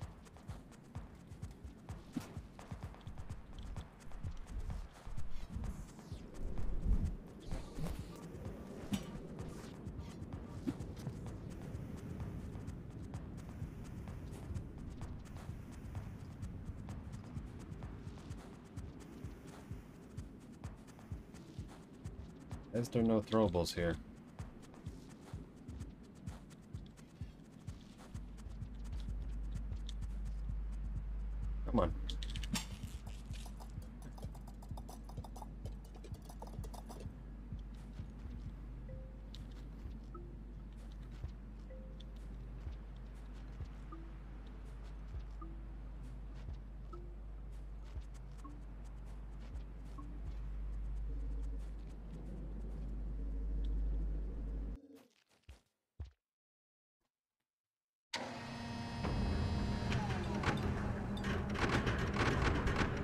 Why is there no throwables here? Come on.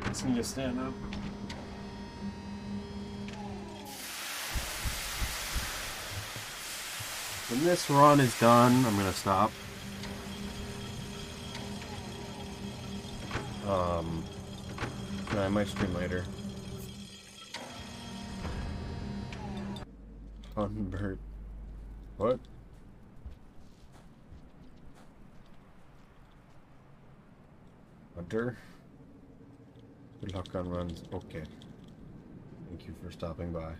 Just need to stand up. When this run is done, I'm gonna stop. I might stream later. Hunbird. What? Hunter? Good luck on runs. Okay. Thank you for stopping by.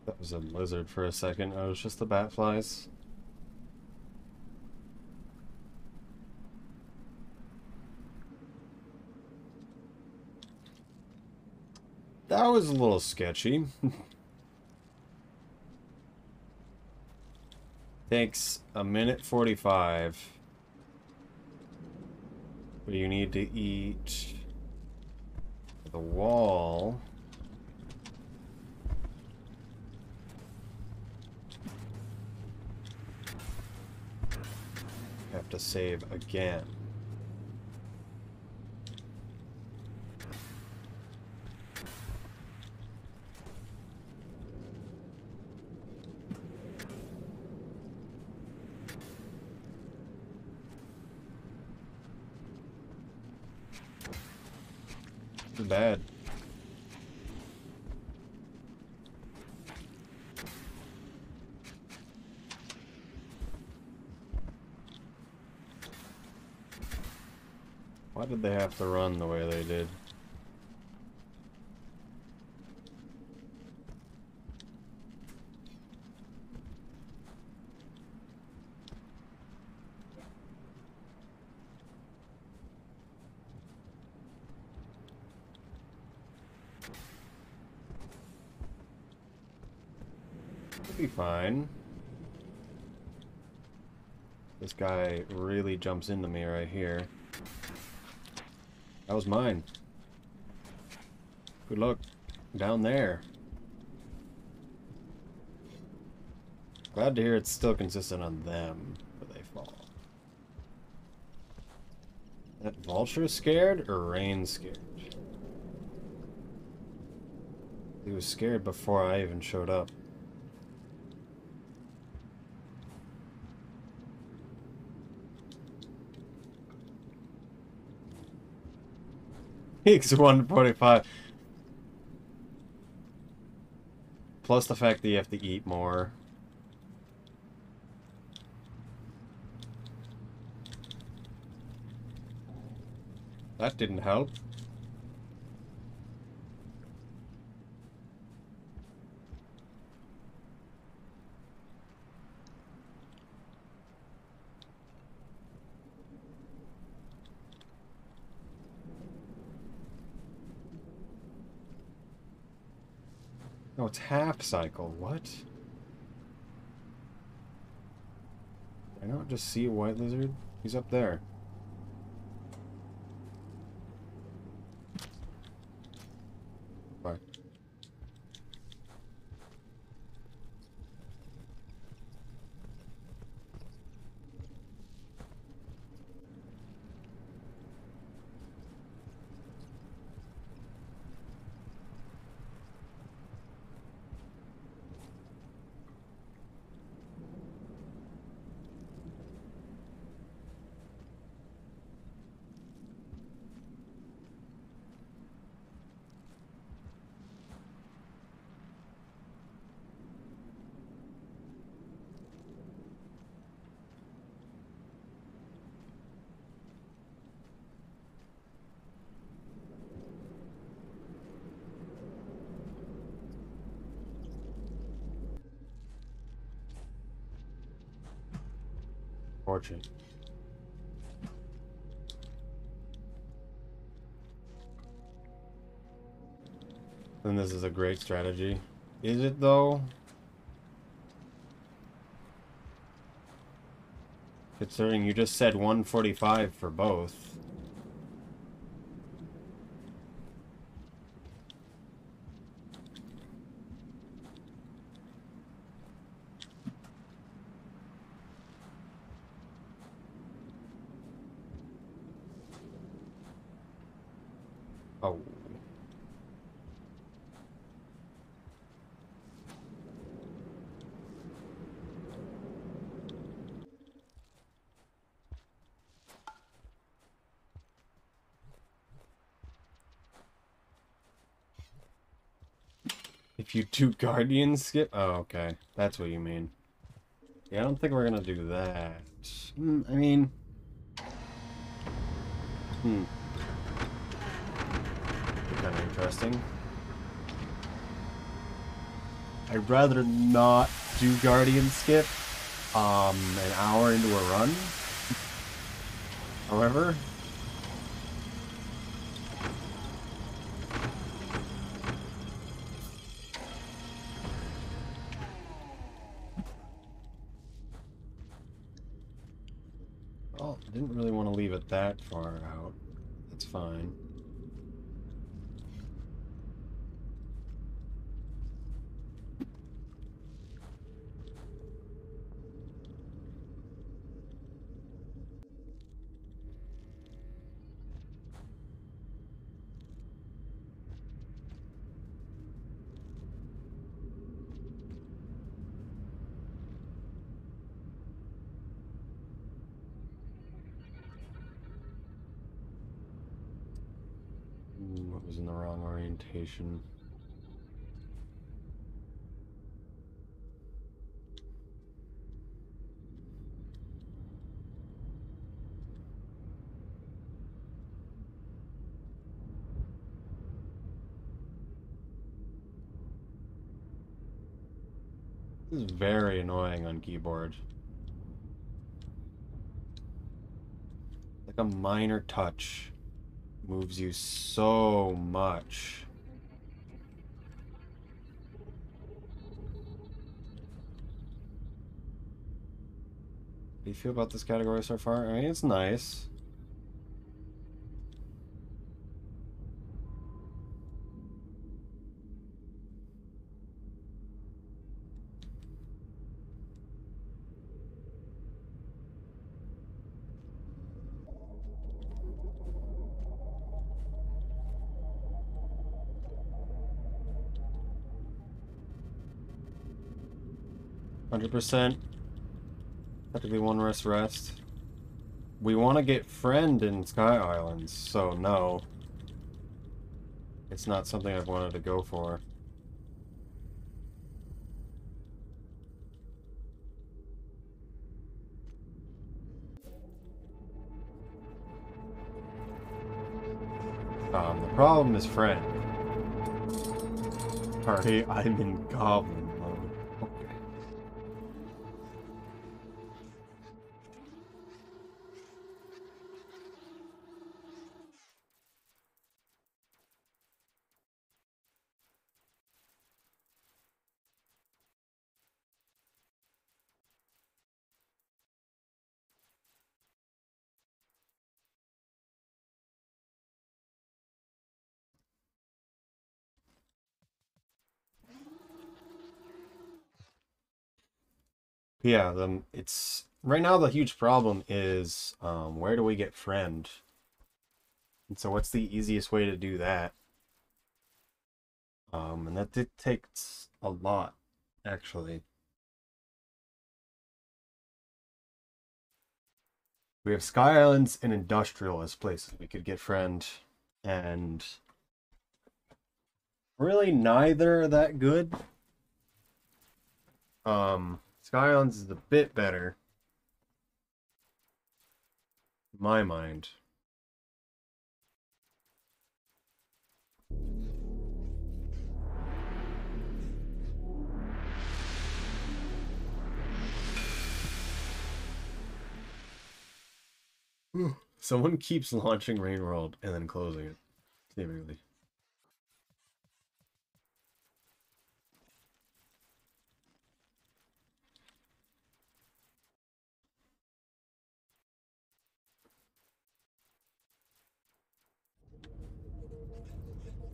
That was a lizard for a second. Oh, it was just the bat flies. That was a little sketchy. Takes a minute 45. But you need to eat the wall. Have to save again. Too bad. Why did they have to run the way they did? It'll be fine. This guy really jumps into me right here. That was mine. Good luck down there. Glad to hear it's still consistent on them, but they fall. That vulture scared or Rain scared? He was scared before I even showed up. It's 145. Plus the fact that you have to eat more. That didn't help. No, it's half cycle. What? Did I not just see a white lizard? He's up there. Bye. Fortune. Then this is a great strategy. Is it though? Considering you just said 145 for both. Oh. If you do Guardian skip? Oh, okay. That's what you mean. Yeah, I don't think we're gonna do that. I mean... Kind of interesting. I'd rather not do Guardian Skip an hour into a run. However, well, I didn't really want to leave it that far out. That's fine. Ooh, I was in the wrong orientation. This is very annoying on keyboard. Like a minor touch moves you so much. How do you feel about this category so far? I mean, it's nice. %. Have to be one rest. We want to get friend in Sky Islands, so no. It's not something I've wanted to go for. The problem is friend. Sorry, I'm in goblin mode. Okay. Yeah, it's right now the huge problem is where do we get friend? And so what's the easiest way to do that? And that takes a lot, actually. We have Sky Islands and Industrial as places we could get friend, and really neither are that good. Sky Islands is a bit better, in my mind. Someone keeps launching Rain World and then closing it, seemingly.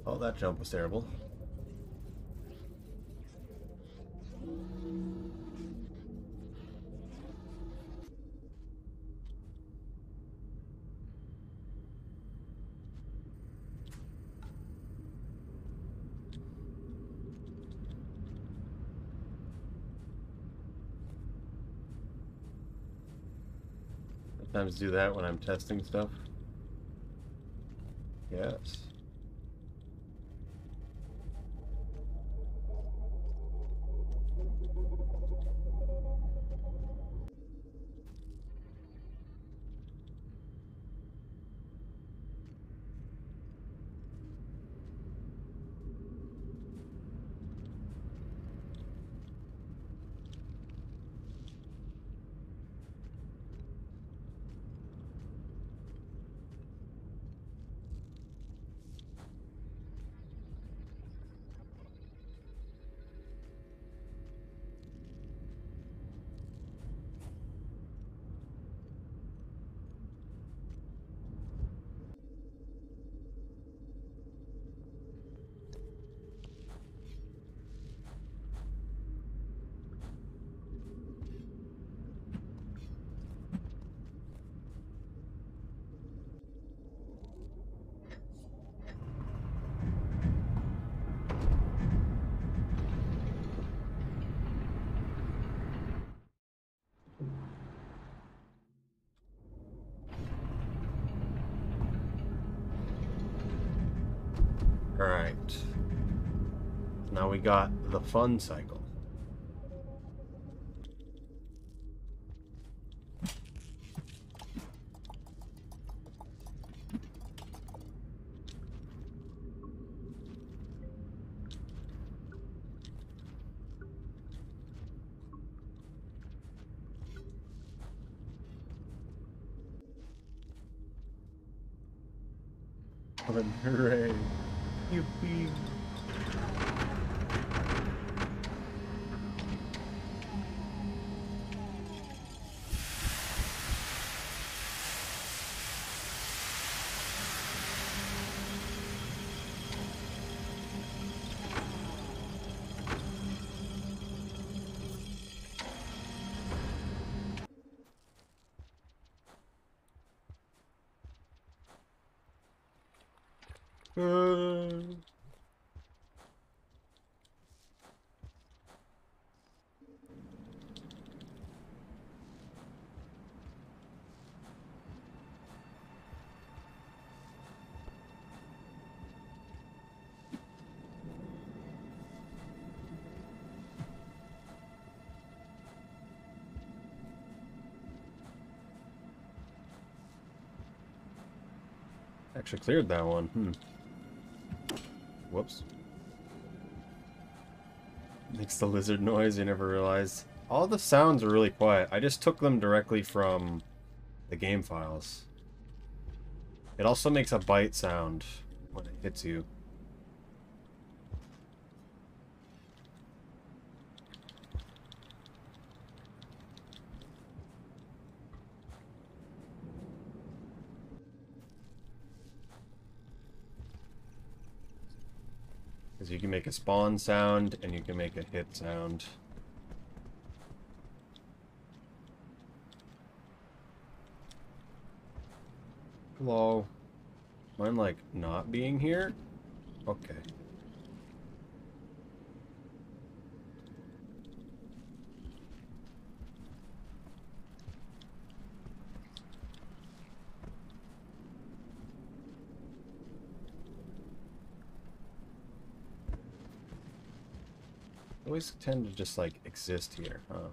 Oh, that jump was terrible. Sometimes do that when I'm testing stuff. Yes. Alright. Now we got the fun cycle. Hooray. Yippee. Actually cleared that one. Whoops. Makes the lizard noise, you never realized. All the sounds are really quiet. I just took them directly from the game files. It also makes a bite sound when it hits you. Because you can make a spawn sound and you can make a hit sound. Hello. Mine like not being here? Okay. I always tend to just like exist here, huh?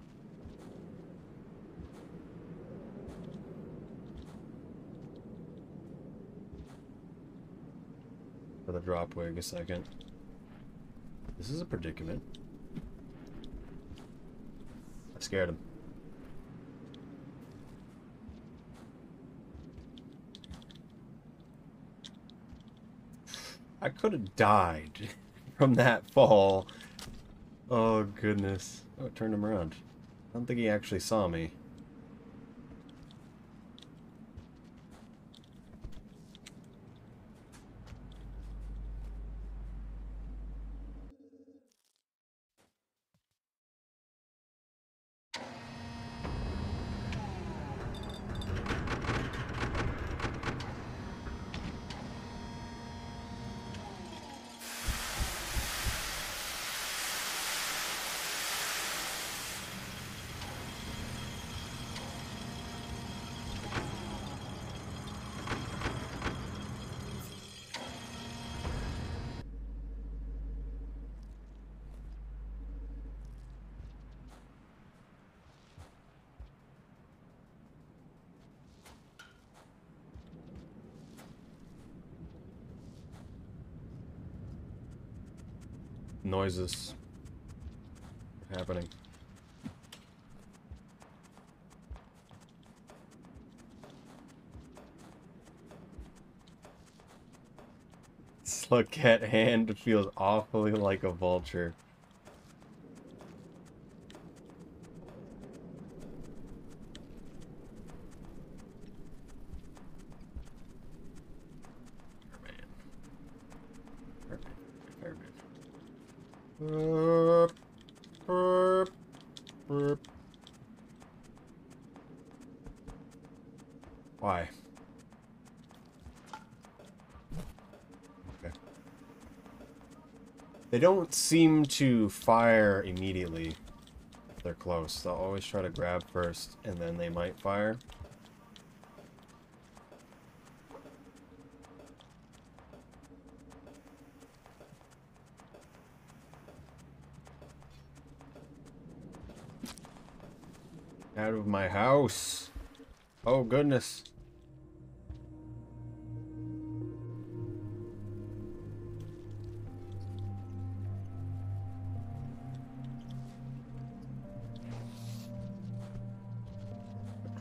For the drop wig a second. This is a predicament. I scared him. I could have died from that fall. Oh goodness. Oh, it turned him around. I don't think he actually saw me. Noises happening. Slugcat hand feels awfully like a vulture. Why? Okay. They don't seem to fire immediately if they're close. They'll always try to grab first, and then they might fire. Out of my house. Oh, goodness.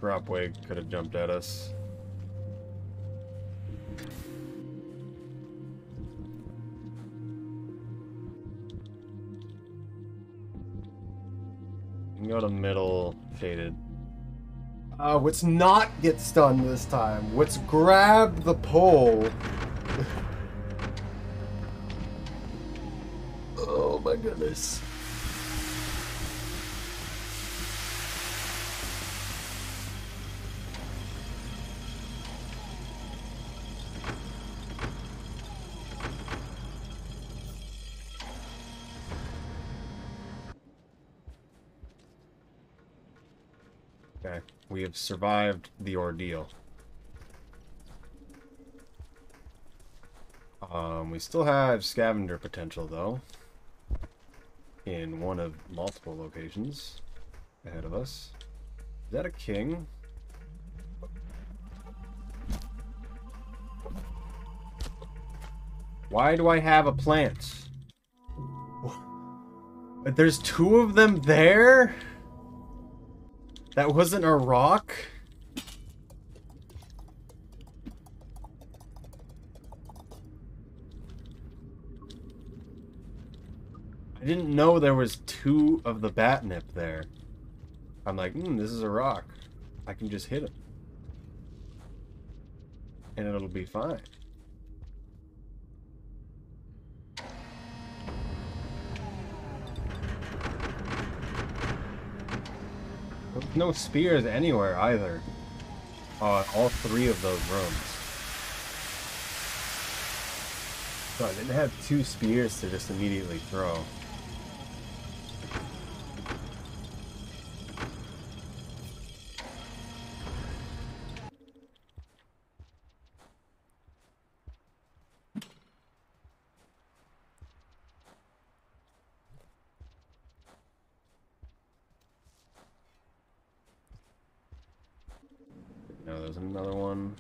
Dropway could have jumped at us. You can go to middle, shaded. What's not get stunned this time? What's grab the pole? Oh my goodness. Okay, we have survived the ordeal. We still have scavenger potential, though, in one of multiple locations ahead of us. Is that a king? Why do I have a plant? There's two of them there? That wasn't a rock? I didn't know there was two of the batnip there. I'm like, this is a rock. I can just hit it. And it'll be fine. No spears anywhere either. All three of those rooms. So I didn't have two spears to just immediately throw. No, there's another one.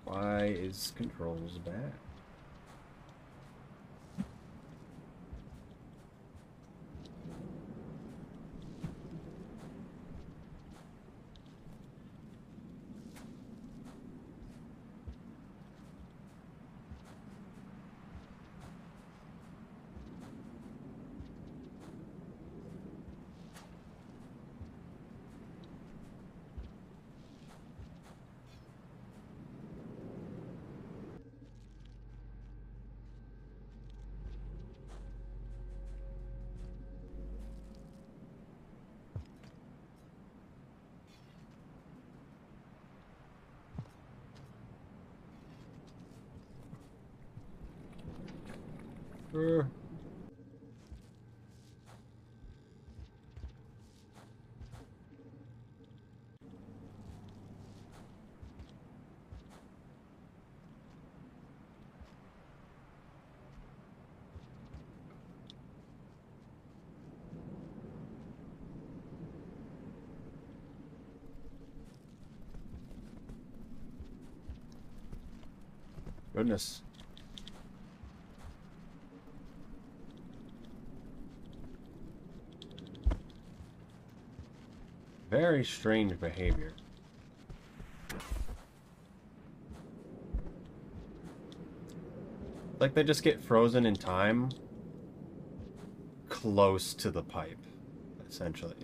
Why is controls bad? Goodness. Very strange behavior. Like they just get frozen in time close to the pipe, essentially.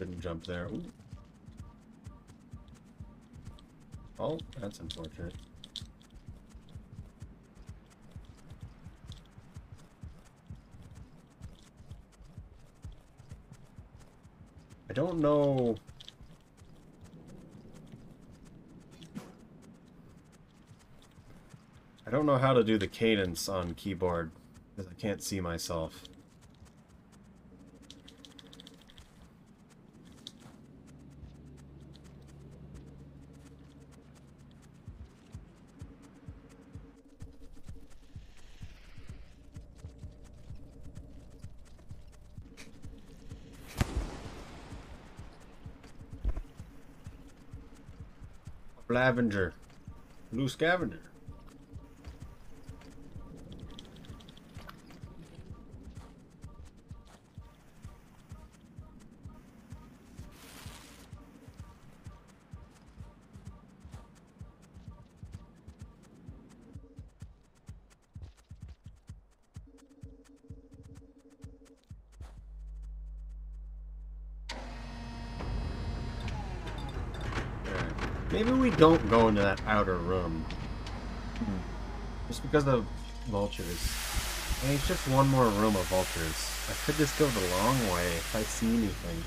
Didn't jump there. Ooh. Oh, that's unfortunate. I don't know. I don't know how to do the cadence on keyboard because I can't see myself. Scavenger. Blue scavenger. Maybe we don't go into that outer room. Just because of vultures. I mean, it's just one more room of vultures. I could just go the long way if I see anything.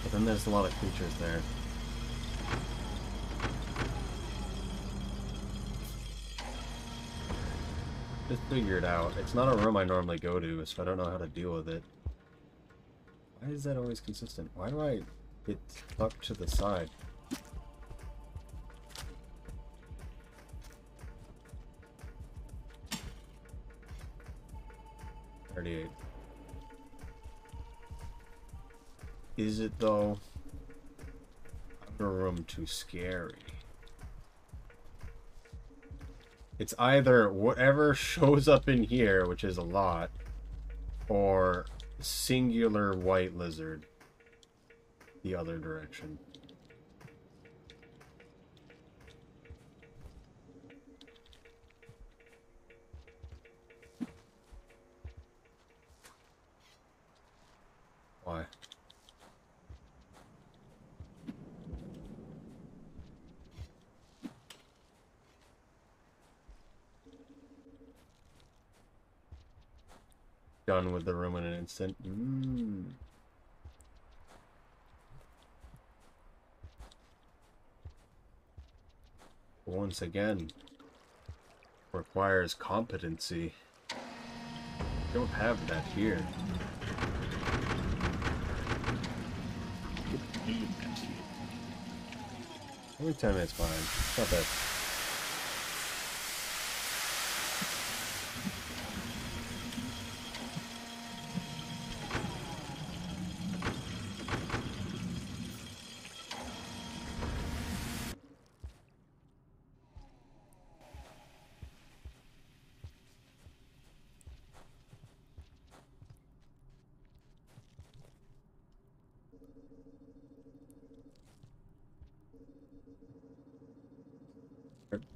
But then there's a lot of creatures there. Just figure it out. It's not a room I normally go to, so I don't know how to deal with it. Why is that always consistent? Why do I get stuck to the side? Is it though? Outer room too scary? It's either whatever shows up in here, which is a lot, or singular white lizard the other direction. Why? Done with the room in an instant. Once again, requires competency. Don't have that here. Only 10 minutes fine. Not bad.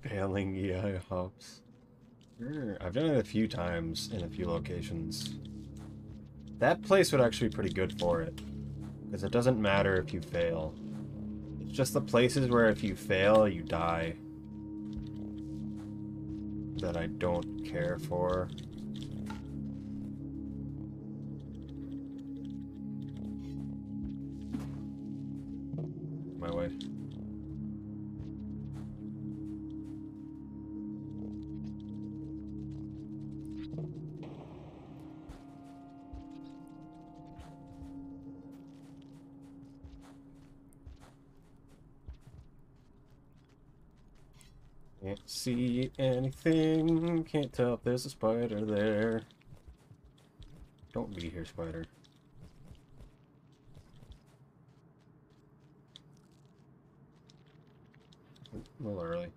Bailing EI hops. I've done it a few times in a few locations. That place would actually be pretty good for it. Because it doesn't matter if you fail. It's just the places where if you fail, you die. That I don't care for. My way. Can't see anything, can't tell if there's a spider there. Don't be here, spider. A little early.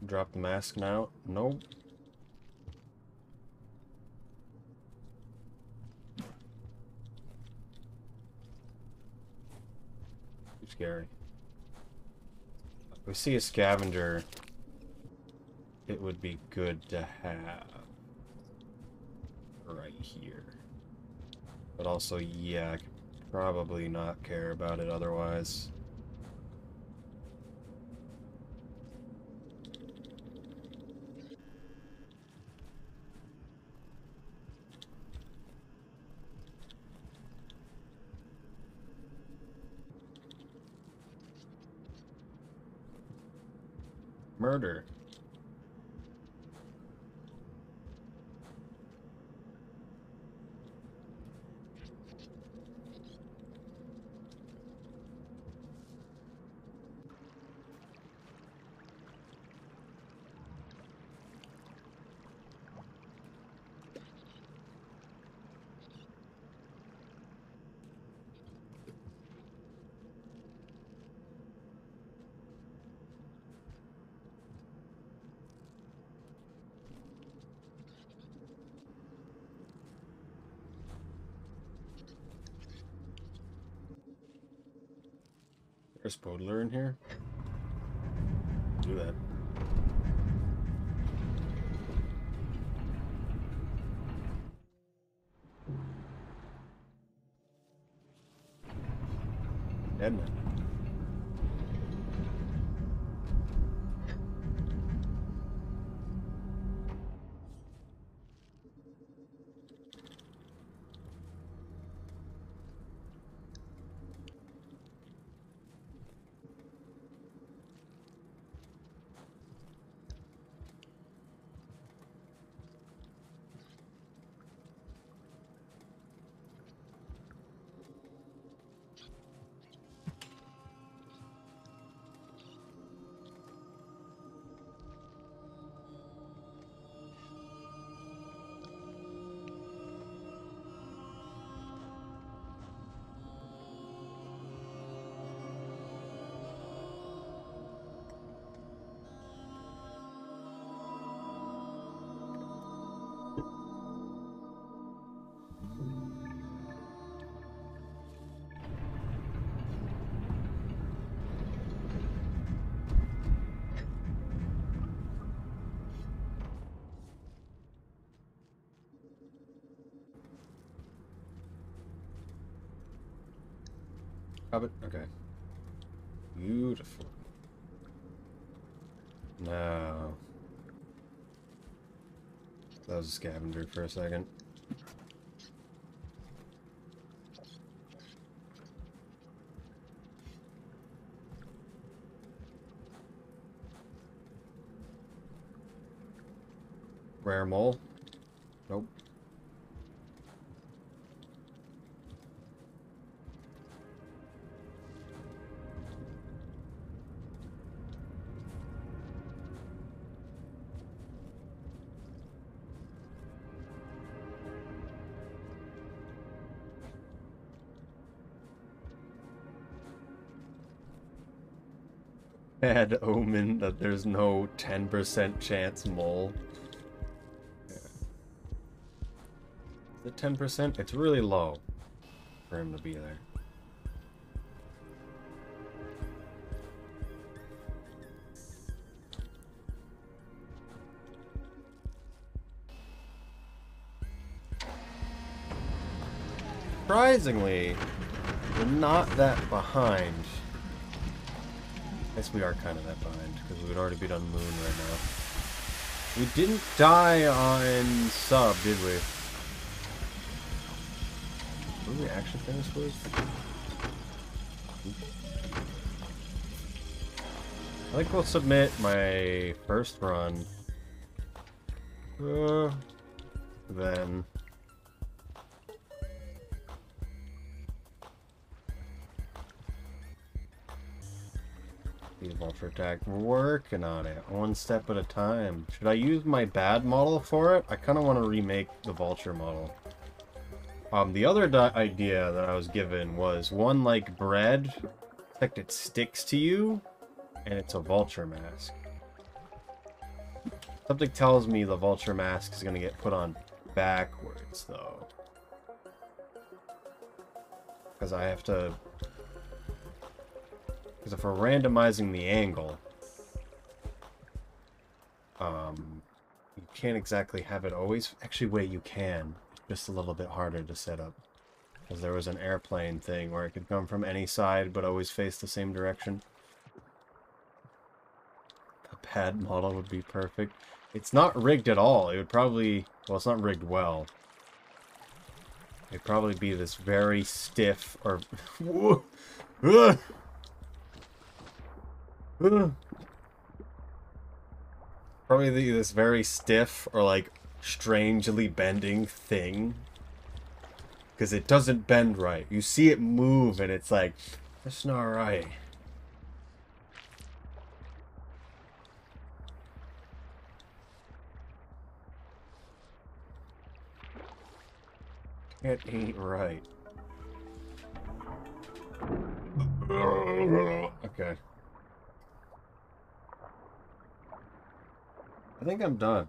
Drop the mask now. Nope. Too scary. If we see a scavenger, it would be good to have right here. But also, yeah, I could probably not care about it otherwise. Murder. There's Podler in here. Do that. Deadman. Hobbit? Okay. Beautiful. No. That was a scavenger for a second. Rare mole? Nope. Bad omen that there's no 10% chance mole. Yeah. Is it 10%? It's really low for him to be there. Surprisingly, we're not that behind. I guess we are kind of that behind, because we would already be on Moon right now. We didn't die on Sub, did we? What did we actually finish with? I think we'll submit my first run. Then... the vulture attack. We're working on it, one step at a time. Should I use my bad model for it? I kind of want to remake the vulture model. The other idea that I was given was one like bread, except it sticks to you, and it's a vulture mask. Something tells me the vulture mask is going to get put on backwards, though. Because I have to... Because if we're randomizing the angle, you can't exactly have it always... Actually, wait, you can. It's just a little bit harder to set up. Because there was an airplane thing where it could come from any side but always face the same direction. A pad model would be perfect. It's not rigged at all. It would probably... Well, it's not rigged well. It'd probably be this very stiff or... Probably this very stiff or like strangely bending thing. Because it doesn't bend right. You see it move and it's like, that's not right. It ain't right. Okay. I think I'm done.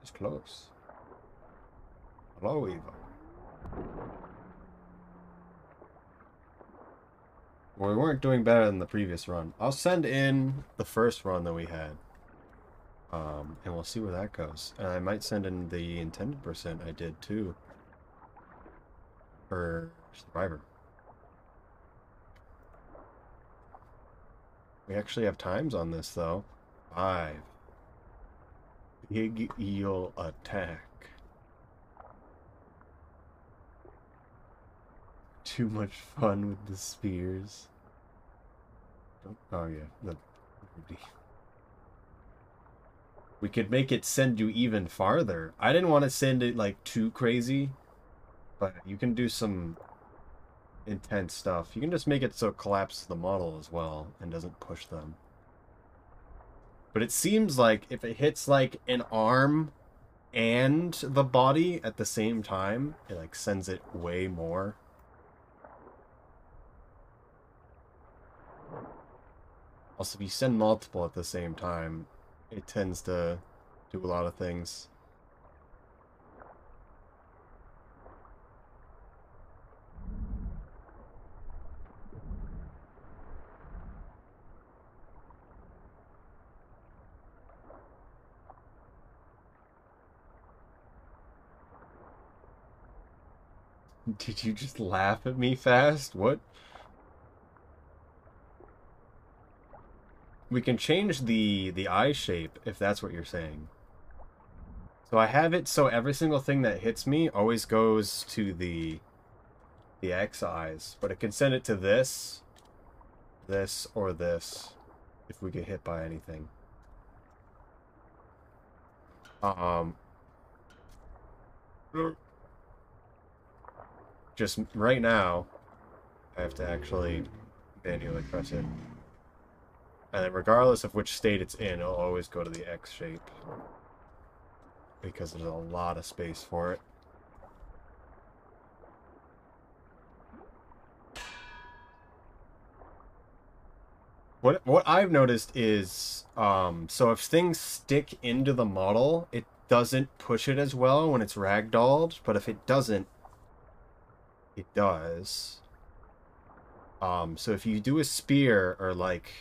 It's close. Hello, Eva. Well, we weren't doing better than the previous run. I'll send in the first run that we had. And we'll see where that goes. And I might send in the intended percent I did too. For Survivor. We actually have times on this though. 5. Big eel attack. Too much fun with the spears. Oh yeah, we could make it send you even farther. I didn't want to send it like too crazy, but you can do some intense stuff. You can just make it so it collapses the model as well and doesn't push them. But it seems like if it hits like an arm and the body at the same time, it like sends it way more. Also, if you send multiple at the same time, it tends to do a lot of things. Did you just laugh at me fast? What? We can change the eye shape if that's what you're saying. So I have it so every single thing that hits me always goes to the X eyes, but it can send it to this, or this if we get hit by anything. Just right now, I have to actually manually press it. And then regardless of which state it's in, it'll always go to the X shape. Because there's a lot of space for it. What I've noticed is, so if things stick into the model, it doesn't push it as well when it's ragdolled, but if it doesn't, it does. So if you do a spear or like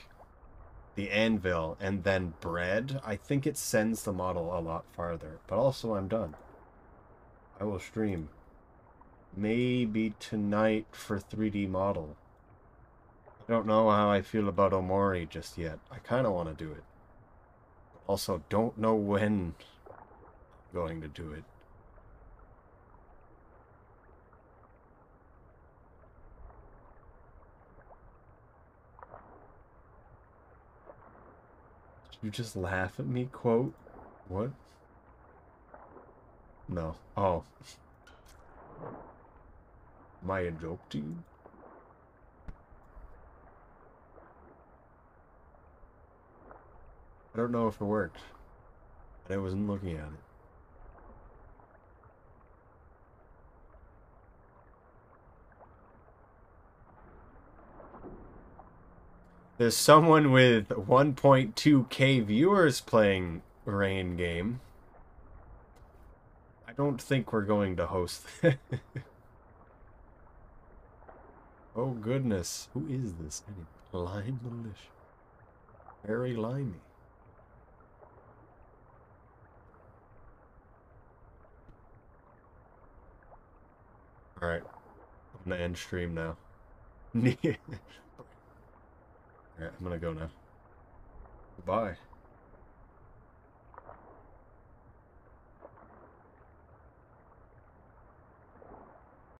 the anvil and then bread, I think it sends the model a lot farther. But also, I'm done. I will stream. Maybe tonight for 3D model. I don't know how I feel about Omori just yet. I kind of want to do it. Also, don't know when I'm going to do it. You just laugh at me, quote? What? No. Oh. Am I a joke to you? I don't know if it worked. I wasn't looking at it. There's someone with 1.2k viewers playing Rain Game. I don't think we're going to host. Oh goodness, who is this? Lime Militia. Very limey. Alright. I'm gonna end stream now. Alright, I'm gonna go now. Goodbye.